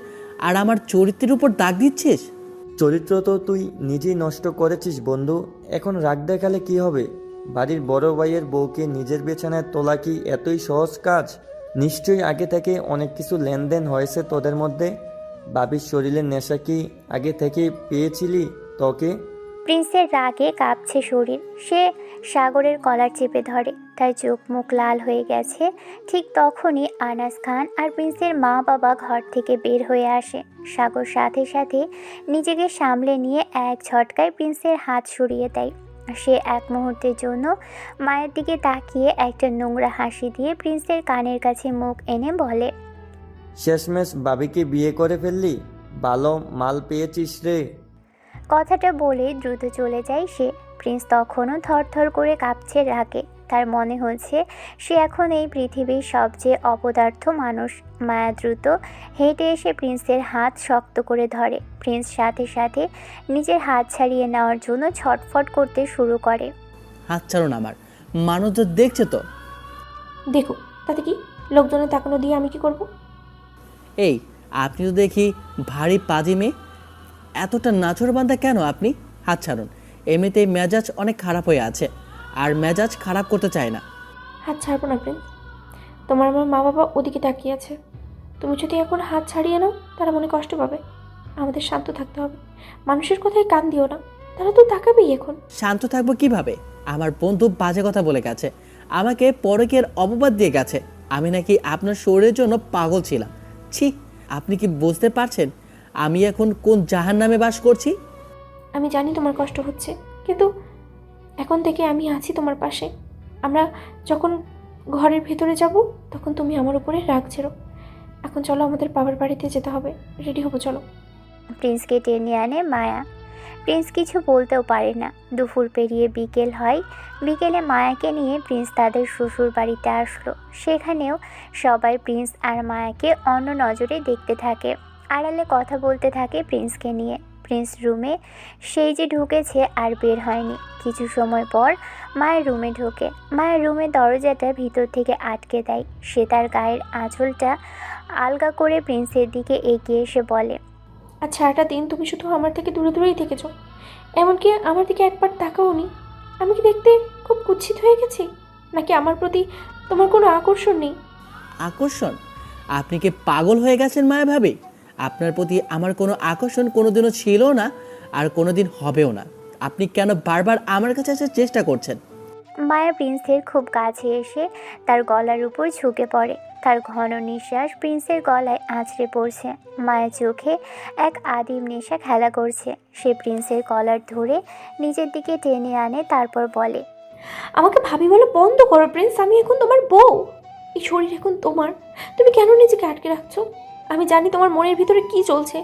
আর আমার চরিত্রের উপর দাগ দিচ্ছিস। চরিত্র তো তুই নিজেই নষ্ট করেছিস বন্ধু, এখন রাগ দেখালে কি হবে? বাড়ির বড় ভাইয়ের বউকে নিজের বিছানায় তোলা কি এতই সহজ কাজ? নিশ্চয়ই আগে থেকে অনেক কিছু লেনদেন হয়েছে তোদের মধ্যে। বাবির শরীরের নেশা কি আগে থেকে পেয়েছিলি তোকে? প্রিন্সের রাগে কাঁপছে শরীর। সে সাগরের কলার চেপে ধরে, তার চোখ মুখ লাল হয়ে গেছে। ঠিক তখনই আনাস খান আর প্রিন্সের মা বাবা ঘর থেকে বের হয়ে আসে। সাগর সাথে সাথে নিজেকে সামলে নিয়ে এক ঝটকায় প্রিন্সের হাত সরিয়ে দেয়। সে এক মুহূর্তের জন্য মায়ের দিকে তাকিয়ে একটা নোংরা হাসি দিয়ে প্রিন্সের কানের কাছে মুখ এনে বলে, শেষমেশ বাবিকে বিয়ে করে ফেললি, ভালো মাল পেয়েছিস রে। কথাটা বলে দ্রুত চলে যায় সে। প্রিন্স তখনও থরথর করে কাঁপছে রাগে। তার মনে হচ্ছে সে এখন এই পৃথিবীর সবচেয়ে অপদার্থ মানুষ। মায়া দ্রুত হেঁটে এসে প্রিন্সের হাত শক্ত করে ধরে। প্রিন্স সাথে সাথে নিজের হাত ছাড়িয়ে নেওয়ার জন্য ছটফট করতে শুরু করে। হাত ছাড়ুন আমার, মানুষজন দেখছে তো। দেখো, তাতে কি? লোকজনের তাকানো দিয়ে আমি কি করব? এই, আপনি তো দেখি ভারী পাজি মেয়ে, এতটা নাছোড়বান্দা কেন আপনি? হাত ছাড়ুন, এমনিতেই মেজাজ অনেক খারাপ হয়ে আছে, আর মেজাজ খারাপ করতে চায় না। হাত ছাড়বো না প্রিন্স, তোমার আমার মা বাবা ওদিকে তাকিয়ে আছে। তুমি যদি এখন হাত ছাড়িয়ে নাও তারা মনে কষ্ট পাবে। আমাদের শান্ত থাকতে হবে। মানুষের কথায় কান দিও না, তারা তো তাকাবেই এখন। শান্ত থাকবো কিভাবে? আমার বন্ধু বাজে কথা বলে গেছে, আমাকে পরকের অপবাদ দিয়ে গেছে, আমি নাকি আপনার শরীরের জন্য পাগল ছিলাম। ছি, আপনি কি বুঝতে পারছেন আমি এখন কোন জাহান্নামে বাস করছি? আমি জানি তোমার কষ্ট হচ্ছে, কিন্তু এখন থেকে আমি আছি তোমার পাশে। আমরা যখন ঘরের ভেতরে যাব তখন তুমি আমার উপরে রাগ ছেড়ো। এখন চলো, আমাদের বাবার বাড়িতে যেতে হবে। রেডি হবো, চলো। প্রিন্সকে টেনে আনে মায়া। প্রিন্স কিছু বলতেও পারে না। দুপুর পেরিয়ে বিকেল হয়। বিকেলে মায়াকে নিয়ে প্রিন্স তাদের শ্বশুর বাড়িতে আসলো। সেখানেও সবাই প্রিন্স আর মায়াকে অন্য নজরে দেখতে থাকে। আড়ালে কথা বলতে থাকে প্রিন্সকে নিয়ে। প্রিন্স রুমে সেই যে ঢুকেছে আর বের হয়নি। কিছু সময় পর মায়ের রুমে ঢোকে। মায়ের রুমের দরজাটা ভিতর থেকে আটকে দেয়। সে তার গায়ের আঁচলটা আলগা করে প্রিন্সের দিকে এগিয়ে এসে বলে, আচ্ছা, একটা দিন তুমি শুধু আমার থেকে দূরে দূরেই থেকেছো, এমনকি আমার দিকে একবার তাকাও নি। আমি কি দেখতে খুব কুৎসিত হয়ে গেছি, নাকি আমার প্রতি তোমার কোনো আকর্ষণ নেই? আকর্ষণ? আপনি কি পাগল হয়ে গেছেন মায়া ভাবি? আপনার প্রতি আমার কোনো আকর্ষণ কোনোদিনও ছিল না, আর কোনোদিন হবেও না। আপনি কেন বারবার আমার কাছে আসার চেষ্টা করছেন? মায়া প্রিন্সের খুব কাছে এসে তার গলার উপর ঝুঁকে পড়ে। তার ঘন নিঃশ্বাস প্রিন্সের গলায় আঁচড়ে পড়ছে। মায়ের চোখে এক আদিম নেশা খেলা করছে। সে প্রিন্সের কলার ধরে নিজের দিকে টেনে আনে, তারপর বলে, আমাকে ভাবি বলে বন্ধ করো প্রিন্স, আমি এখন তোমার বউ। এই শরীর এখন তোমার। তুমি কেন নিজেকে আটকে রাখছো? আমি জানি তোমার মনের ভিতরে কি চলছে।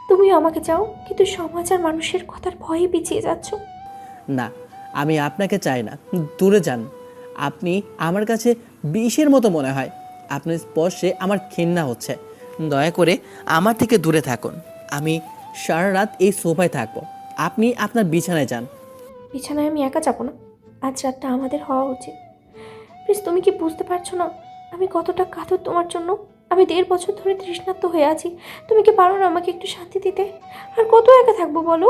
তুমিও আমাকে চাও, কিন্তু সমাজ আর মানুষের কথার ভয়ে পিছিয়ে যাচ্ছ। না, আমি আপনাকে চাই না, দূরে যান। আপনি আমার কাছে বিষের মতো মনে হয়। আপনার স্পর্শে আমার ঘৃণা হচ্ছে। দয়া করে আমার থেকে দূরে থাকুন। আমি সারা রাত এই সোফায় থাকবো, আপনি আপনার বিছানায় যান। বিছানায় আমি একা যাবো না, আজ রাতটা আমাদের হওয়া উচিত। প্লিজ, তুমি কি বুঝতে পারছো না আমি কতটা কাতর তোমার জন্য? আমি 1.5 বছর ধরে তৃষ্ণার্ত হয়ে আছি। তুমি কি পারো না আমাকে একটু শান্তি দিতে? আর কত একা থাকবো বলো?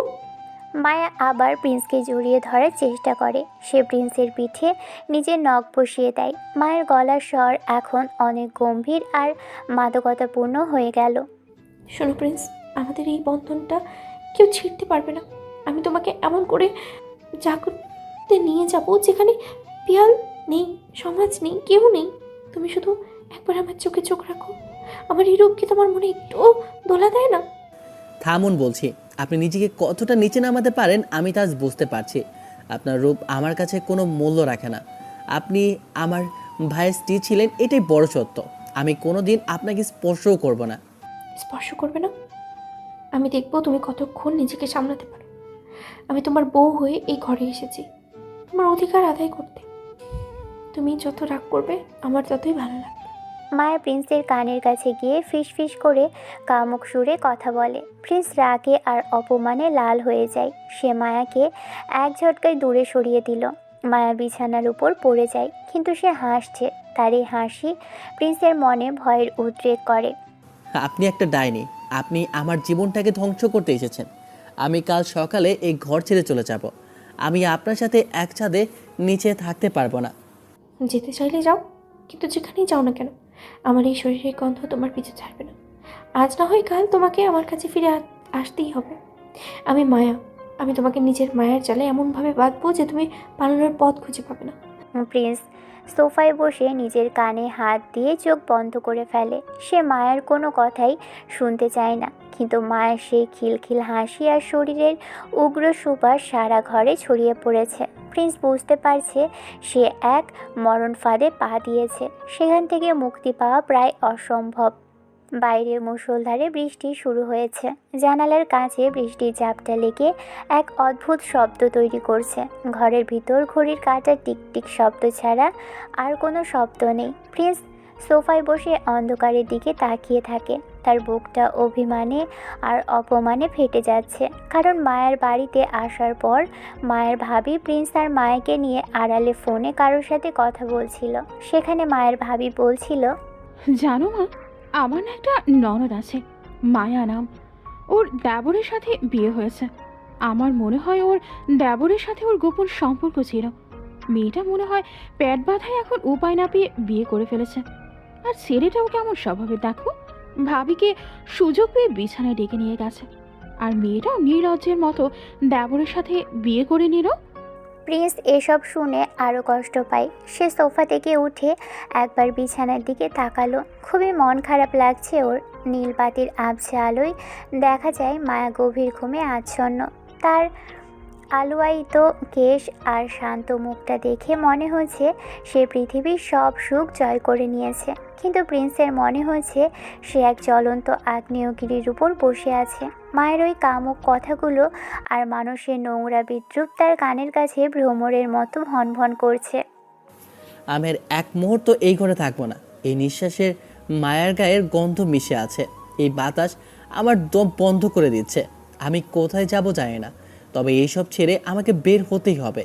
মায়া আবার প্রিন্সকে জড়িয়ে ধরার চেষ্টা করে। সে প্রিন্সের পিঠে নিজের নখ বসিয়ে দেয়। মায়ের গলার স্বর এখন অনেক গম্ভীর আর মাদকতাপূর্ণ হয়ে গেল। শোনো প্রিন্স, আমাদের এই বন্ধনটা কেউ ছিঁড়তে পারবে না। আমি তোমাকে এমন করে জাগতে নিয়ে যাব যেখানে পিয়াল নেই, সমাজ নেই, কেউ নেই। তুমি শুধু একবার আমার চোখে চোখ রাখো। আমার এই রূপ কি তোমার মনে একটুও দোলা দেয় না? থামুন বলছি। আপনি নিজেকে কতটা নিচে নামাতে পারেন আমি তা আজ বুঝতে পারছি। আপনার রূপ আমার কাছে কোনো মূল্য রাখে না। আপনি আমার ভাইয়ের স্ত্রী ছিলেন, এটাই বড় সত্য। আমি কোনো দিন আপনাকে স্পর্শও করব না। স্পর্শ করবে না? আমি দেখবো তুমি কতক্ষণ নিজেকে সামলাতে পারো। আমি তোমার বউ হয়ে এই ঘরে এসেছি তোমার অধিকার আদায় করতে। তুমি যত রাগ করবে আমার ততই ভালো লাগবে। মায়া প্রিন্সের কানের কাছে গিয়ে ফিসফিস করে কামুক সুরে কথা বলে। প্রিন্স রাগে আর অপমানে লাল হয়ে যায়। সে মায়াকে এক ঝটকায় দূরে সরিয়ে দিল। মায়া বিছানার উপর পড়ে যায়, কিন্তু সে হাসছে। তার এই হাসি প্রিন্সের মনে ভয়ের উদ্রেক করে। আপনি একটা ডাইনি। আপনি আমার জীবনটাকে ধ্বংস করতে এসেছেন। আমি কাল সকালে এই ঘর ছেড়ে চলে যাব। আমি আপনার সাথে এক ছাদে নিচে থাকতে পারবো না। যেতে চাইলে যাও, কিন্তু যেখানেই যাও না কেন আমার এই শরীরের গন্ধ তোমার পিছু ছাড়বে না। আজ না হয় কাল তোমাকে আমার কাছে ফিরে আসতেই হবে। আমি মায়া, আমি তোমাকে নিজের মায়ের জালে এমনভাবে বাঁধবো যে তুমি পালানোর পথ খুঁজে পাবে না। প্রিন্স সোফায় বসে নিজের কানে হাত দিয়ে চোখ বন্ধ করে ফেলে। সে মায়ের কোনো কথাই শুনতে চায় না, কিন্তু মায়ের সেই খিলখিল হাসি আর শরীরের উগ্র সুবাস সারা ঘরে ছড়িয়ে পড়েছে। প্রিন্স বুঝতে পারছে সে এক মরণ ফাঁদে পা দিয়েছে। সেখান থেকে মুক্তি পাওয়া প্রায় অসম্ভব। বাইরে মুষলধারে বৃষ্টি শুরু হয়েছে। জানালার কাছে বৃষ্টির ঝাপটা লেগে এক অদ্ভুত শব্দ তৈরি করছে। ঘরের ভিতর ঘড়ির কাঁটার টিকটিক শব্দ ছাড়া আর কোনো শব্দ নেই। প্রিন্স সোফায় বসে অন্ধকারের দিকে তাকিয়ে থাকে। তার বুকটা অভিমানে আর অপমানে ফেটে যাচ্ছে, কারণ মায়ের বাড়িতে আসার পর মায়ের ভাবি প্রিন্স আর মায়াকে নিয়ে আড়ালে ফোনে কারোর সাথে কথা বলছিল। সেখানে মায়ের ভাবি বলছিল, জানো মা, আমার না একটা ননদ আছে, মায়া নাম। ওর দেবরের সাথে বিয়ে হয়েছে। আমার মনে হয় ওর দেবরের সাথে ওর গোপন সম্পর্ক ছিল। মেয়েটা মনে হয় পেট বাঁধায় এখন উপায় না পেয়ে বিয়ে করে ফেলেছে। আর ছেলেটাও কেমন স্বভাবের দেখো, ভাবিকে সুযোগ পেয়ে বিছানায় ডেকে নিয়ে গেছে, আর মেয়েটাও নির্লজ্জের মতো দেবরের সাথে বিয়ে করে নিল। প্রিন্স এসব শুনে আরও কষ্ট পায়। সে সোফা থেকে উঠে একবার বিছানার দিকে তাকালো। খুবই মন খারাপ লাগছে ওর। নীল বাতির আবছা আলোয় দেখা যায় মায়া গভীর ঘুমে আচ্ছন্ন। তার আলুয়ায়িত কেশ আর শান্ত মুখটা দেখে মনে হচ্ছে সে পৃথিবীর সব সুখ জয় করে নিয়েছে। কিন্তু প্রিন্সের মনে হচ্ছে সে এক জ্বলন্ত আগ্নেয়গিরির উপর বসে আছে। মায়ের ওই কামুক কথাগুলো আর মানুষের নোংরা বিদ্রুপ তার কানের কাছে ভ্রমরের মতো ভনভন করছে। আমি আর এক মুহূর্ত এই ঘরে থাকবো না। এই নিঃশ্বাসের মায়ার গায়ের গন্ধ মিশে আছে। এই বাতাস আমার দম বন্ধ করে দিচ্ছে। আমি কোথায় যাব জানি না, তবে এইসব ছেড়ে আমাকে বের হতেই হবে।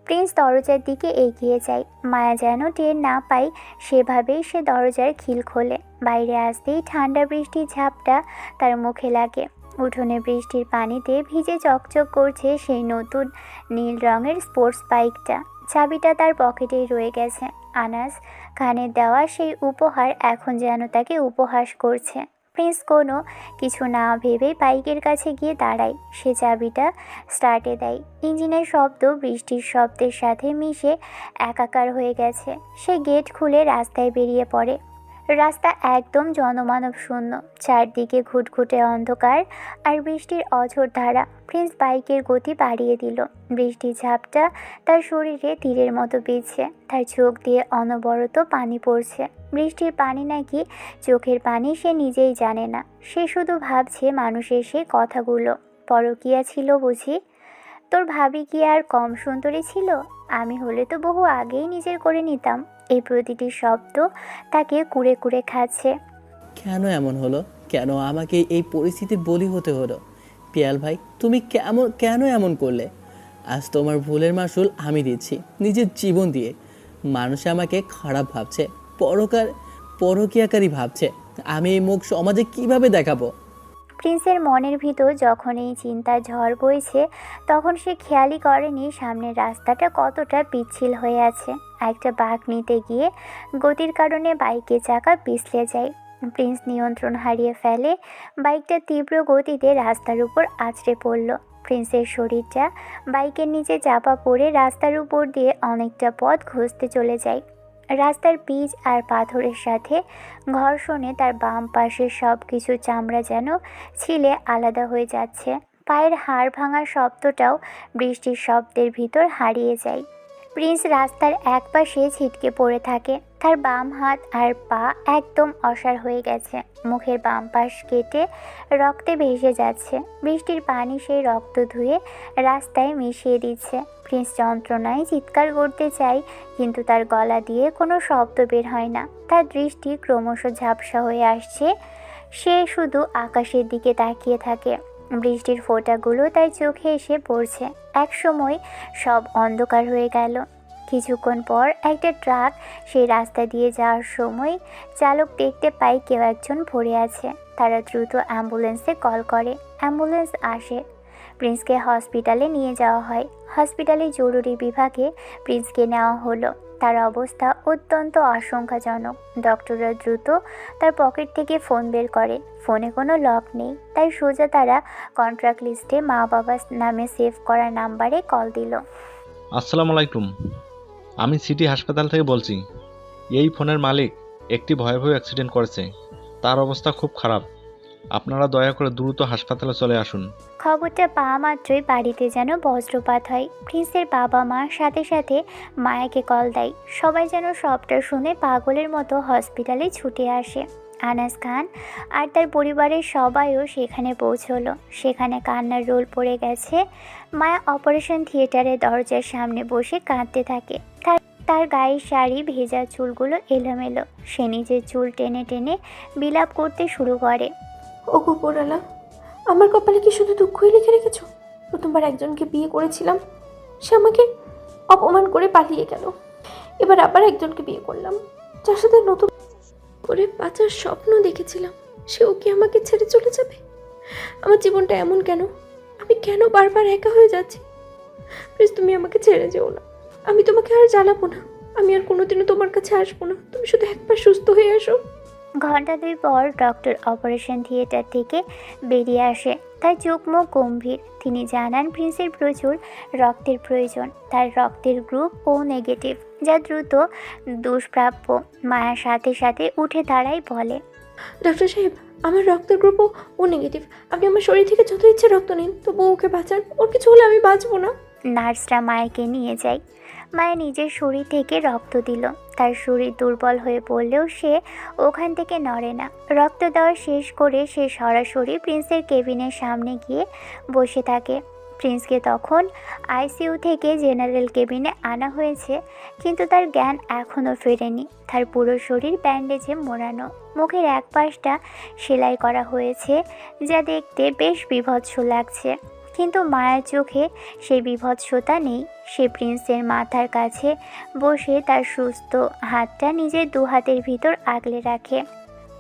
প্রিন্স দরজার দিকে এগিয়ে যায়। মায়া যেন টের না পায় সেভাবেই সে দরজার খিল খোলে। বাইরে আসতেই ঠান্ডা বৃষ্টির ঝাপটা তার মুখে লাগে। উঠোনে বৃষ্টির পানিতে ভিজে চকচক করছে সেই নতুন নীল রঙের স্পোর্টস বাইকটা। চাবিটা তার পকেটেই রয়ে গেছে। আনাস খানের দেওয়া সেই উপহার এখন যেন তাকে উপহাস করছে। প্রিন্স কোনো কিছু না ভেবেই বাইকের কাছে গিয়ে দাঁড়ায়। সে চাবিটা স্টার্টে দেয়। ইঞ্জিনের শব্দ বৃষ্টির শব্দের সাথে মিশে একাকার হয়ে গেছে। সে গেট খুলে রাস্তায় বেরিয়ে পড়ে। রাস্তা একদম জনমানব শূন্য। চারদিকে ঘুটঘুটে অন্ধকার আর বৃষ্টির অঝোর ধারা। প্রিন্স বাইকের গতি বাড়িয়ে দিল। বৃষ্টির ঝাপটা তার শরীরে তীরের মতো বিঁধছে। তার চোখ দিয়ে অনবরত পানি পড়ছে। বৃষ্টির পানি নাকি চোখের পানি সে নিজেই জানে না। সে শুধু ভাবছে মানুষের সেই কথাগুলো। পরকীয়া ছিল বুঝি? তোর ভাবি কি আর কম সুন্দরী ছিল? আমি হলে তো বহু আগেই নিজের করে নিতাম। এই প্রতিটি শব্দ তাকে কুড়ে কুড়ে খাচ্ছে। কেন এমন হলো? কেন আমাকে এই পরিস্থিতির বলি হতে হলো? পিয়াল ভাই, তুমি কেন এমন করলে? আজ তোমার ভুলের মাসুল আমি দিচ্ছি নিজের জীবন দিয়ে। মানুষ আমাকে খারাপ ভাবছে, পরকীয়াকারী ভাবছে। আমি এই মুখ সমাজে কিভাবে দেখাবো? প্রিন্সের মনের ভিতর যখন এই চিন্তার ঝড় বইছে, তখন সে খেয়ালই করেনি সামনের রাস্তাটা কতটা পিচ্ছিল হয়ে আছে। একটা বাঁক নিতে গিয়ে গতির কারণে বাইকের চাকা পিছলে যায়। প্রিন্স নিয়ন্ত্রণ হারিয়ে ফেলে। বাইকটা তীব্র গতিতে রাস্তার উপর আছড়ে পড়ল। প্রিন্সের শরীরটা বাইকের নিচে চাপা পড়ে রাস্তার উপর দিয়ে অনেকটা পথ ঘুষতে চলে যায়। রাস্তার পিচ আর পাথরের সাথে ঘর্ষণে তার বাম পাশের সব কিছু চামড়া যেন ছিলে আলাদা হয়ে যাচ্ছে। পায়ের হাড় ভাঙার শব্দটাও বৃষ্টির শব্দের ভিতর হারিয়ে যায়। প্রিন্স রাস্তার এক পাশে ছিটকে পড়ে থাকে। তার বাম হাত আর পা একদম অসাড় হয়ে গেছে। মুখের বাম পাশ কেটে রক্তে ভেসে যাচ্ছে। বৃষ্টির পানি সেই রক্ত ধুয়ে রাস্তায় মিশিয়ে দিচ্ছে। প্রিন্স যন্ত্রণায় চিৎকার করতে চায়, কিন্তু তার গলা দিয়ে কোনো শব্দ বের হয় না। তার দৃষ্টি ক্রমশ ঝাপসা হয়ে আসছে। সে শুধু আকাশের দিকে তাকিয়ে থাকে। বৃষ্টির ফোঁটাগুলো তার চোখে এসে পড়ছে। এক সময় সব অন্ধকার হয়ে গেল। কিছুক্ষণ পর একটা ট্রাক সেই রাস্তা দিয়ে যাওয়ার সময় চালক দেখতে পায় কেউ একজন পড়ে আছে। তারা দ্রুত অ্যাম্বুলেন্সে কল করে। অ্যাম্বুলেন্স আসে। প্রিন্সকে হসপিটালে নিয়ে যাওয়া হয়। হসপিটালে জরুরি বিভাগে প্রিন্সকে নেওয়া হলো। তার অবস্থা অত্যন্ত আশঙ্কাজনক। ডক্টররা দ্রুত তার পকেট থেকে ফোন বের করে। ফোনে কোনো লক নেই, তাই সোজা তারা কন্ট্রাক্ট লিস্টে মা বাবার নামে সেভ করা নাম্বারে কল দিল। আসসালামু আলাইকুম, আমি সিটি হাসপাতাল থেকে বলছি। এই ফোনের মালিক একটি ভয়াবহ অ্যাক্সিডেন্ট করেছে। তার অবস্থা খুব খারাপ। আপনারা দয়া করে দ্রুত হাসপাতালে চলে আসুন। খবরটা পাওয়া মাত্রই বাড়িতে যেন বজ্রপাত হয়। প্রিন্সের বাবা মা সাথে সাথে মায়াকে কল দেয়। সবাই যেন সবটা শুনে পাগলের মতো হসপিটালে ছুটে আসে। আনাস খান আর তার পরিবারের সবাইও সেখানে পৌঁছলো। সেখানে কান্নার রোল পড়ে গেছে। মায়া অপারেশন থিয়েটারের দরজার সামনে বসে কাঁদতে থাকে। তার গায়ের শাড়ি ভেজা চুলগুলো এলোমেলো। সে নিজের চুল টেনে টেনে বিলাপ করতে শুরু করে। ও গোপরালা, আমার কপালে কি শুধু দুঃখই লিখে রেখেছ? প্রথমবার একজনকে বিয়ে করেছিলাম, সে আমাকে অপমান করে পালিয়ে গেল। এবার আবার একজনকে বিয়ে করলাম, যার সাথে নতুন করে বাঁচার স্বপ্ন দেখেছিলাম। সেও কি আমাকে ছেড়ে চলে যাবে? আমার জীবনটা এমন কেন? আমি কেন বারবার একা হয়ে যাচ্ছি? প্লিজ তুমি আমাকে ছেড়ে যেও না। আমি তোমাকে আর জ্বালাবো না। আমি আর কোনোদিনও তোমার কাছে আসবো না। তুমি শুধু একবার সুস্থ হয়ে আসো। ঘন্টা 2 পর ডক্টর অপারেশন থিয়েটার থেকে বেরিয়ে আসে। তার চোখ মুখ গম্ভীর। তিনি জানান প্রিন্সের প্রচুর রক্তের প্রয়োজন। তার রক্তের গ্রুপ ও নেগেটিভ, যা দ্রুত দুষ্প্রাপ্য। মায়ার সাথে সাথে উঠে দাঁড়ায়, বলে, ডাক্তার সাহেব, আমার রক্তের গ্রুপও ও নেগেটিভ। আপনি আমার শরীর থেকে যত ইচ্ছে রক্ত নিন, তবুও ওকে বাঁচান। ওর কিছু হলে আমি বাঁচবো না। নার্সরা মায়াকে নিয়ে যায়। মায়া নিজের শরীর থেকে রক্ত দিল। তার শরীর দুর্বল হয়ে পড়লেও সে ওখান থেকে নড়ে না। রক্ত দেওয়া শেষ করে সে সরাসরি প্রিন্সের কেবিনের সামনে গিয়ে বসে থাকে। প্রিন্সকে তখন আইসিইউ থেকে জেনারেল কেবিনে আনা হয়েছে, কিন্তু তার জ্ঞান এখনও ফেরেনি। তার পুরো শরীর ব্যান্ডেজে মোড়ানো, মুখের এক পাশটা সেলাই করা হয়েছে, যা দেখতে বেশ বীভৎস লাগছে। কিন্তু মায়ের চোখে সেই বীভৎসতা নেই। সে প্রিন্সের মাথার কাছে বসে তার সুস্থ হাতটা নিজের দু হাতের ভিতর আগলে রাখে।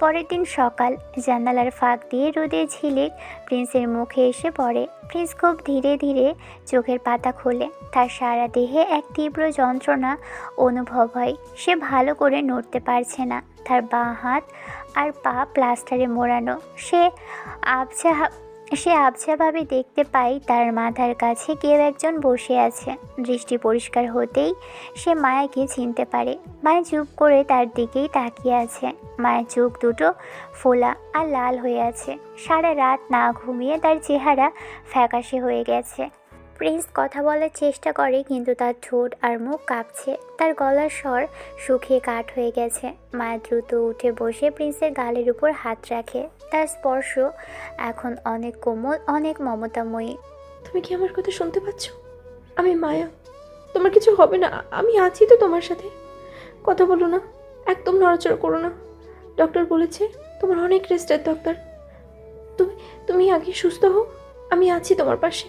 পরের দিন সকাল, জানালার ফাঁক দিয়ে রোদের ঝিলিক প্রিন্সের মুখে এসে পড়ে। প্রিন্স খুব ধীরে ধীরে চোখের পাতা খোলে। তার সারা দেহে এক তীব্র যন্ত্রণা অনুভব হয়। সে ভালো করে নড়তে পারছে না। তার বাঁ হাত আর পা প্লাস্টারে মোড়ানো। সে আবছাভাবে দেখতে পায় তার মাথার কাছে কেউ একজন বসে আছে। দৃষ্টি পরিষ্কার হতেই সে মায়াকে চিনতে পারে। মায়া চুপ করে তার দিকেই তাকিয়ে আছে। মায়ের চোখ দুটো ফোলা আর লাল হয়ে আছে। সারা রাত না ঘুমিয়ে তার চেহারা ফ্যাকাশে হয়ে গেছে। প্রিন্স কথা বলার চেষ্টা করে, কিন্তু তার ঠোঁট আর মুখ কাঁপছে। তার গলার স্বর শুকিয়ে কাঠ হয়ে গেছে। মায়া দ্রুত উঠে বসে প্রিন্সের গালের উপর হাত রাখে। তার স্পর্শ এখন অনেক কোমল, অনেক মমতাময়ী। তুমি কি আমার কথা শুনতে পাচ্ছ? আমি মায়া। তোমার কিছু হবে না। আমি আছি তো তোমার সাথে। কথা বলো না, একদম নড়াচড়া করো না। ডক্টর বলেছে তোমার অনেক রেস্টের দরকার। তুমি আগে সুস্থ হও, আমি আছি তোমার পাশে।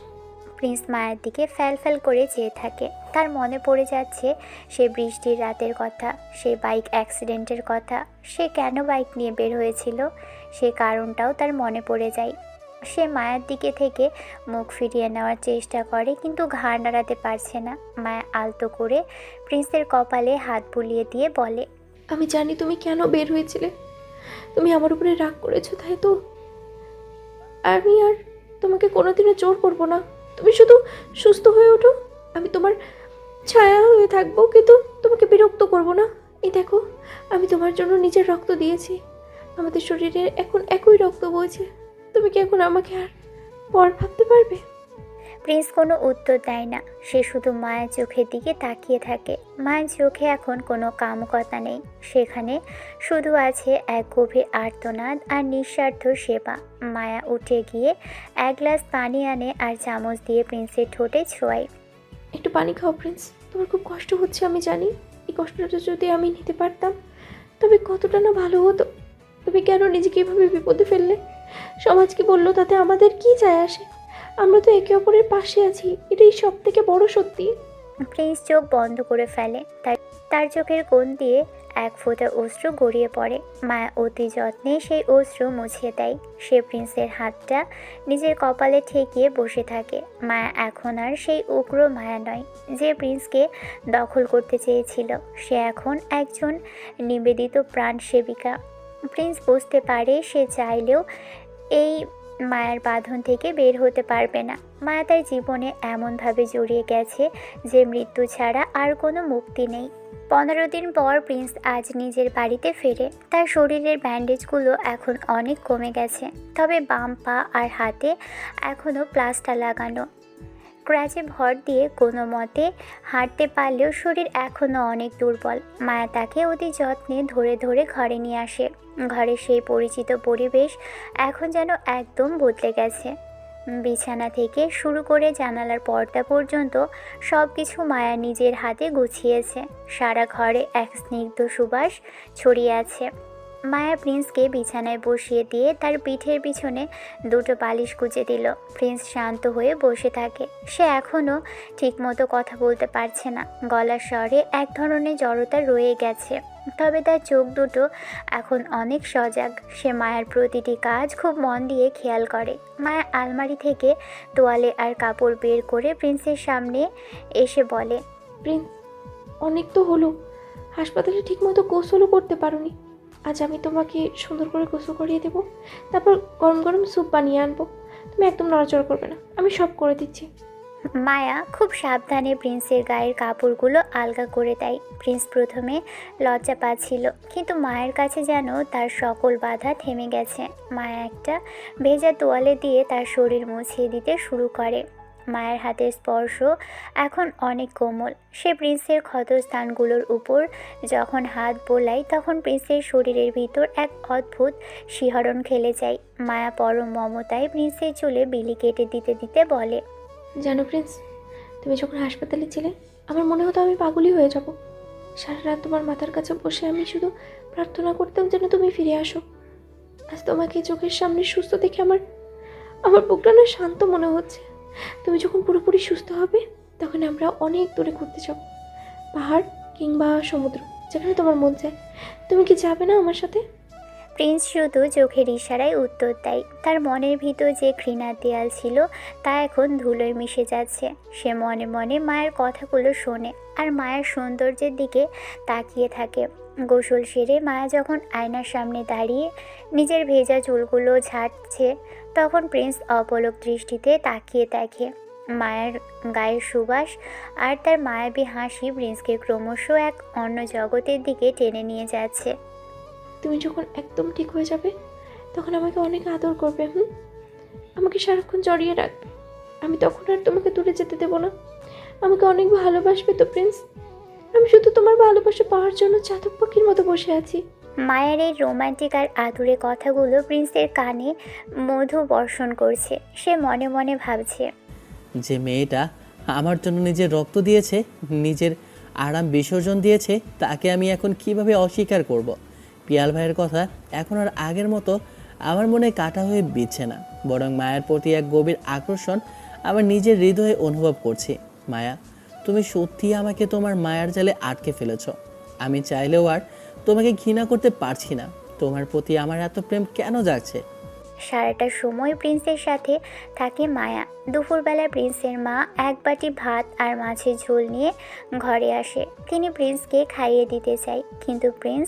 প্রিন্স মায়ের দিকে ফ্যাল করে চেয়ে থাকে। তার মনে পড়ে যাচ্ছে সে বৃষ্টির রাতের কথা, সে বাইক অ্যাক্সিডেন্টের কথা, সে কেন বাইক নিয়ে বের হয়েছিল সে কারণটাও তার মনে পড়ে যায়। সে মায়ের দিকে থেকে মুখ ফিরিয়ে নেওয়ার চেষ্টা করে, কিন্তু ঘাড় নাড়াতে পারছে না। মায়া আলতো করে প্রিন্সের কপালে হাত বুলিয়ে দিয়ে বলে, আমি জানি তুমি কেন বের হয়েছিলে। তুমি আমার উপরে রাগ করেছো, তাই তো। আমি আর তোমাকে কোনোদিনও জোর করবো না। তুমি শুধু সুস্থ হয়ে ওঠো, আমি তোমার ছায়া হয়ে থাকবো, কিন্তু তোমাকে বিরক্ত করবো না। এই দেখো, আমি তোমার জন্য নিজের রক্ত দিয়েছি। আমাদের শরীরে এখন একই রক্ত বইছে। তুমি কি এখন আমাকে আর পর ভাবতে পারবে? প্রিন্স কোনো উত্তর দেয় না। সে শুধু মায়ের চোখের দিকে তাকিয়ে থাকে। মায়ের চোখে এখন কোনো কামকতা নেই। সেখানে শুধু আছে এক গভীর আর্তনাদ আর নিঃস্বার্থ সেবা। মায়া উঠে গিয়ে এক গ্লাস পানি আনে আর চামচ দিয়ে প্রিন্সের ঠোঁটে ছোঁয়ায়। একটু পানি খাও প্রিন্স। তোমার খুব কষ্ট হচ্ছে, আমি জানি। এই কষ্টটা যদি আমি নিতে পারতাম তবে কতটা না ভালো হতো। তুমি কেন নিজেকে এভাবে বিপদে ফেললে? সমাজ কি বললো তাতে আমাদের কি যায় আসে? আমরা তো একে অপরের পাশে আছি, এটাই সব থেকে বড় সত্যি। প্রিন্স চোখ বন্ধ করে ফেলে। তার চোখের কোণ দিয়ে এক ফোঁটা অশ্রু গড়িয়ে পড়ে। মায়া অতি যত্নে সেই অশ্রু মুছিয়ে দেয়। সে প্রিন্সের হাতটা নিজের কপালে ঠেকিয়ে বসে থাকে। মায়া এখন আর সেই উগ্র মায়া নয় যে প্রিন্সকে দখল করতে চেয়েছিল। সে এখন একজন নিবেদিত প্রাণ সেবিকা। প্রিন্স বুঝতে পারে সে চাইলেও এই মায়ার বাঁধন থেকে বের হতে পারবে না। মায়া তার জীবনে এমনভাবে জড়িয়ে গেছে যে মৃত্যু ছাড়া আর কোনো মুক্তি নেই। 15 দিন পর প্রিন্স আজ নিজের বাড়িতে ফেরে। তার শরীরের ব্যান্ডেজগুলো এখন অনেক কমে গেছে, তবে বাম পা আর হাতে এখনও প্লাস্টার লাগানো। ক্র্যাচে ভর দিয়ে কোনো মতে হাঁটতে পারলেও শরীর এখনও অনেক দুর্বল। মায়া তাকে অতি যত্নে ধরে ধরে ঘরে নিয়ে আসে। ঘরের সেই পরিচিত পরিবেশ এখন যেন একদম বদলে গেছে। বিছানা থেকে শুরু করে জানালার পর্দা পর্যন্ত সব কিছু মায়া নিজের হাতে গুছিয়েছে। সারা ঘরে এক স্নিগ্ধ সুবাস ছড়িয়ে আছে। মায়া প্রিন্সকে বিছানায় বসিয়ে দিয়ে তার পিঠের পিছনে দুটো বালিশ গুজে দিল। প্রিন্স শান্ত হয়ে বসে থাকে। সে এখনও ঠিকমতো কথা বলতে পারছে না। গলার স্বরে এক ধরনের জড়তা রয়ে গেছে, তবে তার চোখ দুটো এখন অনেক সজাগ। সে মায়ের প্রতিটি কাজ খুব মন দিয়ে খেয়াল করে। মায়া আলমারি থেকে তোয়ালে আর কাপড় বের করে প্রিন্সের সামনে এসে বলে, প্রিন্স, অনেক তো হলো। হাসপাতালে ঠিকমতো গোসলও করতে পারোনি। আজ আমি তোমাকে সুন্দর করে গোসল করিয়ে দেবো, তারপর গরম গরম স্যুপ বানিয়ে আনবো। তুমি একদম নড়াচড়া করবে না, আমি সব করে দিচ্ছি। মায়া খুব সাবধানে প্রিন্সের গায়ের কাপড়গুলো আলগা করে দেয়। প্রিন্স প্রথমে লজ্জা পাচ্ছিল, কিন্তু মায়ের কাছে যেন তার সকল বাধা থেমে গেছে। মায়া একটা ভেজা তোয়ালে দিয়ে তার শরীর মুছিয়ে দিতে শুরু করে। মায়ের হাতের স্পর্শ এখন অনেক কোমল। সে প্রিন্সের ক্ষতস্থানগুলোর উপর যখন হাত বোলায়, তখন প্রিন্সের শরীরের ভিতর এক অদ্ভুত শিহরণ খেলে যায়। মায়া পরম মমতায় প্রিন্সের চুলে বিলি কেটে দিতে দিতে বলে, জানো প্রিন্স, তুমি যখন হাসপাতালে ছিলে আমার মনে হতো আমি পাগলই হয়ে যাব। সারা রাত তোমার মাথার কাছে বসে আমি শুধু প্রার্থনা করতাম যেন তুমি ফিরে আসো। আজ তোমাকে চোখের সামনে সুস্থ দেখে আমার আমার বুকটা না শান্ত মনে হচ্ছে। তুমি যখন পুরোপুরি সুস্থ হবে তখন আমরা অনেক দূরে ঘুরতে যাব, পাহাড় কিংবা সমুদ্র, যেখানে তোমার মন চায়। তুমি কি যাবে না আমার সাথে? প্রিন্স শুধু চোখের ইশারায় উত্তর দেয়। তার মনের ভিতর যে ঘৃণার দেয়াল ছিল তা এখন ধুলোয় মিশে যাচ্ছে। সে মনে মনে মায়ের কথাগুলো শোনে আর মায়ের সৌন্দর্যের দিকে তাকিয়ে থাকে। গোসল সেরে মায়া যখন আয়নার সামনে দাঁড়িয়ে নিজের ভেজা চুলগুলো ঝাড়ছে, তখন প্রিন্স অপলক দৃষ্টিতে তাকিয়ে দেখে মায়ের গায়ের সুবাস আর তার মায়াবী হাসি প্রিন্সকে ক্রমশ এক অন্য জগতের দিকে টেনে নিয়ে যাচ্ছে। তুমি যখন একদম ঠিক হয়ে যাবে তখন আমাকে অনেক আদর করবে, আমাকে সারাক্ষণ জড়িয়ে রাখবে। আমি তখন আর তোমাকে দূরে যেতে দেবো না। আমাকে অনেক ভালোবাসবে তো প্রিন্স? আমি শুধু তোমার ভালোবাসা পাওয়ার জন্য চাতক পাখির মতো বসে আছি। মায়ের এই রোমান্টিক আর আদুরে কথাগুলো প্রিন্সের কানে মধু বর্ষণ করছে। সে মনে মনে ভাবছে, যে মেয়েটা আমার জন্য নিজের রক্ত দিয়েছে, নিজের আরাম বিসর্জন দিয়েছে, তাকে আমি এখন কিভাবে অস্বীকার করব। পিয়াল ভাইয়ের কথা এখন আর আগের মতো আমার মনে কাটা হয়ে বিচ্ছে না, বরং মায়ের প্রতি এক গভীর আকর্ষণ আমার নিজের হৃদয়ে অনুভব করছি। মায়া, তুমি সত্যিই আমাকে তোমার মায়ার জালে আটকে ফেলেছ। আমি চাইলেও আর তোমাকে ঘৃণা করতে পারছি না। তোমার প্রতি আমার এত প্রেম কেন জাগছে? সারাটা সময় প্রিন্সের সাথে থাকে মায়া। দুপুরবেলা প্রিন্সের মা এক বাটি ভাত আর মাছের ঝোল নিয়ে ঘরে আসে। তিনি প্রিন্সকে খাইয়ে দিতে চায়, কিন্তু প্রিন্স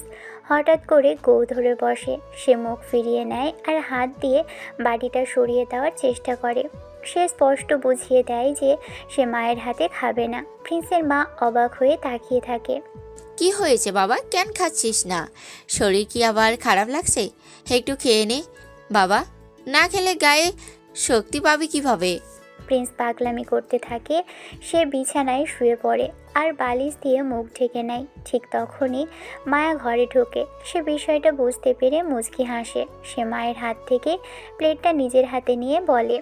হঠাৎ করে গৌ ধরে বসে। সে মুখ ফিরিয়ে নেয় আর হাত দিয়ে বাটিটা সরিয়ে দেওয়ার চেষ্টা করে। সে স্পষ্ট বুঝিয়ে দেয় যে সে মায়ের হাতে খাবে না। প্রিন্সের মা অবাক হয়ে তাকিয়ে থাকে। কি হয়েছে বাবা, কেন খাচ্ছিস না? শরীর কি আবার খারাপ লাগছে? একটু খেয়ে নে বাবা, না খেলে গায়ে শক্তি পাবি কিভাবে? প্রিন্স পাগলামি করতে থাকে। সে বিছানায় শুয়ে পড়ে আর বালিশ দিয়ে মুখ ঢেকে নেয়। ঠিক তখনই মায়া ঘরে ঢোকে। সে বিষয়টা বুঝতে পেরে মুচকি হাসে। সে মায়ের হাত থেকে প্লেটটা নিজের হাতে নিয়ে বলে,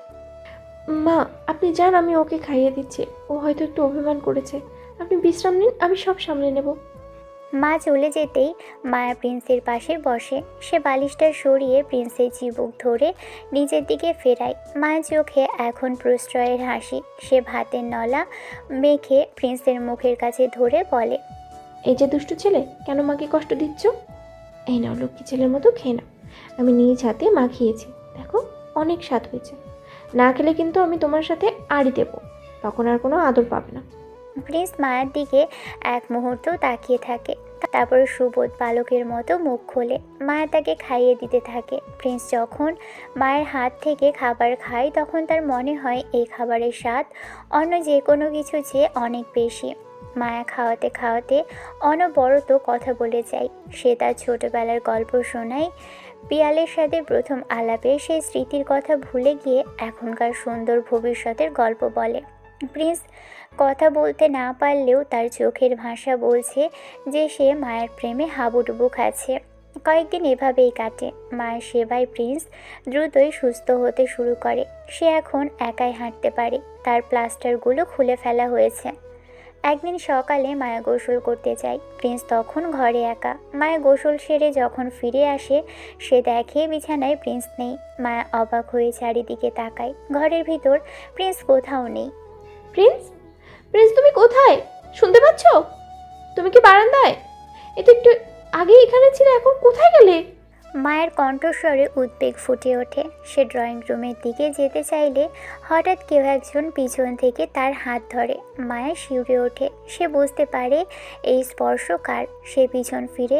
মা, আপনি যান, আমি ওকে খাইয়ে দিচ্ছি। ও হয়তো একটু অভিমান করেছে। আপনি বিশ্রাম নিন, আমি সব সামলে নেব। মা চলে যেতেই মায়া প্রিন্সের পাশে বসে। সে বালিশটা সরিয়ে প্রিন্সের চিবুক ধরে নিজের দিকে ফেরায়। মায়ের চোখে এখন প্রশ্রয়ের হাসি। সে ভাতের নলা মেখে প্রিন্সের মুখের কাছে ধরে বলে, এই যে দুষ্টু ছেলে, কেন মাকে কষ্ট দিচ্ছ? এই নাও, লক্ষ্মী ছেলের মতো খেয়ে নাও। আমি নিজ হাতে মাখিয়েছি, দেখো অনেক স্বাদ হয়েছে। না খেলে কিন্তু আমি তোমার সাথে আড়ি দেব, তখন আর কোনো আদর পাবে না। প্রিন্স মায়ের দিকে এক মুহূর্ত তাকিয়ে থাকে, তারপর সুবোধ বালকের মতো মুখ খোলে। মায়া তাকে খাইয়ে দিতে থাকে। প্রিন্স যখন মায়ের হাত থেকে খাবার খায়, তখন তার মনে হয় এই খাবারের স্বাদ অন্য যে কোনো কিছু চেয়ে অনেক বেশি। মায়া খাওয়াতে খাওয়াতে অনবরত কথা বলে যায়। সে তার ছোটবেলার গল্প শোনায়। পিয়ালের সাথে প্রথম আলাপে সেই স্মৃতির কথা ভুলে গিয়ে এখনকার সুন্দর ভবিষ্যতের গল্প বলে। প্রিন্স কথা বলতে না পারলেও তার চোখের ভাষা বলছে যে সে মায়ের প্রেমে হাবুডুবু খাচ্ছে। কয়েকদিন এভাবেই কাটে। মায়ের সেবায় প্রিন্স দ্রুতই সুস্থ হতে শুরু করে। সে এখন একাই হাঁটতে পারে। তার প্লাস্টারগুলো খুলে ফেলা হয়েছে। একদিন সকালে মায়া গোসল করতে যায়। প্রিন্স তখন ঘরে একা। মায়া গোসল সেরে যখন ফিরে আসে, সে দেখে বিছানায় প্রিন্স নেই। মায়া অবাক হয়ে চারিদিকে তাকায়। ঘরের ভিতর প্রিন্স কোথাও নেই। প্রিন্স, প্রিন্স তুমি কোথায়? শুনতে পাচ্ছ? তুমি কি বারান্দায়? এ তো একটু আগে এখানে ছিলে, এখন কোথায় গেলে? মায়ের কণ্ঠস্বরে উদ্বেগ ফুটে ওঠে। সে ড্রয়িং রুমের দিকে যেতে চাইলে হঠাৎ কেউ একজন পিছন থেকে তার হাত ধরে। মায়া শিউরে ওঠে। সে বুঝতে পারে এই স্পর্শ কার। সে পিছন ফিরে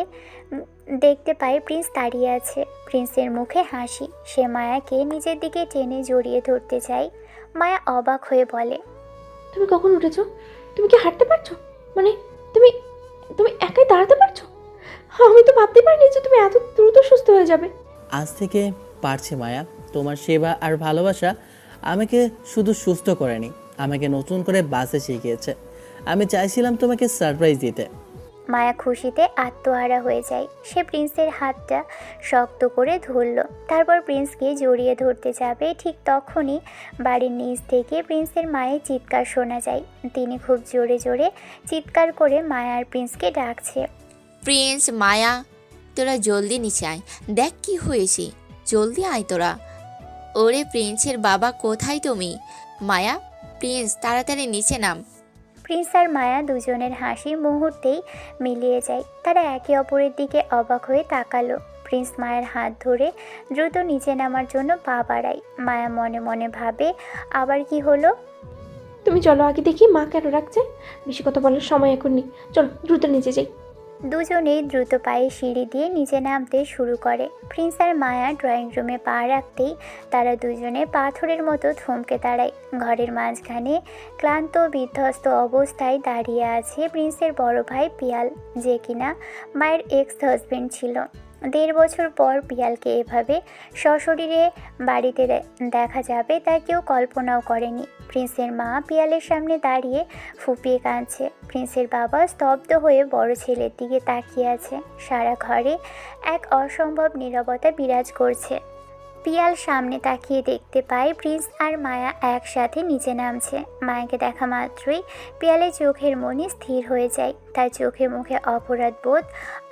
দেখতে পায় প্রিন্স দাঁড়িয়ে আছে। প্রিন্সের মুখে হাসি। সে মায়াকে নিজের দিকে টেনে জড়িয়ে ধরতে চায়। মায়া অবাক হয়ে বলে, তুমি কখন উঠেছো? তুমি কি হাঁটতে পারছো? মানে তুমি তুমি একাই দাঁড়াতে পারছো? আমি তো ভাবতে পারিনি যে তুমি এত দ্রুত সুস্থ হয়ে যাবে। আজ থেকে পারছি মায়া। তোমার সেবা আর ভালোবাসা আমাকে শুধু সুস্থ করেনি, আমাকে নতুন করে বাঁচতে শিখিয়েছে। আমি চাইছিলাম তোমাকে সারপ্রাইজ দিতে। মায়া খুশিতে আত্মহারা হয়ে যায়। সে প্রিন্সের হাতটা শক্ত করে ধরল। তারপর প্রিন্সকে জড়িয়ে ধরতে যাবে, ঠিক তখনই বাড়ির নিচ থেকে প্রিন্সের মায়ের চিৎকার শোনা যায়। তিনি খুব জোরে জোরে চিৎকার করে মায়া আর প্রিন্সকে ডাকছে। প্রিন্স, মায়া, তোরা জলদি নিচে আয়, দেখ কি হয়েছে, জলদি আয় তোরা। ওরে প্রিন্সের বাবা, কোথায় তুমি? মায়া, প্রিন্স, তাড়াতাড়ি নিচে নাম। প্রিন্স আর মায়া দুজনের হাসি মুহূর্তেই মিলিয়ে যায়। তারা একে অপরের দিকে অবাক হয়ে তাকালো। প্রিন্স মায়ের হাত ধরে দ্রুত নিচে নামার জন্য পা বাড়ায়। মায়া মনে মনে ভাবে, আবার কি হলো? তুমি চলো আগে দেখি মা কেন রাখছে। বেশি কথা বলার সময় এখন নেই, চলো দ্রুত নিচে যাই। দুজনেই দ্রুত পায়ে সিঁড়ি দিয়ে নিচে নামতে শুরু করে। প্রিন্স আর মায়া ড্রয়িং রুমে পা রাখতেই তারা দুজনে পাথরের মতো থমকে দাঁড়ায়। ঘরের মাঝখানে ক্লান্ত বিধ্বস্ত অবস্থায় দাঁড়িয়ে আছে প্রিন্সের বড় ভাই পিয়াল, যে কিনা মায়ের এক্স হাজবেন্ড ছিল। 1.5 বছর পর পিয়ালকে এভাবে সশরীরে বাড়িতে দেখা যাবে তা কেউ কল্পনাও করেনি। প্রিন্সের মা পিয়ালের সামনে দাঁড়িয়ে ফুপিয়ে কাঁদছে। প্রিন্সের বাবা স্তব্ধ হয়ে বড় ছেলের দিকে তাকিয়ে আছে। সারা ঘরে এক অসম্ভব নীরবতা বিরাজ করছে। পিয়াল সামনে তাকিয়ে দেখতে পায় প্রিন্স আর মায়া একসাথে নিচে নামছে। মায়াকে দেখা মাত্রই পিয়ালের চোখের মনি স্থির হয়ে যায়। তার চোখে মুখে অপরাধ বোধ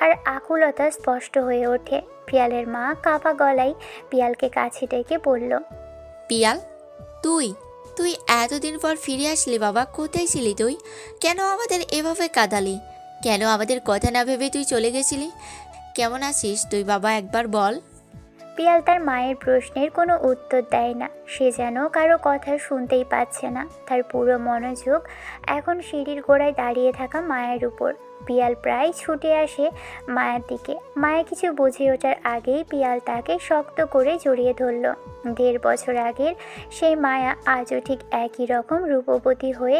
আর আকুলতা স্পষ্ট হয়ে ওঠে। পিয়ালের মা কাঁপা গলায় পিয়ালকে কাছে ডেকে বলল, পিয়াল, তুই তুই এতদিন পর ফিরে আসলি বাবা, কোথায় ছিলি তুই? কেন আমাদের এভাবে কাঁদালি? কেন আমাদের কথা না ভেবে তুই চলে গেছিলি? কেমন আছিস তুই বাবা, একবার বল। পিয়াল তার মায়ের প্রশ্নের কোনো উত্তর দেয় না। সে যেন কারো কথা শুনতেই পাচ্ছে না। তার পুরো মনোযোগ এখন সিঁড়ির গোড়ায় দাঁড়িয়ে থাকা মায়ের উপর। পিয়াল প্রায় ছুটে আসে মায়ের দিকে। মায়া কিছু বুঝে ওঠার আগেই পিয়াল তাকে শক্ত করে জড়িয়ে ধরল। 1.5 বছর আগের সেই মায়া আজও ঠিক একই রকম রূপবতী হয়ে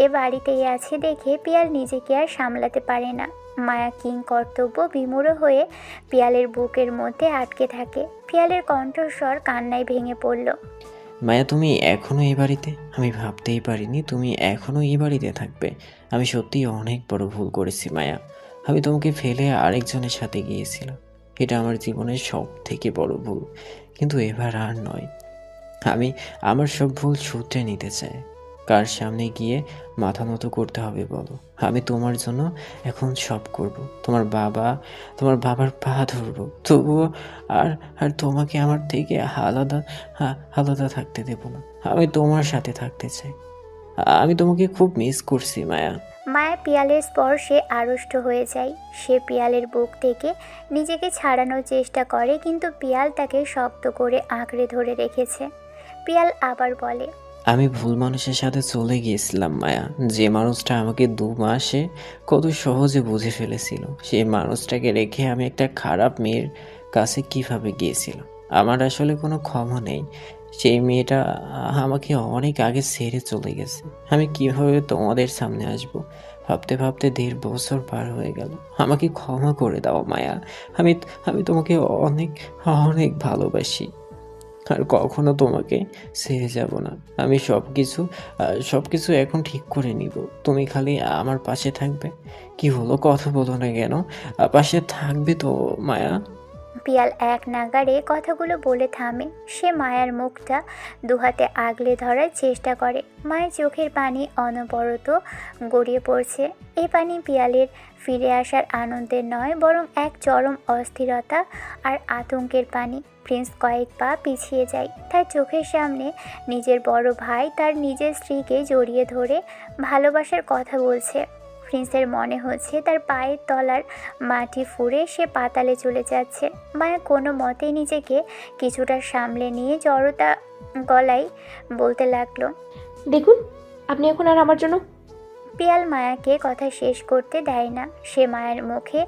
এ বাড়িতেই আছে দেখে পিয়াল নিজেকে আর সামলাতে পারে না। মায়া কিং কর্তব্য বিমূঢ় হয়ে পিয়ালের বুকের মধ্যে আটকে থাকে। পিয়ালের কণ্ঠস্বর কান্নায় ভেঙে পড়ল। মায়া, তুমি এখনো এই বাড়িতে? আমি ভাবতেই পারিনি তুমি এখনো এই বাড়িতে থাকবে। আমি সত্যিই অনেক বড় ভুল করেছি মায়া। আমি তোমাকে ফেলে আরেকজনের সাথে গিয়েছিলাম। এটা আমার জীবনের সব থেকে বড় ভুল, কিন্তু এবার আর নয়। আমি আমার সব ভুল শুধরে নিতে চাই। কার সামনে গিয়ে মাথা নত করতে হবে বলো? আমি তোমার জন্য এখন সব করব। তোমার বাবার পা ধরবো, তবুও আর আর তোমাকে আমার থেকে আলাদা থাকতে দেব না। আমি তোমার সাথে থাকতে চাই। আমি তোমাকে খুব মিস করছি মায়া। মায়া পিয়ালের স্পর্শে আড়ষ্ট হয়ে যায়। সে পিয়ালের বুক থেকে নিজেকে ছাড়ানোর চেষ্টা করে, কিন্তু পিয়াল তাকে শক্ত করে আঁকড়ে ধরে রেখেছে। পিয়াল আবার বলে, আমি ভুল মানুষের সাথে চলে গিয়েছিলাম মায়া। যে মানুষটা আমাকে 2 মাসে কত সহজে বুঝে ফেলেছিল, সেই মানুষটাকে রেখে আমি একটা খারাপ মেয়ের কাছে কিভাবে গিয়েছিলাম। আমার আসলে কোনো ক্ষমা নেই। সেই মেয়েটা আমাকে অনেক আগে ছেড়ে চলে গেছে। আমি কিভাবে তোমাদের সামনে আসব? ভাবতে ভাবতে 1.5 বছর পার হয়ে গেল। আমাকে ক্ষমা করে দাও মায়া। আমি আমি তোমাকে অনেক অনেক ভালোবাসি, আর কখনো তোমাকে ছেড়ে যাব না। আমি সব কিছু এখন ঠিক করে নিব। তুমি খালি আমার পাশে থাকবে। কি হলো, কথা বলো না কেন? পাশে থাকবে তো মায়া? পিয়াল এক নাগাড়ে কথাগুলো বলে থামে। সে মায়ার মুখটা দুহাতে আগলে ধরার চেষ্টা করে। মায়ের চোখের পানি অনবরত গড়িয়ে পড়ছে। এই পানি পিয়ালের ফিরে আসার আনন্দের নয়, বরং এক চরম অস্থিরতা আর আতঙ্কের পানি। প্রিন্স কয়েক পা পিছিয়ে যায়। তার চোখের সামনে নিজের বড় ভাই তার নিজের স্ত্রীকে জড়িয়ে ধরে ভালোবাসার কথা বলছে। প্রিন্সের মনে হচ্ছে তার পায়ের তলার মাটি ফুঁড়ে সে পাতালে চলে যাচ্ছে। মায়া কোনো মতেই নিজেকে কিছুটা সামলে নিয়ে জড়তা গলায় বলতে লাগলো, দেখুন, আপনি এখন আর আমার জন্য। পিয়াল মায়াকে কথা শেষ করতে দেয় না। সে মায়ের মুখে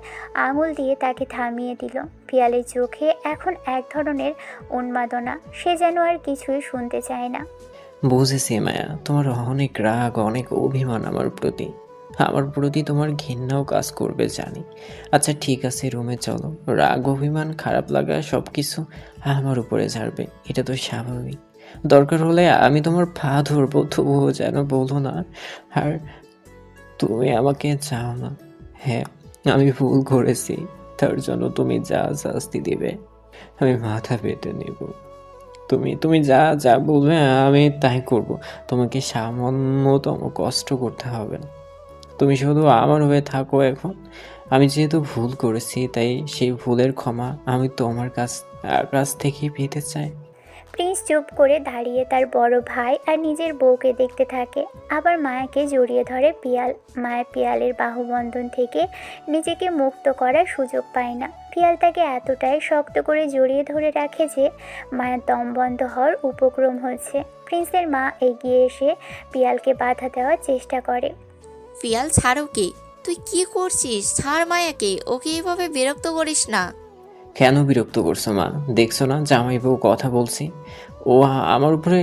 আঙুল দিয়ে তাকে থামিয়ে দিল। পিয়ালের চোখে এখন এক ধরনের উন্মাদনা, সে যেন আর কিছুই শুনতে চায় না। বুঝেছি মায়া, তোমার অনেক রাগ, অনেক অভিমান আমার প্রতি তোমার ঘৃণাও কাজ করবে জানি। আচ্ছা ঠিক আছে, রুমে চলো। রাগ, অভিমান, খারাপ লাগা সব কিছু আমার উপরে ঝাড়বে, এটা তো স্বাভাবিক। দরকার হলে আমি তোমার পা ধরবো, তবুও যেন বলো না আর তুমি আমাকে চাও না। হ্যাঁ, আমি ভুল করেছি, তার জন্য তুমি যা শাস্তি দিবে আমি মাথা পেতে নেব। তুমি তুমি যা যা বলবে আমি তাই করব। তোমাকে সামান্যতম কষ্ট করতে হবে না। তুমি শুধু আমার হয়ে থাকো এখন। আমি যেহেতু ভুল করেছি, তাই সেই ভুলের ক্ষমা আমি তোমার কাছ থেকেই পেতে চাই। প্রিন্স চুপ করে দাঁড়িয়ে তার বড় ভাই আর নিজের বউকে দেখতে থাকে। আবার মায়াকে জড়িয়ে ধরে পিয়াল। মায়া পিয়ালের বাহুবন্ধন থেকে নিজেকে মুক্ত করার সুযোগ পায় না। পিয়াল তাকে এতটাই শক্ত করে জড়িয়ে ধরে রাখে যে মায়ের দম বন্ধ হওয়ার উপক্রম হচ্ছে। প্রিন্সের মা এগিয়ে এসে পিয়ালকে বাধা দেওয়ার চেষ্টা করে। পিয়াল ছাড় ওকে, তুই কি করছিস? ছাড় মায়াকে, ওকে এভাবে বিরক্ত করিস না। কেন বিরক্ত করছো মা? দেখছো না জামাই বউ কথা বলছি, ও আমার উপরে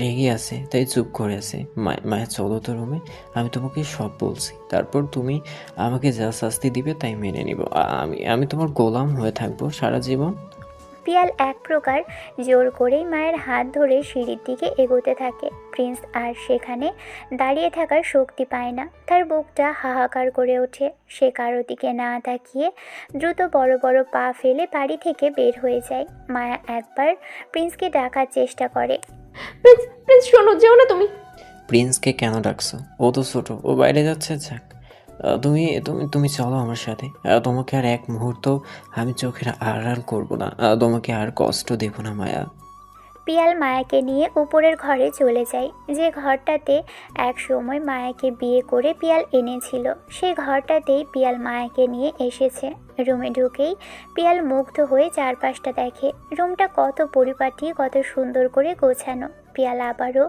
রেগে আছে তাই চুপ করে আছে। মায়া চলো তো রুমে, আমি তোমাকে সব বলছি। তারপর তুমি আমাকে যা শাস্তি দিবে তাই মেনে নিব। আমি তোমার গোলাম হয়ে থাকবো সারা জীবন। পিয়াল এক প্রকার জোর করেই মায়ের হাত ধরে সিঁড়ির দিকে এগোতে থাকে। প্রিন্স আর সেখানে দাঁড়িয়ে থাকার শক্তি পায় না। তার বুকটা হাহাকার করে ওঠে। সে কারো দিকে না তাকিয়ে দ্রুত বড় বড় পা ফেলে বাড়ি থেকে বের হয়ে যায়। মায়া একবার প্রিন্সকে ডাকার চেষ্টা করে। প্রিন্স, প্রিন্স শোনো, যেও না তুমি। প্রিন্সকে কেন ডাকছো? ও তো ছোট, ও বাইরে যাচ্ছে, যাক। তুমি তুমি তুমি চলো আমার সাথে। তোমাকে আর এক মুহূর্ত আমি চোখের আড়াল করব না। তোমাকে আর কষ্ট দেব না মায়া। পিয়াল মায়াকে নিয়ে উপরের ঘরে চলে যায়, যে ঘরটাতে এক সময় মায়াকে বিয়ে করে পিয়াল এনেছিল। সেই ঘরটাতেই পিয়াল মায়াকে নিয়ে এসেছে। রুমে ঢুকেই পিয়াল মুগ্ধ হয়ে চারপাশটা দেখে। রুমটা কত পরিপাটি, কত সুন্দর করে গোছানো। পিয়াল আবারও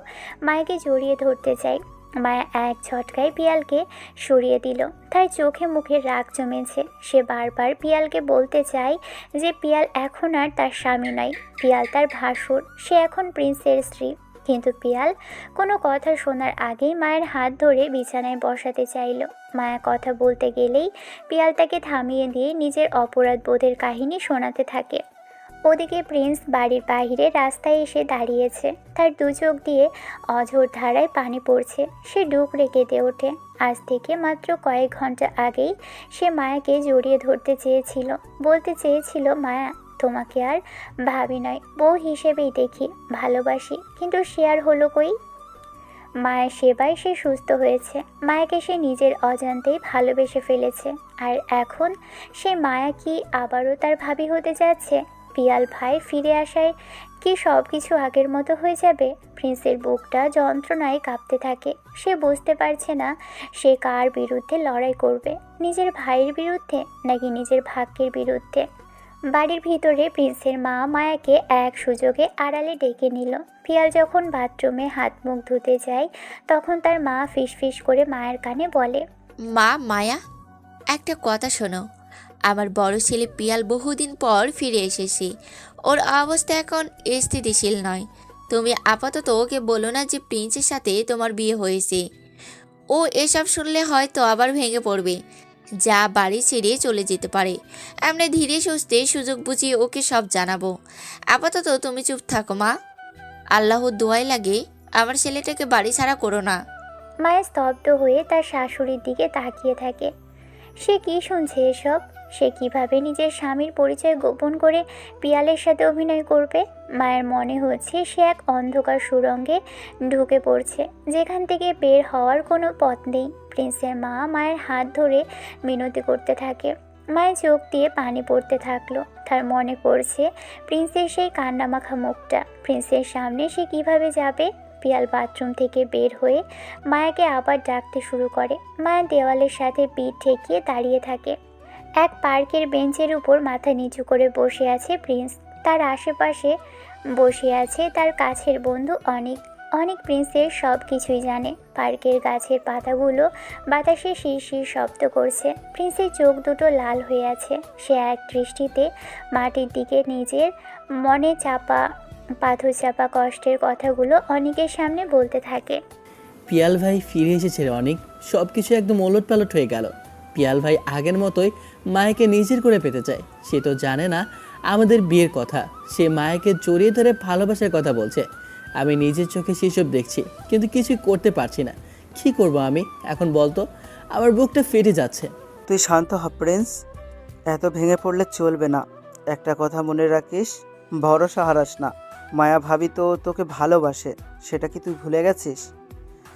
মায়াকে জড়িয়ে ধরতে চায়। মায়া এক ঝটকায় পিয়ালকে সরিয়ে দিল। তাই চোখে মুখে রাগ জমেছে। সে বারবার পিয়ালকে বলতে চায় যে পিয়াল এখন আর তার স্বামী নয়, পিয়াল তার ভাসুর, সে এখন প্রিন্সের স্ত্রী। কিন্তু পিয়াল কোনো কথা শোনার আগেই মায়ের হাত ধরে বিছানায় বসাতে চাইল। মায়া কথা বলতে গেলেই পিয়াল তাকে থামিয়ে দিয়ে নিজের অপরাধ বোধের কাহিনী শোনাতে থাকে। ওদিকে প্রিন্স বাড়ির বাইরে রাস্তায় এসে দাঁড়িয়েছে। তার দু চোখ দিয়ে অঝোর ধারায় পানি পড়ছে। সে ডুকরে কেঁদে ওঠে। আজ থেকে মাত্র কয়েক ঘন্টা আগেই সে মায়াকে জড়িয়ে ধরতে চেয়েছিল, বলতে চেয়েছিল, মায়া তোমাকে আর ভাবি নয়, বউ হিসেবেই দেখি, ভালোবাসি। কিন্তু সে আর হলো কই? মায়ের সেবায় সে সুস্থ হয়েছে। মায়াকে সে নিজের অজান্তেই ভালোবেসে ফেলেছে। আর এখন সে মায়া কি আবারও তার ভাবি হতে যাচ্ছে? পিয়াল ভাই ফিরে আসায় কি সব কিছু আগের মতো হয়ে যাবে? প্রিন্সের বুকটা যন্ত্রণায় কাঁপতে থাকে। সে বুঝতে পারছে না সে কার বিরুদ্ধে লড়াই করবে, নিজের ভাইয়ের বিরুদ্ধে নাকি নিজের ভাগ্যের বিরুদ্ধে। বাড়ির ভিতরে প্রিন্সের মা মায়াকে এক সুযোগে আড়ালে ডেকে নিল। পিয়াল যখন বাথরুমে হাত মুখ ধুতে যায় তখন তার মা ফিসফিস করে মায়ের কানে বলে, মা, মায়া, একটা কথা শোনো। আমার বড় ছেলে পিয়াল বহুদিন পর ফিরে এসেছে। ওর অবস্থা এখন স্থিতিশীল নয়। তুমি আপাতত ওকে বলো না যে প্রিন্সের সাথে তোমার বিয়ে হয়েছে। ও এসব শুনলে হয়তো আবার ভেঙে পড়বে, যা বাড়ি ছেড়ে চলে যেতে পারে। আমরা ধীরে সুস্থে সুযোগ বুঝিয়ে ওকে সব জানাবো। আপাতত তুমি চুপ থাকো মা। আল্লাহর দোয়াই লাগে আমার ছেলেটাকে বাড়ি ছাড়া করো না। মায়া স্তব্ধ হয়ে তার শাশুড়ির দিকে তাকিয়ে থাকে। সে কি শুনছে এসব? সে কিভাবে নিজের স্বামীর পরিচয় গোপন করে পিয়ালের সাথে অভিনয় করবে? মায়ের মনে হচ্ছে সে এক অন্ধকার সুড়ঙ্গে ঢুকে পড়ছে, যেখান থেকে বের হওয়ার কোনো পথ নেই। প্রিন্সের মা মায়ের হাত ধরে মিনতি করতে থাকে। মায়ের চোখ দিয়ে পানি পড়তে থাকলো। তার মনে পড়ছে প্রিন্সের সেই কান্নামাখা মুখটা। প্রিন্সের সামনে সে কিভাবে যাবে? পিয়াল বাথরুম থেকে বের হয়ে মায়াকে আবার ডাকতে শুরু করে। মায়া দেওয়ালের সাথে পিঠ ঠেকিয়ে দাঁড়িয়ে থাকে। এক পার্কের বেঞ্চের উপর মাথা নিচু করে বসে আছে প্রিন্স। তার আশেপাশে বসে আছে তার কাছের বন্ধু অনিক। অনেক প্রিন্সের সব কিছুই জানে। পার্কের গাছের পাতাগুলো বাতাসে শিরশির শব্দ করছে। প্রিন্সের চোখ দুটো লাল হয়ে আছে। সে এক দৃষ্টিতে মাটির দিকে নিজের মনে পাথর চাপা কষ্টের কথাগুলো অনেকের সামনে বলতে থাকে। পিয়াল ভাই ফিরে এসেছে রে অনেক, সব কিছু একদম ওলটপালট হয়ে গেল। পিয়াল ভাই আগের মতোই মায়াকে নিজের করে পেতে চায়। সে তো জানে না আমাদের বিয়ের কথা। সে মায়াকে জড়িয়ে ধরে ভালোবাসার কথা বলছে। আমি নিজের চোখে সেসব দেখছি, কিন্তু কিছুই করতে পারছি না। কী করব আমি এখন বলতো? আমার বুকটা ফেটে যাচ্ছে। তুই শান্ত হ প্রিন্স, এত ভেঙে পড়লে চলবে না। একটা কথা মনে রাখিস, ভরসা হারাস না। মায়া ভাবি তো তোকে ভালোবাসে, সেটা কি তুই ভুলে গেছিস?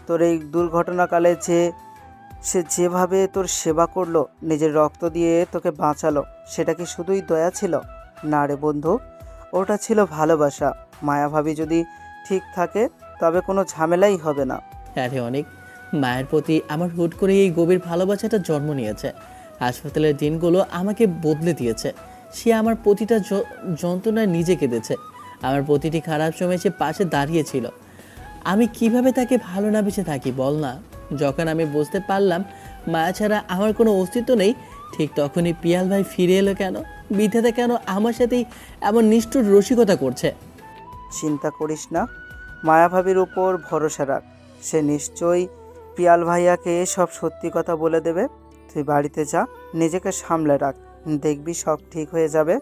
তোর এই দুর্ঘটনাকালে সে যেভাবে তোর সেবা করলো, নিজের রক্ত দিয়ে তোকে বাঁচালো, সেটা কি শুধুই দয়া ছিল? না রে বন্ধু, ওটা ছিল ভালোবাসা। মায়া ভাবি যদি ঠিক থাকে তবে কোনো ঝামেলাই হবে না। আরে অনেক, মায়ের প্রতি আমার হুট করে এই গভীর ভালোবাসাটা জন্ম নিয়েছে। হাসপাতালের দিনগুলো আমাকে বদলে দিয়েছে। সে আমার প্রতিটা যন্ত্রণায় নিজে কেঁদেছে। আমার প্রতিটি খারাপ সময় সে পাশে দাঁড়িয়েছিল। আমি কিভাবে তাকে ভালো না বেঁচে থাকি বল না? যখন আমি বুঝতে পারলাম মায়া ছাড়া আমার কোনো অস্তিত্ব নেই, ঠিক তখনই পিয়াল ভাই ফিরে এলো কেন? বিধাতা কেন আমার সাথেই এমন নিষ্ঠুর রসিকতা করছে? চিন্তা করিস না, মায়া ভাবির উপর ভরসা রাখ। সে নিশ্চয়ই পিয়াল ভাইয়াকে সব সত্যি কথা বলে দেবে। তুই বাড়িতে যা, নিজেকে সামলে রাখ, দেখবি সব ঠিক হয়ে যাবে।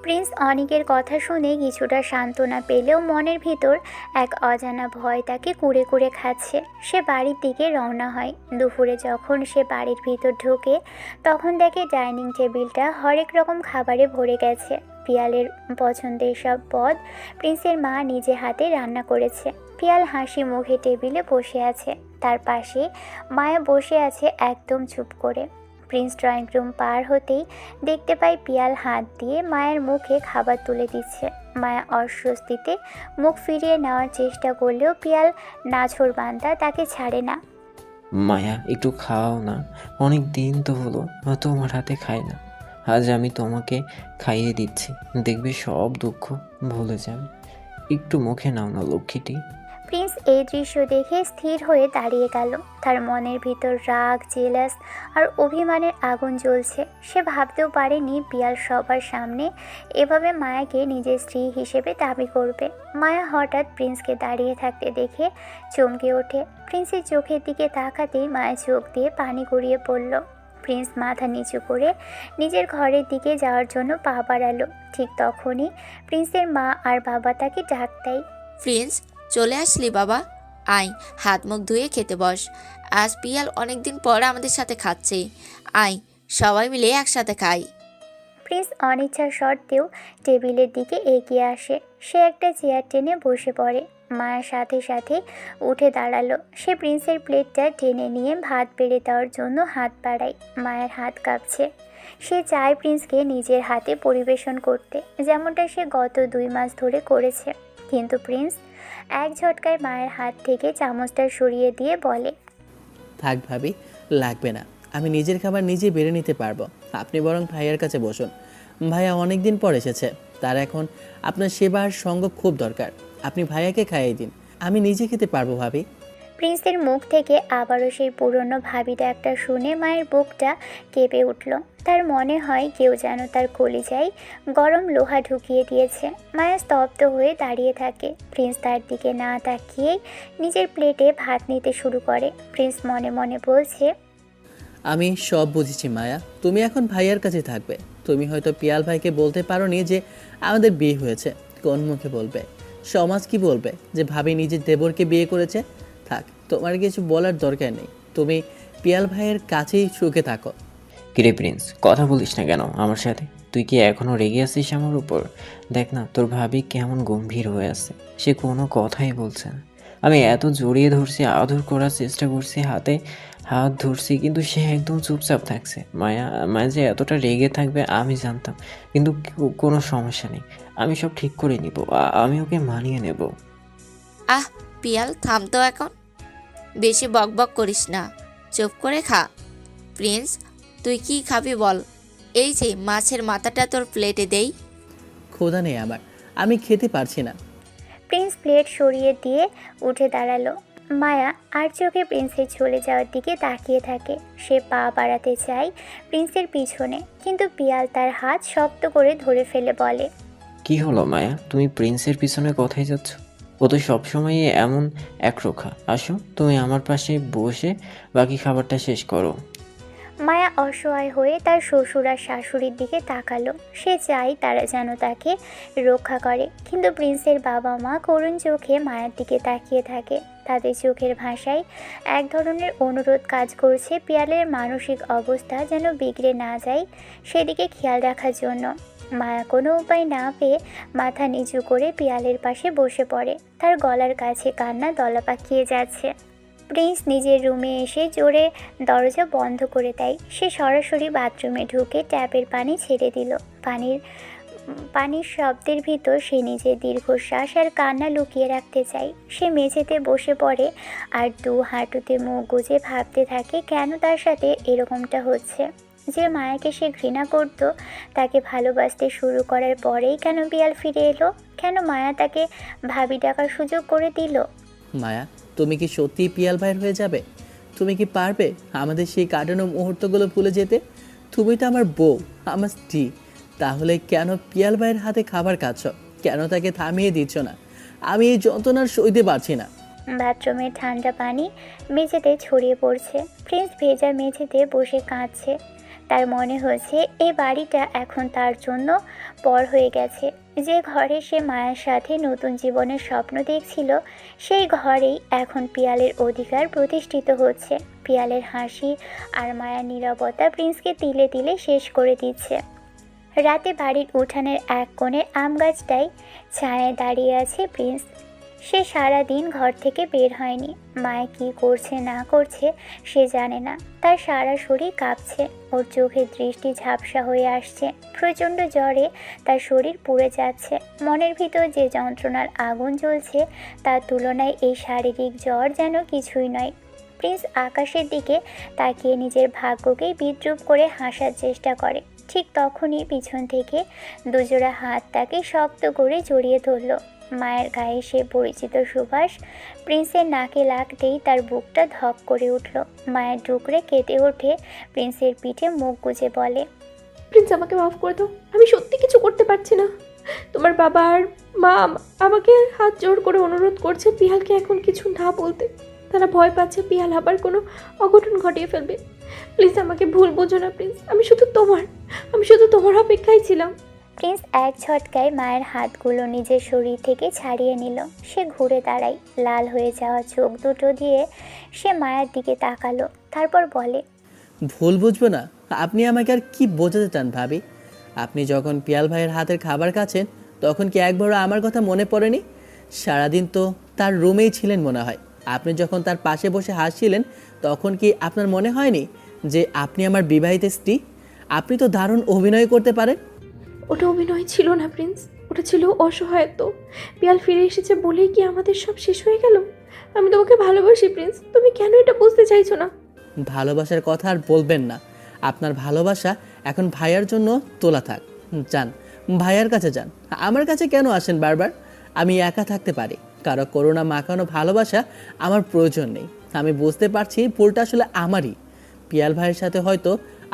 প্রিন্স অনিকের কথা শুনে কিছুটা সান্ত্বনা পেলেও মনের ভিতর এক অজানা ভয় তাকে কুড়ে কুড়ে খাচ্ছে। সে বাড়ির দিকে রওনা হয়। দুপুরে যখন সে বাড়ির ভিতর ঢোকে তখন দেখে ডাইনিং টেবিলটা হরেক রকম খাবারে ভরে গেছে। পিয়ালের পছন্দের সব পদ প্রিন্সের মা নিজে হাতে রান্না করেছে। পিয়াল হাসি মুখে টেবিলে বসে আছে। তার পাশে মায়া বসে আছে একদম চুপ করে। প্রিন্স ড্রয়িং রুম পার হতেই দেখতে পায় পিয়াল হাত দিয়ে মায়ের মুখে খাবার তুলে দিচ্ছে। মায়া অস্বস্তিতে মুখ ফিরিয়ে নেওয়ার চেষ্টা করলেও পিয়াল নাছোড়বান্দা তাকে ছাড়ে না। মায়া একটু খাওয়াও না, অনেক দিন তো হলো তোমার হাতে খাই না। আজ আমি তোমাকে খাইয়ে দিচ্ছি, দেখবে সব দুঃখ ভুলে যাবে। একটু মুখে নাও না লক্ষ্মীটি। প্রিন্স এই দৃশ্য দেখে স্থির হয়ে দাঁড়িয়ে গেল। তার মনের ভিতর রাগ, জেলাস আর অভিমানের আগুন জ্বলছে। সে ভাবতেও পারেনি পিয়াল সবার সামনে এভাবে মায়াকে নিজের স্ত্রী হিসেবে দাবি করবে। মায়া হঠাৎ প্রিন্সকে দাঁড়িয়ে থাকতে দেখে চমকে ওঠে। প্রিন্সের চোখের দিকে তাকাতেই মায়া চোখ দিয়ে পানি গড়িয়ে পড়ল। প্রিন্স মাথা নিচু করে নিজের ঘরের দিকে যাওয়ার জন্য পা বাড়ালো। ঠিক তখনই প্রিন্সের মা আর বাবা তাকে ডাক দেয়। প্রিন্স, চলে আসলি বাবা? আয়, হাত মুখ ধুয়ে খেতে বস। আজ পিয়াল অনেকদিন পর আমাদের সাথে খাচ্ছে। আয়, সবাই মিলে একসাথে খাই। প্রিন্স অনিচ্ছা সত্ত্বেও টেবিলের দিকে এগিয়ে আসে। সে একটা চেয়ার টেনে বসে পড়ে। মায়ের সাথে সাথে উঠে দাঁড়ালো। সে প্রিন্সের প্লেটটা টেনে নিয়ে ভাত বেড়ে দেওয়ার জন্য হাত বাড়ায়। মায়ের হাত কাঁপছে। সে চায় প্রিন্সকে নিজের হাতে পরিবেশন করতে, যেমনটা সে গত 2 মাস ধরে করেছে। কিন্তু প্রিন্স এক ঝটকায় মায়ের হাত থেকে চামচটা সরিয়ে দিয়ে বলে, থাক ভাবি, লাগবে না। আমি নিজের খাবার নিজে বেড়ে নিতে পারবো। আপনি বরং ভাইয়ার কাছে বসুন। ভাইয়া অনেক দিন পর এসেছে, তার এখন আপনার সেবা আর সঙ্গ খুব দরকার। আপনি ভাইয়াকে খাইয়ে দিন, আমি নিজে খেতে পারবো ভাবি। প্রিন্সের মুখ থেকে আবারও সেই পুরনো ভাবি ডাকটা শুনে মায়ের বুকটা কেঁপে উঠল। তার মনে হয় কেউ যেন তার কলিজায় গরম লোহা ঢুকিয়ে দিয়েছে। মায়া স্তব্ধ হয়ে দাঁড়িয়ে থাকে। প্রিন্স তার দিকে না তাকিয়েই নিজের প্লেটে ভাত নিতে শুরু করে। প্রিন্স মনে মনে বলছে, আমি সব বুঝেছি মায়া, তুমি এখন ভাইয়ার কাছে থাকবে। তুমি হয়তো পিয়াল ভাইকে বলতে পারোনি যে আমাদের বিয়ে হয়েছে। কোন মুখে বলবে? সমাজ কি বলবে যে ভাবি নিজের দেবরকে বিয়ে করেছে? থাক, তোমার কিছু বলার দরকার নেই। তুমি পিয়াল ভাইয়ের কাছেই সুখে থাকো। কিরে প্রিন্স, কথা বলিস না কেন আমার সাথে? তুই কি এখনও রেগে আছিস আমার উপর? দেখ না তোর ভাবি কেমন গম্ভীর হয়ে আছে, সে কোনো কথাই বলছে না। আমি এত জড়িয়ে ধরছি, আদর করার চেষ্টা করছি, হাতে হাত ধরছি, কিন্তু সে একদম চুপচাপ থাকছে। মায়া যে এতটা রেগে থাকবে আমি জানতাম, কিন্তু কোনো সমস্যা নেই, আমি সব ঠিক করে নিব। আমি ওকে মানিয়ে নেব। আহ পিয়াল থাম তো এখন, বেশি বকবক করিস না, চুপ করে খা। প্রিন্স, তুই কি খাবি বল? এই যে মাছের মাথাটা তোর প্লেটে দেই। ক্ষুধা নেই আমার, আমি খেতে পারছি না। প্রিন্স প্লেট সরিয়ে দিয়ে উঠে দাঁড়ালো। মায়া আর চোখে প্রিন্সের চলে যাওয়ার দিকে তাকিয়ে থাকে। সে পা বাড়াতে চায় প্রিন্সের পিছনে, কিন্তু পিয়াল তার হাত শক্ত করে ধরে ফেলে বলে, কি হলো মায়া, তুমি প্রিন্সের পিছনে কোথায় যাচ্ছ? ও তো সবসময় এমন একরোখা। আসো, তুমি আমার পাশে বসে বাকি খাবারটা শেষ করো। মায়া অসহায় হয়ে তার শ্বশুর আর শাশুড়ির দিকে তাকালো। সে চায় তারা যেন তাকে রক্ষা করে, কিন্তু প্রিন্সের বাবা মা করুণ চোখে মায়ের দিকে তাকিয়ে থাকে। তাদের চোখের ভাষায় এক ধরনের অনুরোধ কাজ করছে, পিয়ালের মানসিক অবস্থা যেন বিগড়ে না যায় সেদিকে খেয়াল রাখার জন্য। মায়া কোনো উপায় না পেয়ে মাথা নিচু করে পিয়ালের পাশে বসে পড়ে। তার গলার কাছে কান্না দলা পাকিয়ে যাচ্ছে। প্রিন্স নিজের রুমে এসে জোরে দরজা বন্ধ করে দেয়। সে সরাসরি বাথরুমে ঢুকে ট্যাপের পানি ছেড়ে দিল। পানির শব্দের ভিতর সে নিজের দীর্ঘশ্বাস আর কান্না লুকিয়ে রাখতে চায়। সে মেঝেতে বসে পড়ে আর দু হাঁটুতে মুখ গুজে ভাবতে থাকে কেন তার সাথে এরকমটা হচ্ছে। যে মায়াকে সে ঘৃণা করত, তাকে ভালোবাসতে শুরু করার পরেই কেন পিয়াল ফিরে এলো? কেন মায়া তাকে ভাবি ডাকার সুযোগ করে দিল? মায়া, তুমি কি সত্যিই পিয়াল ভাইয়ের হয়ে যাবে? তুমি কি পারবে আমাদের সেই কাটানো মুহূর্তগুলো ভুলে যেতে? তুমি তো আমার বউ, আমার স্ত্রী। তাহলে কেন পিয়াল ভাইয়ের হাতে খাবার খাচ্ছ? কেন তাকে থামিয়ে দিচ্ছ না? আমি এই যন্ত্রণার সইতে পারছি না। বাথরুমের ঠান্ডা পানি মেঝেতে ছড়িয়ে পড়ছে। প্রিন্স ভেজা মেঝেতে বসে কাঁদছে। তার মনে হচ্ছে এই বাড়িটা এখন তার জন্য পর হয়ে গেছে। যে ঘরে সে মায়ের সাথে নতুন জীবনের স্বপ্ন দেখছিল, সেই ঘরেই এখন পিয়ালের অধিকার প্রতিষ্ঠিত হচ্ছে। পিয়ালের হাসি আর মায়ার নীরবতা প্রিন্সকে তিলে তিলে শেষ করে দিচ্ছে। রাতে বাড়ির উঠানের এক কোণে আম গাছটায় ছায়ায় দাঁড়িয়ে আছে প্রিন্স। সে সারা দিন ঘর থেকে বের হয়নি। মায়া কী করছে না করছে সে জানে না। তার সারা শরীর কাঁপছে, ওর চোখের দৃষ্টি ঝাপসা হয়ে আসছে। প্রচণ্ড জ্বরে তার শরীর পুড়ে যাচ্ছে। মনের ভিতর যে যন্ত্রণার আগুন জ্বলছে তার তুলনায় এই শারীরিক জ্বর যেন কিছুই নয়। প্রিন্স আকাশের দিকে তাকিয়ে নিজের ভাগ্যকেই বিদ্রূপ করে হাসার চেষ্টা করে। ঠিক তখনই পিছন থেকে দুজোড়া হাত তাকে শক্ত করে জড়িয়ে ধরল। মায়ের গায়ে সে পরিচিত সুবাস প্রিন্সের নাকে লাগতেই তার বুকটা ধক করে উঠল। মায়ের ডুকরে কেঁদে ওঠে, প্রিন্সের পিঠে মুখ গুজে বলে, প্রিন্স আমাকে মাফ করে দাও, আমি সত্যি কিছু করতে পারছি না। তোমার বাবা আর মা আমাকে হাত জোড় করে অনুরোধ করছে পিয়ালকে এখন কিছু না বলতে। তারা ভয় পাচ্ছে পিয়াল আবার কোনো অঘটন ঘটিয়ে ফেলবে। প্লিজ আমাকে ভুল বোঝো না প্রিন্স, আমি শুধু তোমার অপেক্ষায় ছিলাম। প্রিন্স এক ঝটকায় মায়ের হাতগুলো নিজের শরীর থেকে ছাড়িয়ে নিল। সে ঘুরে দাঁড়ায়। লাল হয়ে যাওয়া চোখ দুটো দিয়ে সে মায়ের দিকে তাকালো, তারপর বলে, ভুল বুঝবো না। আপনি আমাকে আর কি বোঝাতে চান ভাবি? আপনি যখন পিয়াল ভাইয়ের হাতের খাবার খাচ্ছেন তখন কি একবারও আমার কথা মনে পড়েনি? সারাদিন তো তার রুমেই ছিলেন মনে হয়। আপনি যখন তার পাশে বসে হাসছিলেন তখন কি আপনার মনে হয়নি যে আপনি আমার বিবাহিত স্ত্রী? আপনি তো দারুণ অভিনয় করতে পারেন। ওটা অভিনয় ছিল না প্রিন্স, ওটা ছিল অসহায়ত্ব। পিয়াল ফিরে এসেছে বলেই কি আমাদের সব শেষ হয়ে গেল? আমি তোমাকে ভালোবাসি প্রিন্স, তুমি কেন এটা বুঝতে চাইছো না? ভালোবাসার কথা আর বলবেন না। আপনার ভালোবাসা এখন ভাইয়ার জন্য তোলা থাক। যান, ভাইয়ার কাছে যান। আমার কাছে কেন আসেন বারবার? আমি একা থাকতে পারি। কারো করোনা মাখানো ভালোবাসা আমার প্রয়োজন নেই। আমি বুঝতে পারছি ভুলটা আসলে আমারই। পিয়াল ভাইয়ের সাথে হয়তো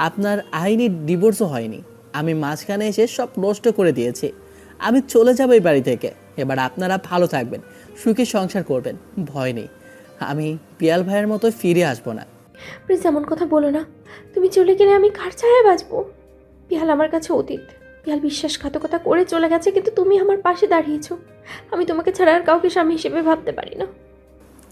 আপনার আইনি ডিভোর্সও হয়নি। আমি মাঝখানে এসে সব নষ্ট করে দিয়েছি। আমি চলে যাব এই বাড়ি থেকে। এবার আপনারা ভালো থাকবেন, সুখে সংসার করবেন, ভয় নেই। আমি পিয়াল ভাইয়ের মতো ফিরে আসবো না। প্লিজ এমন কথা বলো না। তুমি চলে গেলে আমি কার ছায়ায় বাঁচবো? পিয়াল আমার কাছে অতীত। পিয়াল বিশ্বাসঘাতকতা করে চলে গেছে, কিন্তু তুমি আমার পাশে দাঁড়িয়েছো। আমি তোমাকে ছাড়া আর কাউকে স্বামী হিসেবে ভাবতে পারি না।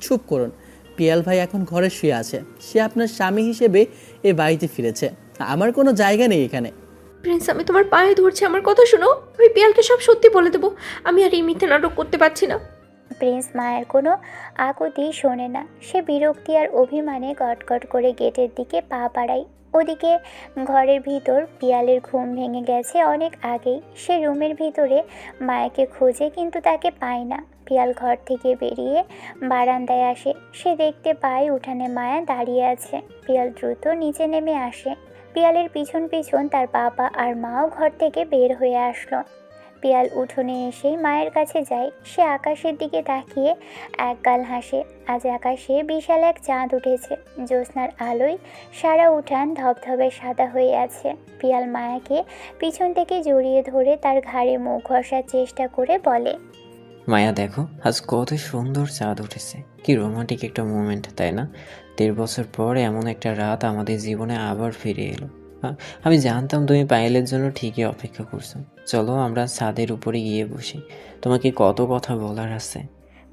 চুপ করুন। পিয়াল ভাই এখন ঘরে শুয়ে আছে। সে আপনার স্বামী হিসেবে এ বাড়িতে ফিরেছে। আমার কোনো জায়গা নেই এখানে। প্রিন্স, আমি তোমার পায়ে ধরছি, আমার কথা শোনো। আমি পিয়ালকে সব সত্যি বলে দেবো। আমি আর এই মিথ্যে নাটক করতে পারছি না। প্রিন্স মায়ের কোনো আকুতি শোনে না। সে বিরক্তি আর অভিমানে গটগট করে গেটের দিকে পা বাড়ায়। ওদিকে ঘরের ভিতর পিয়ালের ঘুম ভেঙে গেছে অনেক আগেই। সে রুমের ভিতরে মায়াকে খোঁজে কিন্তু তাকে পায় না। পিয়াল ঘর থেকে বেরিয়ে বারান্দায় আসে। সে দেখতে পায় উঠানে মায়া দাঁড়িয়ে আছে। পিয়াল দ্রুত নিচে নেমে আসে। পিয়ালের পিছন পিছন তার বাবা আর মাও ঘর থেকে বের হয়ে আসলো। পিয়াল উঠোনে এসেই মায়ের কাছে যায়। সে আকাশের দিকে তাকিয়ে একগাল হাসে। আজ আকাশে বিশাল এক চাঁদ উঠেছে। জ্যোৎস্নার আলোয় সারা উঠান ধবধবে সাদা হয়ে আছে। পিয়াল মায়াকে পিছন থেকে জড়িয়ে ধরে তার ঘাড়ে মুখ ঘষার চেষ্টা করে বলে, মায়া দেখো আজ কত সুন্দর চাঁদ উঠেছে, কি রোমান্টিক একটা মোমেন্ট, তাই না? 1.5 বছর পর এমন একটা রাত আমাদের জীবনে আবার ফিরে এলো। আমি জানতাম তুমি পায়েলের জন্য ঠিকই অপেক্ষা করছো। চলো আমরা ছাদের উপরে গিয়ে বসি, তোমাকে কত কথা বলার আছে।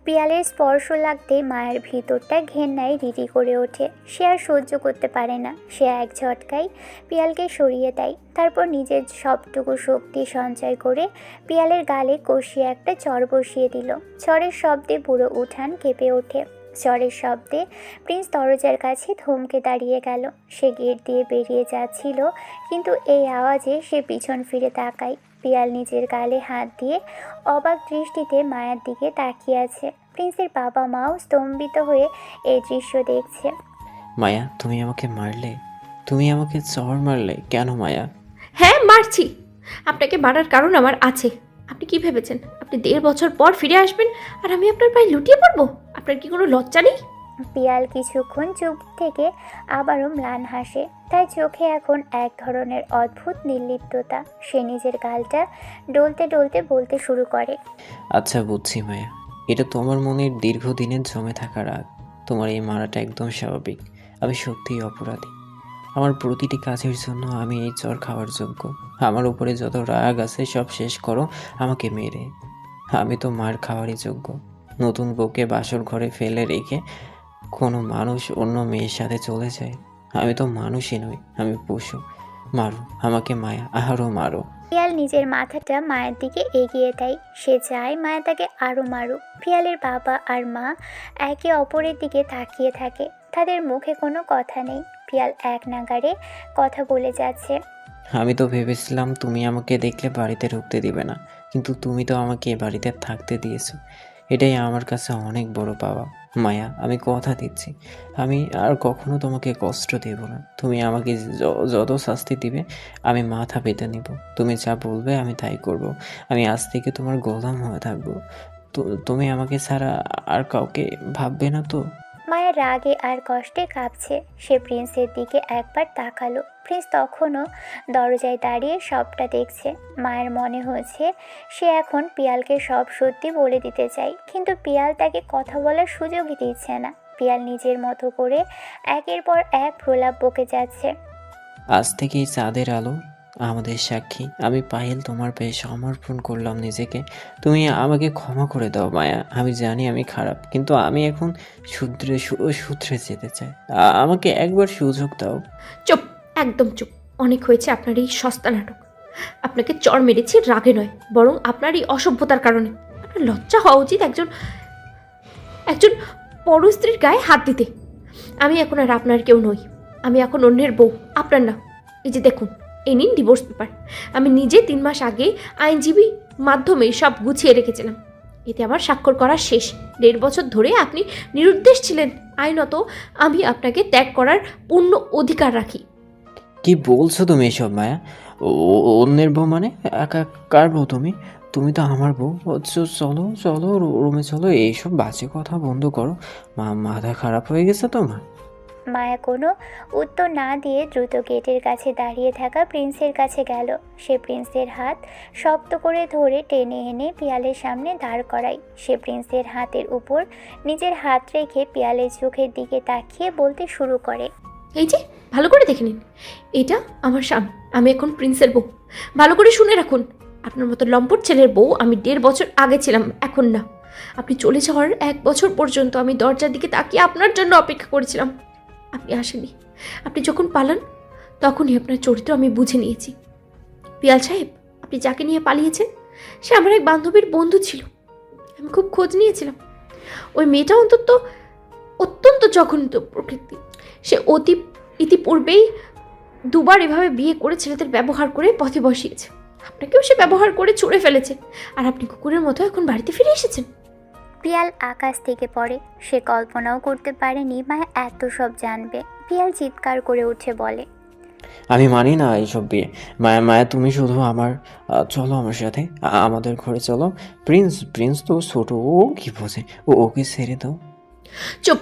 পিয়ালের স্পর্শ লাগতে মায়ের ভিতরটা ঘেন্নায় রিরি করে ওঠে। সে আর সহ্য করতে পারে না। সে এক ঝটকায় পিয়ালকে সরিয়ে দেয়। তারপর নিজের সবটুকু শক্তি সঞ্চয় করে পিয়ালের গালে কষিয়ে একটা চড় বসিয়ে দিল। চড়ের শব্দে পুরো উঠান কেঁপে ওঠে। চড়ের শব্দে প্রিন্স দরজার কাছে থমকে দাঁড়িয়ে গেল। সে গেট দিয়ে বেরিয়ে যাচ্ছিল, কিন্তু এই আওয়াজে সে পিছন ফিরে তাকায়। পিয়াল নিজের গালে হাত দিয়ে অবাক দৃষ্টিতে মায়ের দিকে তাকিয়ে আছে। প্রিন্সের বাবা মাও স্তম্ভিত হয়ে এই দৃশ্য দেখছে। মায়া তুমি আমাকে মারলে, তুমি আমাকে চড় মারলে কেন মায়া? হ্যাঁ মারছি। আপনাকে মারার কারণ আমার আছে। আপনি কি ভেবেছেন আপনি 1.5 বছর পর ফিরে আসবেন আর আমি আপনার পায়ে লুটিয়ে পড়বো? আপনার কি কোনো লজ্জা নেই? পিয়াল কিছুক্ষণ চুপ থেকে আবারও ম্লান হাসে। তাই চোখে এখন এক ধরনের অদ্ভুত নির্লিপ্ততা। সে নিজের গালটা ডলতে ডলতে বলতে শুরু করে, আচ্ছা বুঝছি মায়া, এটা তোমার মনের দীর্ঘদিনের জমে থাকা রাগ। তোমার এই মারাটা একদম স্বাভাবিক। আমি সত্যিই অপরাধী। আমার প্রতিটি কাজের জন্য আমি এই চড় খাওয়ার যোগ্য। আমার উপরে যত রাগ আছে সব শেষ করো আমাকে মেরে। আমি তো মার খাওয়ারই যোগ্য। নতুন বউকে বাসর ঘরে ফেলে রেখে কোনো মানুষ অন্য মেয়ের সাথে চলে যায়? আমি তো মানুষই নই, আমি পশু। মারো আমাকে মায়া, আরও মারো। পিয়াল নিজের মাথাটা মায়ের দিকে এগিয়ে দেয়। সে চায় মায়া তাকে আরও মারুক। পিয়ালের বাবা আর মা একে অপরের দিকে তাকিয়ে থাকে। তাদের মুখে কোনো কথা নেই। পিয়াল এক নাগাড়ে কথা বলে যাচ্ছে। আমি তো ভেবেছিলাম তুমি আমাকে দেখলে বাড়িতে ঢুকতে দিবে না, কিন্তু তুমি তো আমাকে এ বাড়িতে থাকতে দিয়েছো। এটাই আমার কাছে অনেক বড় পাওয়া। মায়া আমি কথা দিচ্ছি, আমি আর কখনো তোমাকে কষ্ট দেব না। তুমি আমাকে যত শাস্তি দিবে আমি মাথা পেতে নিব। তুমি যা বলবে আমি তাই করব। আমি আজ থেকে তোমার গোলাম হয়ে থাকবো। তুমি আমাকে ছাড়া আর কাউকে ভাববে না তো? মায়ের রাগে আর কষ্টে কাঁপছে। সে প্রিন্সের দিকে একবার তাকালো। প্রিন্স তখনও দরজায় দাঁড়িয়ে সবটা দেখছে। মায়ের মনে হয়েছে সে এখন পিয়ালকে সব সত্যি বলে দিতে চায়, কিন্তু পিয়াল তাকে কথা বলার সুযোগই দিচ্ছে না। পিয়াল নিজের মতো করে একের পর এক প্রলাপ বকে যাচ্ছে। আজ থেকেই চাঁদের আলো আমাদের সাক্ষী। আমি পায়েল তোমার পায়ে সমর্পণ করলাম নিজেকে। তুমি আমাকে ক্ষমা করে দাও মায়া। আমি জানি আমি খারাপ, কিন্তু আমি এখন শুধরে যেতে চাই। আমাকে একবার সুযোগ দাও। চুপ, একদম চুপ। অনেক হয়েছে আপনার এই সস্তা নাটক। আপনাকে চড় মেরেছি রাগে নয়, বরং আপনার এই অসভ্যতার কারণে। আপনার লজ্জা হওয়া উচিত একজন পর স্ত্রীর গায়ে হাত দিতে। আমি এখন আর আপনার কেউ নই। আমি এখন অন্যের বউ, আপনার না। এই যে দেখুন, এই নিন ডিভোর্স পেপার। আমি নিজে 3 মাস আগে আইনজীবী মাধ্যমে সব গুছিয়ে রেখেছিলাম। এতে আমার স্বাক্ষর করা শেষ। 1.5 বছর ধরে আপনি নিরুদ্দেশ ছিলেন। আইনত আমি আপনাকে ত্যাগ করার পূর্ণ অধিকার রাখি। কি বলছো তুমি এসব মায়া? অন্যের বউ মানে? কার বউ তুমি? তুমি তো আমার বউ। চলো চলো রুমে চলো, এইসব বাজে কথা বন্ধ করো। মাথা খারাপ হয়ে গেছে তোমার? মায়া কোনো উত্তর না দিয়ে দ্রুত গেটের কাছে দাঁড়িয়ে থাকা প্রিন্সের কাছে গেল। সে প্রিন্সের হাত শক্ত করে ধরে টেনে এনে পিয়ালের সামনে দাঁড় করায়। সে প্রিন্সের হাতের উপর নিজের হাত রেখে পিয়ালের চোখের দিকে তাকিয়ে বলতে শুরু করে, এই যে ভালো করে দেখে নিন, এটা আমার স্বামী। আমি এখন প্রিন্সের বউ। ভালো করে শুনে রাখুন, আপনার মতো লম্পট ছেলের বউ আমি 1.5 বছর আগে ছিলাম, এখন না। আপনি চলে যাওয়ার 1 বছর পর্যন্ত আমি দরজার দিকে তাকিয়ে আপনার জন্য অপেক্ষা করেছিলাম। আপনি আসেননি। আপনি যখন পালান তখনই আপনার চরিত্র আমি বুঝে নিয়েছি। পিয়াল সাহেব, আপনি যাকে নিয়ে পালিয়েছেন সে আমার এক বান্ধবীর বন্ধু ছিল। আমি খুব খোঁজ নিয়েছিলাম। ওই মেয়েটা অত্যন্ত জঘন্য প্রকৃতি। সে ইতিপূর্বেই দুবার এভাবে বিয়ে করে ছেলেদের ব্যবহার করে পথে বসিয়েছে। আপনাকেও সে ব্যবহার করে ছুঁড়ে ফেলেছে, আর আপনি কুকুরের মতো এখন বাড়িতে ফিরে এসেছেন। পিয়াল আকাশ থেকে পড়ে। সে কল্পনাও করতে পারেনি মায়া এত সব জানবে। পিয়াল চিৎকার করে উঠে বলে, আমি মানি না এইসব বিয়ে। মায়া মায়া তুমি শুধু আমার চলো আমার সাথে, আমাদের ঘরে চলো। প্রিন্স প্রিন্স তো ছোট, ও কি বোঝে, ওকে ছেড়ে দাও। চুপ!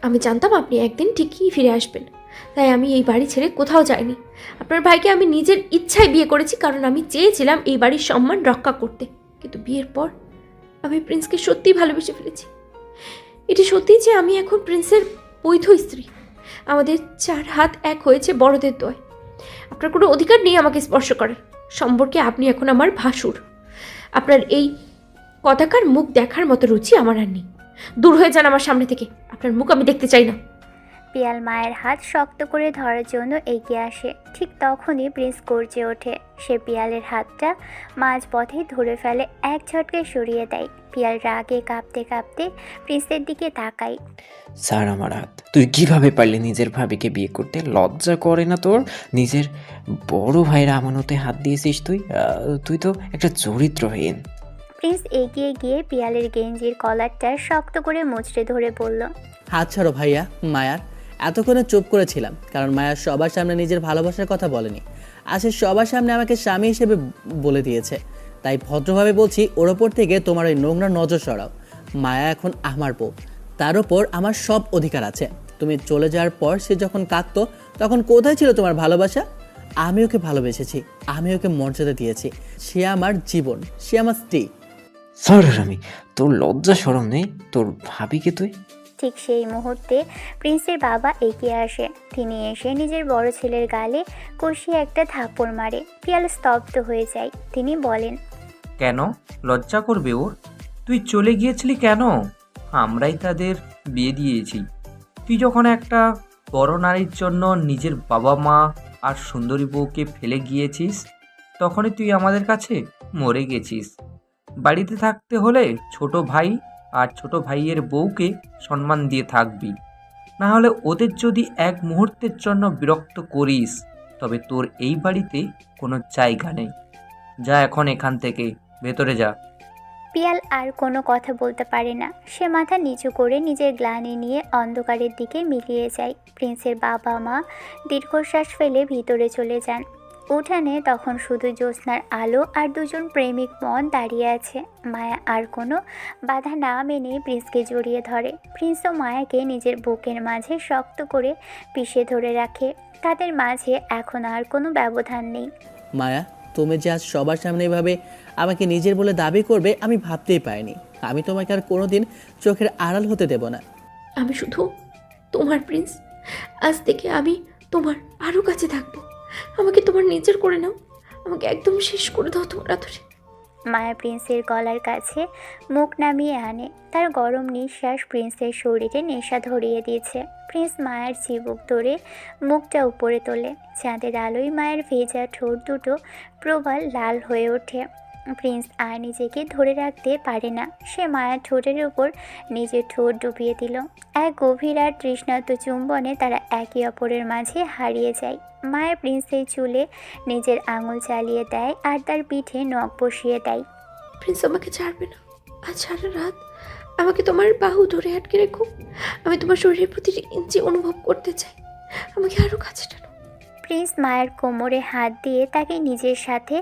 আমি জানতাম আপনি একদিন ঠিকই ফিরে আসবেন, তাই আমি এই বাড়ি ছেড়ে কোথাও যাইনি। আপনার ভাইকে আমি নিজের ইচ্ছায় বিয়ে করেছি, কারণ আমি চেয়েছিলাম এই বাড়ির সম্মান রক্ষা করতে। কিন্তু বিয়ের পর আমি প্রিন্সকে সত্যিই ভালোবেসে ফেলেছি। এটি সত্যি যে আমি এখন প্রিন্সের বৈধ স্ত্রী। আমাদের 4 হাত এক হয়েছে বড়দের দোয়ায়। আপনার কোনো অধিকার নেই আমাকে স্পর্শ করার। সম্পর্কে আপনি এখন আমার ভাসুর। আপনার এই কদাকার মুখ দেখার মতো রুচি আমার আর নেই। দূর হয়ে যান আমার সামনে থেকে। আপনার মুখ আমি দেখতে চাই না। পিয়াল মায়ের হাত শক্ত করে ধরার জন্য এগিয়ে আসে। ঠিক তখনই প্রিন্স গর্জে ওঠে। সে পিয়ালের হাতটা মাঝপথে ধরে ফেলে, এক ঝটকায় সরিয়ে দেয়। পিয়াল রাগে কাঁপতে কাঁপতে প্রিন্সের দিকে তাকায়। স্যার আমার হাত, তুই কিভাবে পারলি নিজের ভাবিকে বিয়ে করতে? লজ্জা করে না তোর? নিজের বড় ভাইয়ের আমানতে হাত দিয়েছিস তুই? তুই তো একটা চরিত্রহীন। প্রিন্স এগিয়ে গিয়ে পিয়ালের গেঞ্জির কলারটা শক্ত করে মুচড়ে ধরে বলল, হাত ছাড়ো ভাইয়া। মায়ার এতক্ষণে চুপ করেছিলাম, কারণ মায়া সবার সামনে নিজের ভালোবাসার কথা বলেনি, আর সে সবার সামনে আমাকে স্বামী হিসেবে বলে দিয়েছে। তাই ভদ্রভাবে বলছি, ওর ওপর থেকে তোমার ওই নোংরা নজর সরাও। মায়া এখন আমার বউ, তার ওপর আমার সব অধিকার আছে। তুমি চলে যাওয়ার পর সে যখন কাঁদতো, তখন কোথায় ছিল তোমার ভালোবাসা? আমি ওকে ভালোবেসেছি, আমি ওকে মর্যাদা দিয়েছি। সে আমার জীবন, সে আমার স্ত্রী। স্যার আমি, তোর লজ্জা শরম নেই? তোর ভাবিকে তুই? ঠিক সেই মুহূর্তে প্রিন্সের বাবা এগিয়ে আসে। তিনি এসে নিজের বড় ছেলের গালে কষিয়ে একটা থাপ্পড় মারে। পিয়াল স্তব্ধ হয়ে যায়। তিনি বলেন, কেন লজ্জা করবে ওর? তুই চলে গিয়েছিলি কেন? আমরাই তাদের বিয়ে দিয়েছি। তুই যখন একটা বড় নারীর জন্য নিজের বাবা মা আর সুন্দরী বউকে ফেলে গিয়েছিস, তখনই তুই আমাদের কাছে মরে গেছিস। বাড়িতে থাকতে হলে ছোট ভাই আর ছোট ভাইয়ের বউকে সম্মান দিয়ে থাকবি, না হলে ওদের যদি এক মুহূর্তের জন্য বিরক্ত করিস, তবে তোর এই বাড়িতে কোনো জায়গা নেই। যা এখন এখান থেকে, ভেতরে যা। পিয়াল আর কোনো কথা বলতে পারে না। সে মাথা নিচু করে নিজের গ্লানি নিয়ে অন্ধকারের দিকে মিলিয়ে যায়। প্রিন্সের বাবা মা দীর্ঘশ্বাস ফেলে ভিতরে চলে যান। উঠানে তখন শুধু জ্যোৎস্নার আলো আর দুজন প্রেমিক মন দাঁড়িয়ে আছে। মায়া আর কোনো বাধা না মেনে প্রিন্সকে জড়িয়ে ধরে। প্রিন্সও মায়াকে নিজের বুকের মাঝে শক্ত করে পিষে ধরে রাখে। তাদের মাঝে এখন আর কোনো ব্যবধান নেই। মায়া, তুমি যে আজ সবার সামনে এভাবে আমাকে নিজের বলে দাবি করবে, আমি ভাবতেই পারিনি। আমি তোমাকে আর কোনোদিন চোখের আড়াল হতে দেব না। আমি শুধু তোমার প্রিন্স। আজ থেকে আমি তোমার আরও কাছে থাকবো। আমাকে তোমার নিজের করে নাও। আমাকে একদম শেষ করে দাও তোমার আদরে। মায়া প্রিন্সের গলার কাছে মুখ নামিয়ে আনে। তার গরম নিঃশ্বাস প্রিন্সের শরীরে নেশা ধরিয়ে দিয়েছে। প্রিন্স মায়ের চিবুক ধরে মুখটা উপরে তোলে। চাঁদের আলোয় মায়ের ভেজা ঠোঁট দুটো প্রবল লাল হয়ে ওঠে। প্রিন্স আর নিজেকে ধরে রাখতে পারে না। সে মায়ের ঠোঁটের উপর নিজের ঠোঁট ডুবিয়ে দিল। এক গভীর আর তৃষ্ণার্ত চুম্বনে তারা একে অপরের মাঝে হারিয়ে যায়। মায়ের প্রিন্সের চুলে নিজের আঙুল চালিয়ে দেয় আর তার পিঠে নখ বসিয়ে দেয়। প্রিন্স আমাকে ছাড়বে না। আজ সারা রাত আমাকে তোমার বাহু ধরে আটকে রেখো। আমি তোমার শরীরের প্রতিটি ইঞ্চি অনুভব করতে চাই। আমাকে আরও কাছে টানো। প্রিন্স মায়ের কোমরে হাত দিয়ে তাকে নিজের সাথে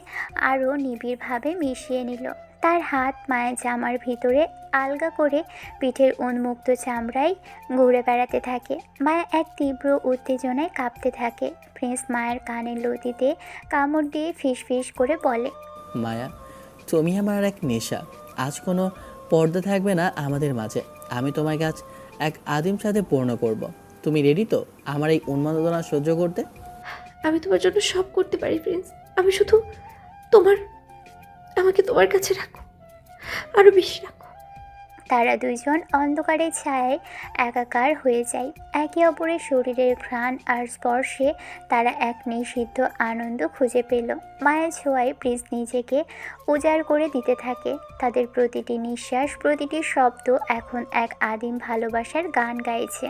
আরও নিবিড়ভাবে মিশিয়ে নিল। তার হাত মায়ের জামার ভিতরে আলগা করে পিঠের উন্মুক্ত চামড়ায় ঘুরে বেড়াতে থাকে। মায়া এক তীব্র উত্তেজনায় কাঁপতে থাকে। প্রিন্স মায়ের কানের লতিতে কামড় দিয়ে ফিস করে বলে, মায়া, তুমি আমার এক নেশা। আজ কোনো পর্দা থাকবে না আমাদের মাঝে। আমি তোমাকে আজ এক আদিম সাথে পূর্ণ করব। তুমি রেডি তো আমার এই উন্মাদনা সহ্য করতে? আমি তোমার জন্য সব করতে পারি প্রিন্স। আমি শুধু আমাকে তোমার কাছে রাখো, আরো বেশি রাখো। তারা দুইজন অন্ধকারের ছায়ায় একাকার হয়ে যায়। একে অপরের শরীরের ঘ্রাণ আর স্পর্শে তারা এক নিষিদ্ধ আনন্দ খুঁজে পেল। মায়ের ছোঁয়ায় প্রিন্স নিজেকে উজাড় করে দিতে থাকে। তাদের প্রতিটি নিঃশ্বাস, প্রতিটি শব্দ এখন এক আদিম ভালোবাসার গান গাইছে।